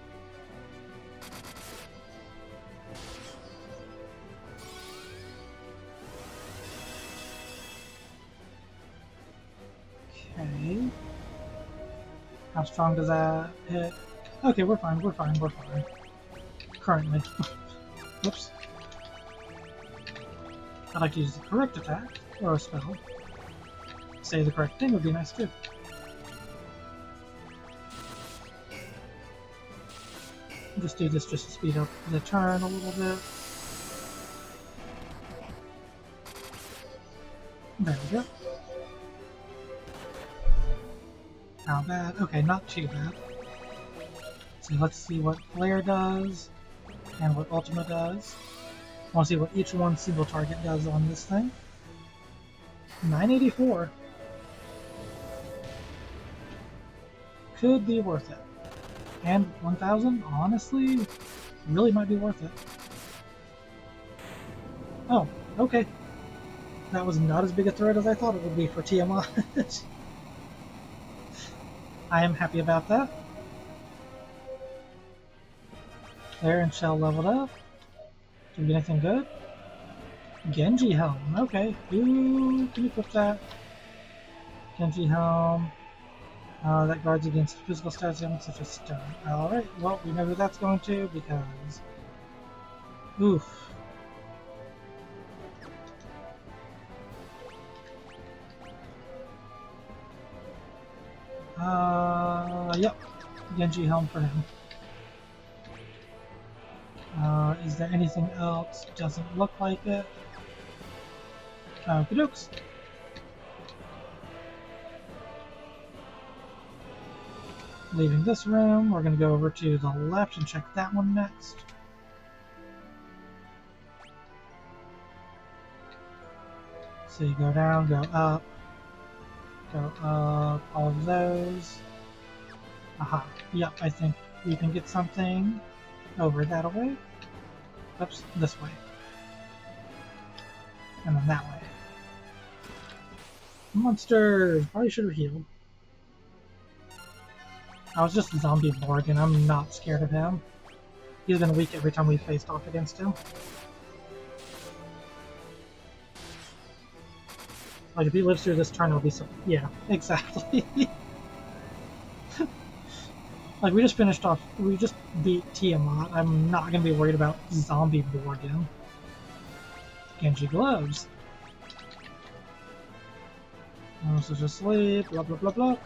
[SPEAKER 1] Okay. How strong does that hit? Okay, we're fine, we're fine, we're fine. Currently. Whoops. I'd like to use the correct attack, or a spell. Say the correct thing would be nice too. Just do this just to speed up the turn a little bit. There we go. How bad? Okay, not too bad. So let's see what Flare does, and what Ultima does. I want to see what each one single target does on this thing. 984. Could be worth it. And 1000, honestly, really might be worth it. Oh, okay. That was not as big a threat as I thought it would be for Tiamat. I am happy about that. Flare and Shell leveled up. Did we get anything good? Genji Helm, okay. Who can equip that? Genji Helm. That guards against physical stats elements such as stun. Alright, well, we know who that's going to because... Oof. Yep. Genji Helm for him. Is there anything else? Doesn't look like it. Okie dokes. Leaving this room, we're going to go over to the left and check that one next. So you go down, go up, all of those. Aha, yep, I think we can get something over that way. Oops, this way. And then that way. Monsters! Probably should have healed. I was just a zombie Borg, and I'm not scared of him. He's been weak every time we faced off against him. Like, if he lives through this turn, it'll be so... Yeah, exactly. Like, we just finished off... We just beat Tiamat. I'm not going to be worried about Zombie Borgin. Genji Gloves. So just sleep, blah blah blah blah.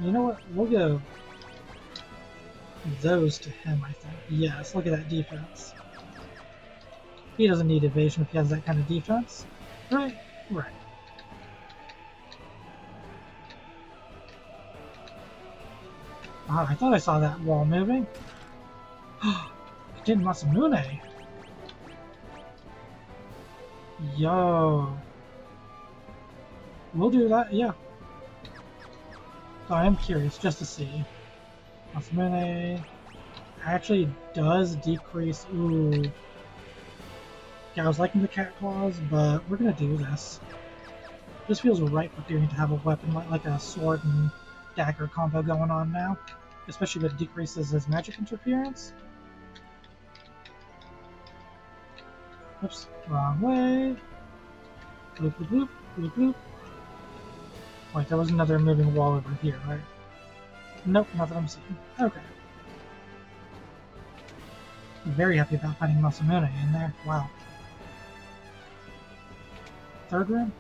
[SPEAKER 1] You know what? We'll go those to him, I think. Yes, look at that defense. He doesn't need evasion if he has that kind of defense. Right? Right. Ah, I thought I saw that wall moving. It did Masamune. Yo. We'll do that, yeah. So I am curious just to see. Masamune actually does decrease. Ooh. Yeah, I was liking the cat claws, but we're gonna do this. This feels right for Tyrion to have a weapon like a sword and dagger combo going on now, especially if it decreases his magic interference. Oops, wrong way. Bloop, bloop, bloop, bloop, bloop. Wait, there was another moving wall over here, right? Nope, not that I'm seeing. Okay. Very happy about finding Masamune in there. Wow. Third room?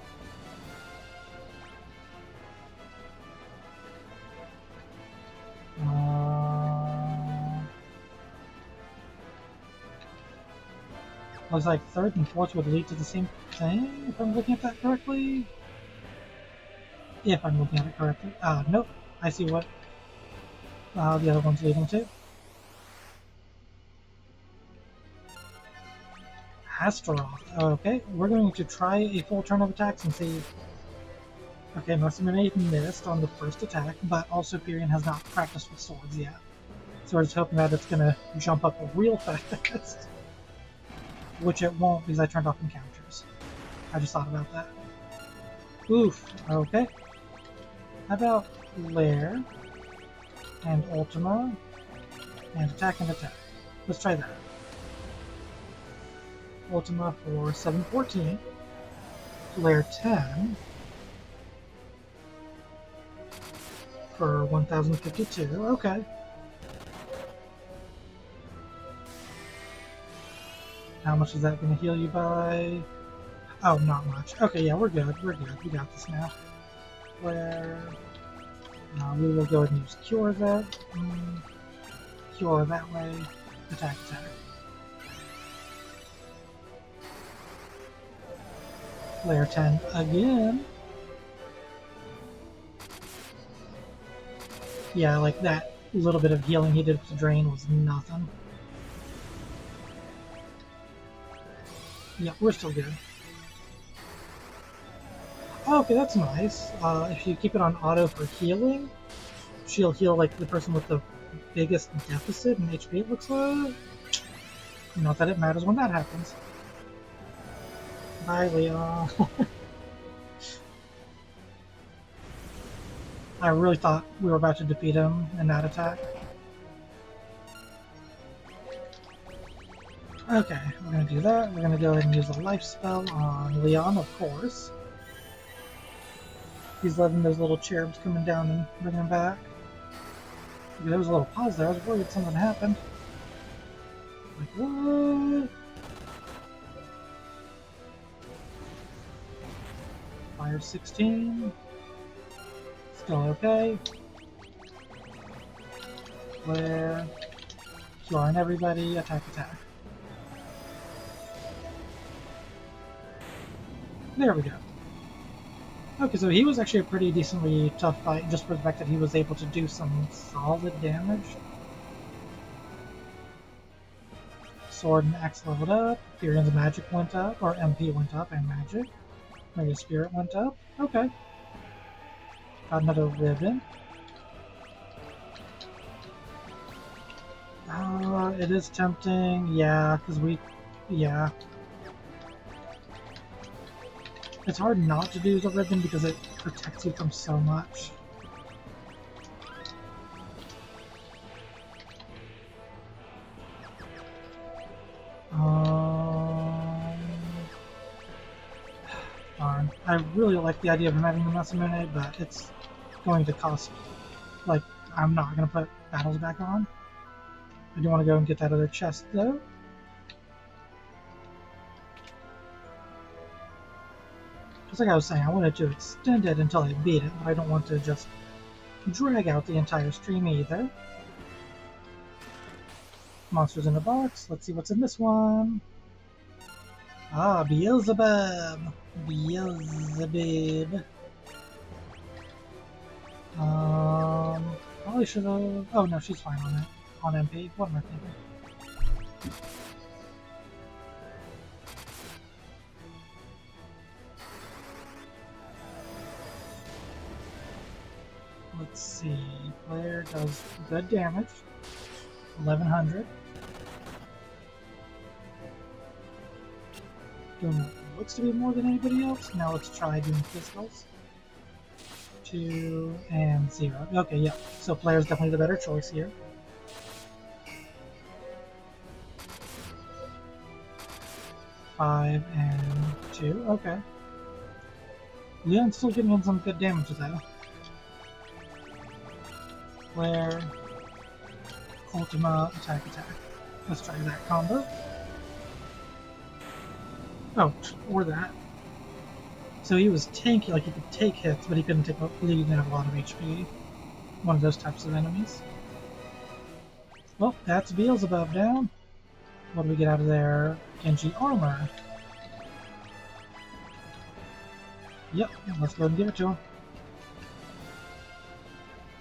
[SPEAKER 1] Looks like third and fourth would lead to the same thing, if I'm looking at that correctly. If I'm looking at it correctly. Nope. I see what the other one's leading to. Astaroth. Okay, we're going to try a full turn of attacks and see. Okay, Masamune missed on the first attack, but also Pyrion has not practiced with swords yet. So we're just hoping that it's going to jump up real fast. Which it won't because I turned off encounters. I just thought about that. Oof, okay. How about Lair and Ultima and attack and attack? Let's try that. Ultima for 714. Lair 10 for 1052. Okay. How much is that going to heal you by? Oh, not much. Okay, yeah, we're good. We're good. We got this now. Where we will go ahead and use Cure that. Cure that way. Attack, attack. Layer 10 again. Yeah, like that little bit of healing he did with the drain was nothing. Yeah, we're still good. Oh, okay, that's nice. If you keep it on auto for healing, she'll heal like the person with the biggest deficit in HP, it looks like. Not that it matters when that happens. Bye, Leon. I really thought we were about to defeat him in that attack. Okay, we're gonna do that. We're gonna go ahead and use a life spell on Leon, of course. He's letting those little cherubs coming down and bringing him back. There was a little pause there. I was worried something happened. Like, what? Fire 16. Still okay. Flare. Curing everybody. Attack, attack. There we go. Okay, so he was actually a pretty decently tough fight, just for the fact that he was able to do some solid damage. Sword and axe leveled up. Tyrion's magic went up, or MP went up, and magic. Maybe spirit went up. Okay. Got another ribbon. It is tempting. Yeah, because we... Yeah. It's hard not to do the ribbon because it protects you from so much. darn. I really like the idea of him having the Masamune, but it's going to cost, like, I'm not going to put battles back on. I do want to go and get that other chest, though. Just like I was saying, I wanted to extend it until I beat it, but I don't want to just drag out the entire stream either. Monsters in a box. Let's see what's in this one. Ah, Beelzebub! Beelzebub. Probably should have... Oh no, she's fine on it. On MP. What am I thinking? Let's see. Player does good damage. 1100. Doing what looks to be more than anybody else. Now let's try doing physicals. 2 and 0. Okay, yeah. So player's definitely the better choice here. Five and 2. Okay. Leon's still getting in some good damage though. Flare, Ultima, attack. Let's try that combo. Oh, or that. So he was tanky, like he could take hits, but he couldn't take. He didn't have a lot of HP. One of those types of enemies. Well, that's Beelzebub down. What do we get out of there? Genji armor. Yep, let's go and give it to him.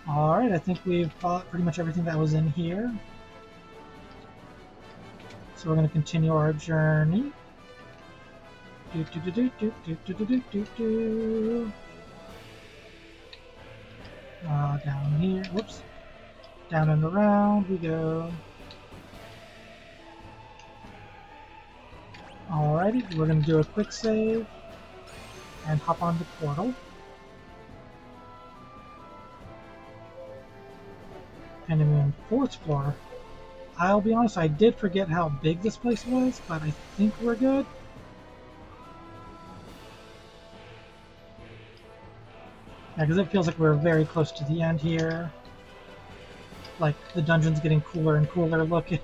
[SPEAKER 1] Alright, I think we've fought pretty much everything that was in here. So we're going to continue our journey. Down here, whoops. Down and around we go. Alrighty, we're going to do a quick save and hop on the portal. And I'm in 4th floor. I'll be honest, I did forget how big this place was, but I think we're good. Yeah, because it feels like we're very close to the end here. Like, the dungeon's getting cooler and cooler looking.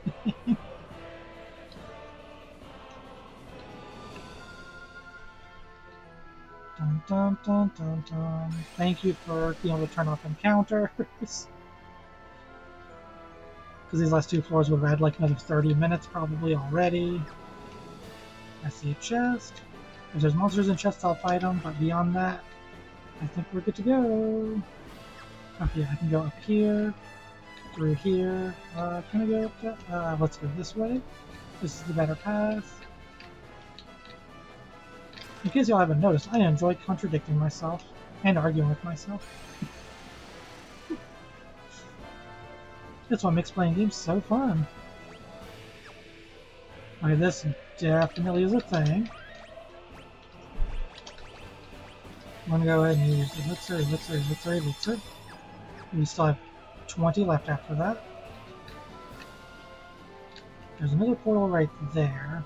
[SPEAKER 1] Dun, dun, dun, dun, dun. Thank you for being able to turn off encounters. Because these last 2 floors would have had like another 30 minutes probably already. I see a chest. If there's monsters in chests, I'll fight them, but beyond that, I think we're good to go. Okay, I can go up here, through here. Can I go up to, let's go this way. This is the better path. In case y'all haven't noticed, I enjoy contradicting myself and arguing with myself. That's what makes playing games so fun. Okay, this definitely is a thing. I'm gonna go ahead and use elixir. We still have 20 left after that. There's another portal right there.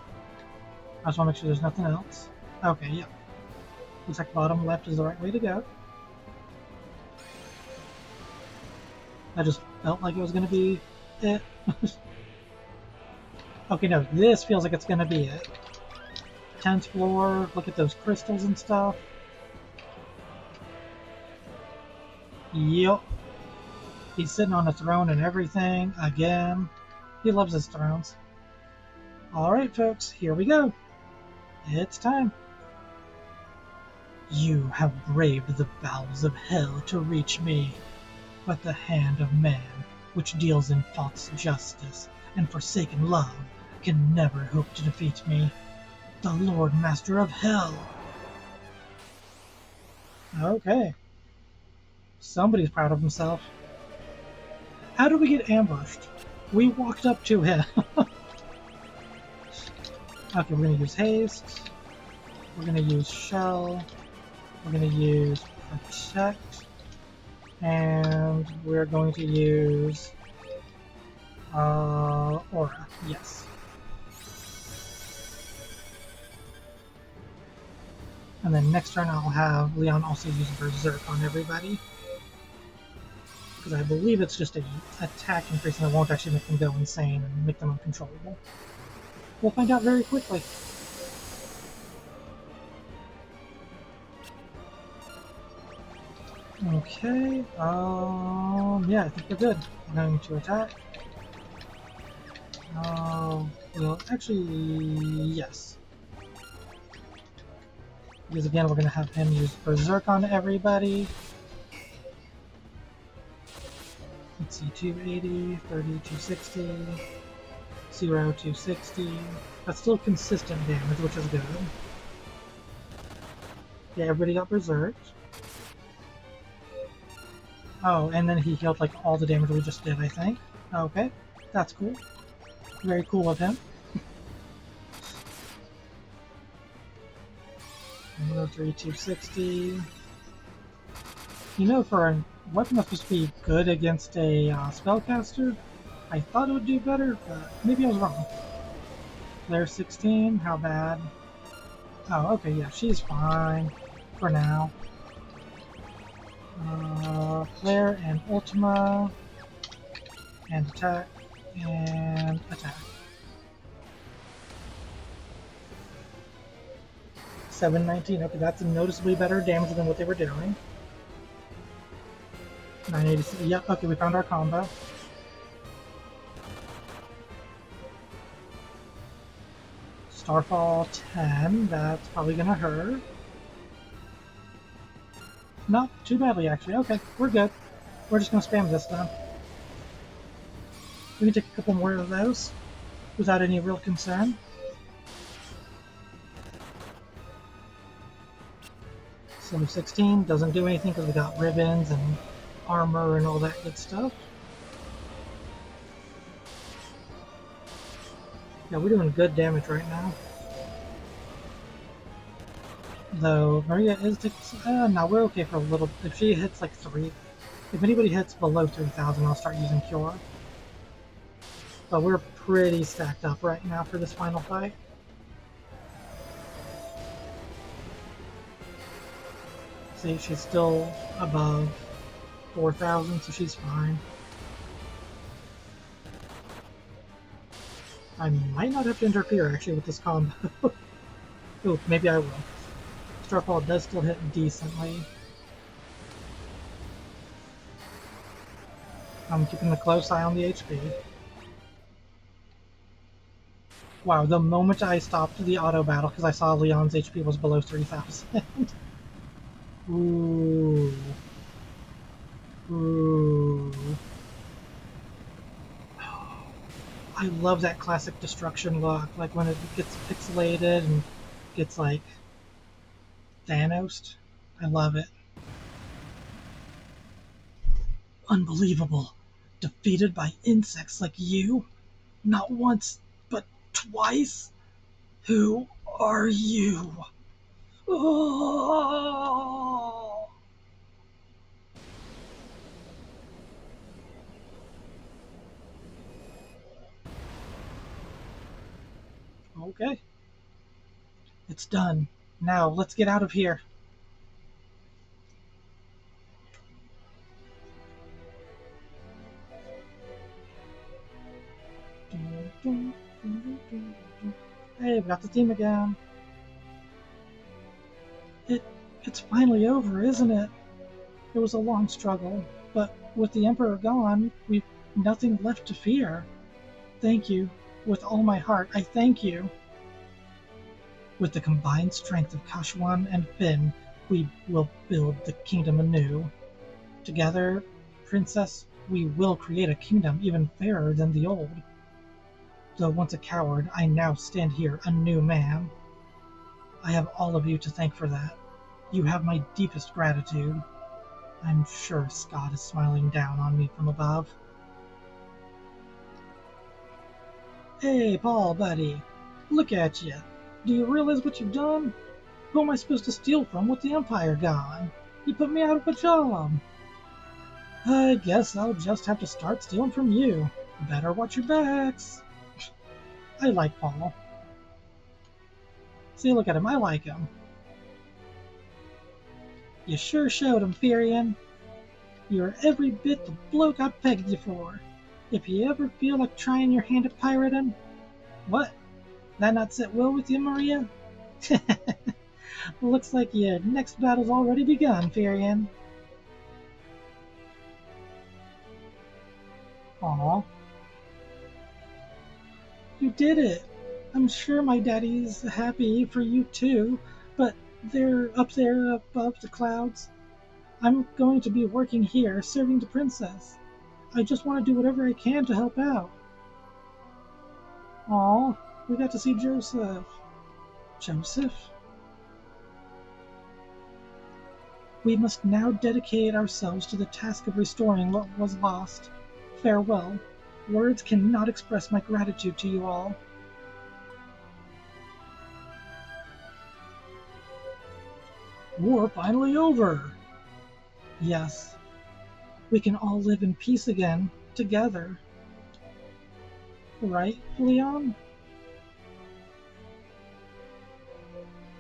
[SPEAKER 1] I just want to make sure there's nothing else. Okay, yeah. Looks like bottom left is the right way to go. I just felt like it was going to be it. Okay, no, this feels like it's going to be it. 10th floor, look at those crystals and stuff. Yup. He's sitting on a throne and everything, again. He loves his thrones. Alright, folks, here we go. It's time. You have braved the bowels of hell to reach me, but the hand of man, which deals in false justice and forsaken love, can never hope to defeat me, the Lord Master of Hell. Okay. Somebody's proud of himself. How did we get ambushed? We walked up to him. Okay, we're going to use haste. We're going to use shell. We're going to use protect. And we're going to use aura. Yes. And then next turn I'll have Leon also use Berserk on everybody. Because I believe it's just a attack increase and it won't actually make them go insane and make them uncontrollable. We'll find out very quickly. Okay, yeah, I think we're good. I'm going to attack. Well, actually, yes. Because again, we're going to have him use Berserk on everybody. Let's see, 280, 30, 260, 0, 260. That's still consistent damage, which is good. Yeah, everybody got Berserked. Oh, and then he healed like all the damage we just did, I think. Okay, that's cool. Very cool of him. 103, 260. You know, for a weapon that's supposed to be good against a spellcaster, I thought it would do better, but maybe I was wrong. Flare 16, how bad? Oh, okay, yeah, she's fine for now. Flare and Ultima, and attack, and attack. 719, okay, that's noticeably better damage than what they were doing. 986, yep, okay, we found our combo. Starfall 10, that's probably gonna hurt. Not too badly, actually. Okay, we're good. We're just gonna spam this then. We can take a couple more of those without any real concern. Slim 16 doesn't do anything because we got ribbons and armor and all that good stuff. Yeah, we're doing good damage right now. Though Maria is no, we're okay for a little. If she hits like 3, if anybody hits below 3,000, I'll start using Cure. But we're pretty stacked up right now for this final fight. See, she's still above 4,000, so she's fine. I might not have to interfere actually with this combo. Ooh, maybe I will. Starfall does still hit decently. I'm keeping a close eye on the HP. Wow, the moment I stopped the auto battle because I saw Leon's HP was below 3,000. Ooh. Ooh. I love that classic destruction look, like when it gets pixelated and gets like Thanos. I love it. Unbelievable. Defeated by insects like you? Not once, but twice? Who are you? Oh! Okay. It's done. Now, let's get out of here. Hey, we got the team again. It's finally over, isn't it? It was a long struggle, but with the Emperor gone, we've nothing left to fear. Thank you. With all my heart, I thank you. With the combined strength of Kashuan and Finn, we will build the kingdom anew. Together, Princess, we will create a kingdom even fairer than the old. Though once a coward, I now stand here a new man. I have all of you to thank for that. You have my deepest gratitude. I'm sure Scott is smiling down on me from above. Hey, Paul, buddy. Look at you. Do you realize what you've done? Who am I supposed to steal from with the Empire gone? You put me out of a job. I guess I'll just have to start stealing from you. Better watch your backs. I like Paul. See, look at him. I like him. You sure showed him, Firion. You're every bit the bloke I pegged you for. If you ever feel like trying your hand at pirating, what? That not sit well with you, Maria? Looks like your next battle's already begun, Firion. Aw, you did it! I'm sure my daddy's happy for you too, but they're up there above the clouds. I'm going to be working here, serving the princess. I just want to do whatever I can to help out. Aw, we got to see Joseph. Joseph? We must now dedicate ourselves to the task of restoring what was lost. Farewell. Words cannot express my gratitude to you all. War finally over! Yes, we can all live in peace again, together. Right, Leon?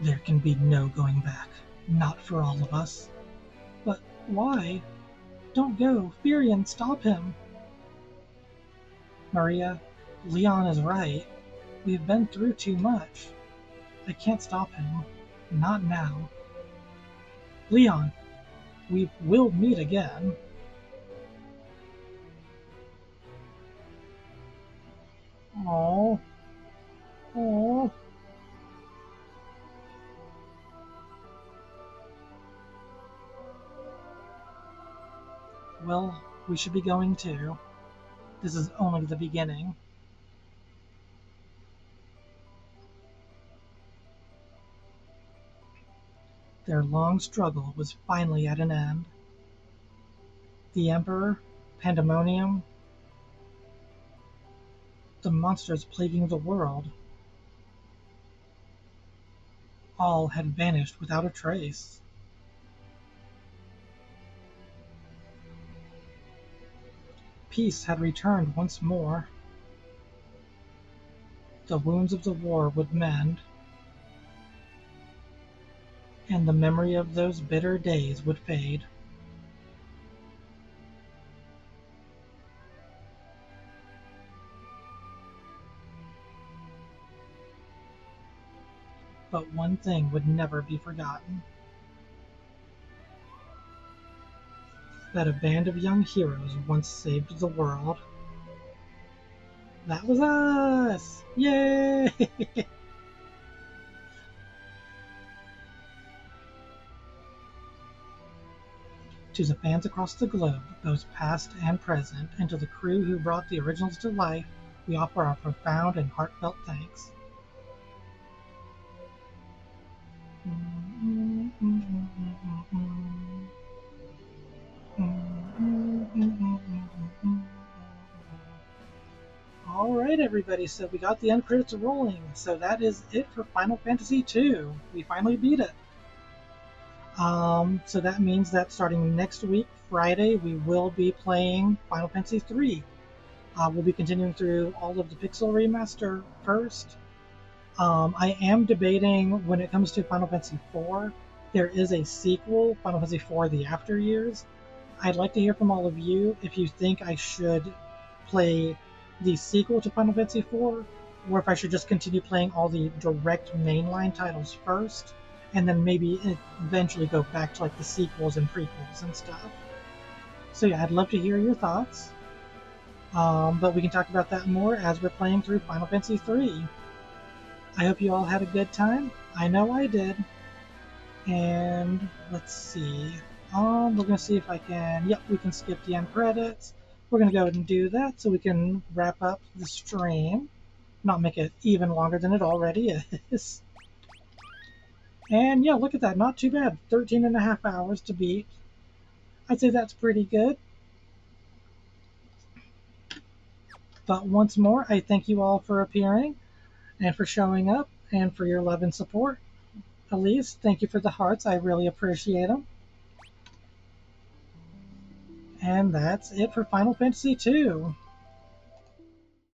[SPEAKER 1] There can be no going back. Not for all of us. But why? Don't go. Firion, stop him. Maria, Leon is right. We've been through too much. I can't stop him. Not now. Leon, we will meet again. Oh, oh. Well, we should be going too. This is only the beginning. Their long struggle was finally at an end. The Emperor, Pandemonium, the monsters plaguing the world, all had vanished without a trace. Peace had returned once more. The wounds of the war would mend, and the memory of those bitter days would fade. But one thing would never be forgotten: that a band of young heroes once saved the world. That was us! Yay! To the fans across the globe, both past and present, and to the crew who brought the originals to life, we offer our profound and heartfelt thanks. Alright, everybody, so we got the end credits rolling. So that is it for Final Fantasy II. We finally beat it. So that means that starting next week, Friday, we will be playing Final Fantasy III. We'll be continuing through all of the Pixel Remaster first. I am debating when it comes to Final Fantasy IV, there is a sequel, Final Fantasy IV The After Years. I'd like to hear from all of you if you think I should play the sequel to Final Fantasy IV, or if I should just continue playing all the direct mainline titles first, and then maybe eventually go back to like the sequels and prequels and stuff. So yeah, I'd love to hear your thoughts. But we can talk about that more as we're playing through Final Fantasy III. I hope you all had a good time. I know I did. And let's see. We're gonna see if I can. Yep, we can skip the end credits. We're gonna go ahead and do that so we can wrap up the stream, not make it even longer than it already is. And yeah, look at that. Not too bad. 13 and a half hours to beat. I'd say that's pretty good. But once more, I thank you all for appearing and for showing up and for your love and support. Elise, thank you for the hearts. I really appreciate them. And that's it for Final Fantasy II.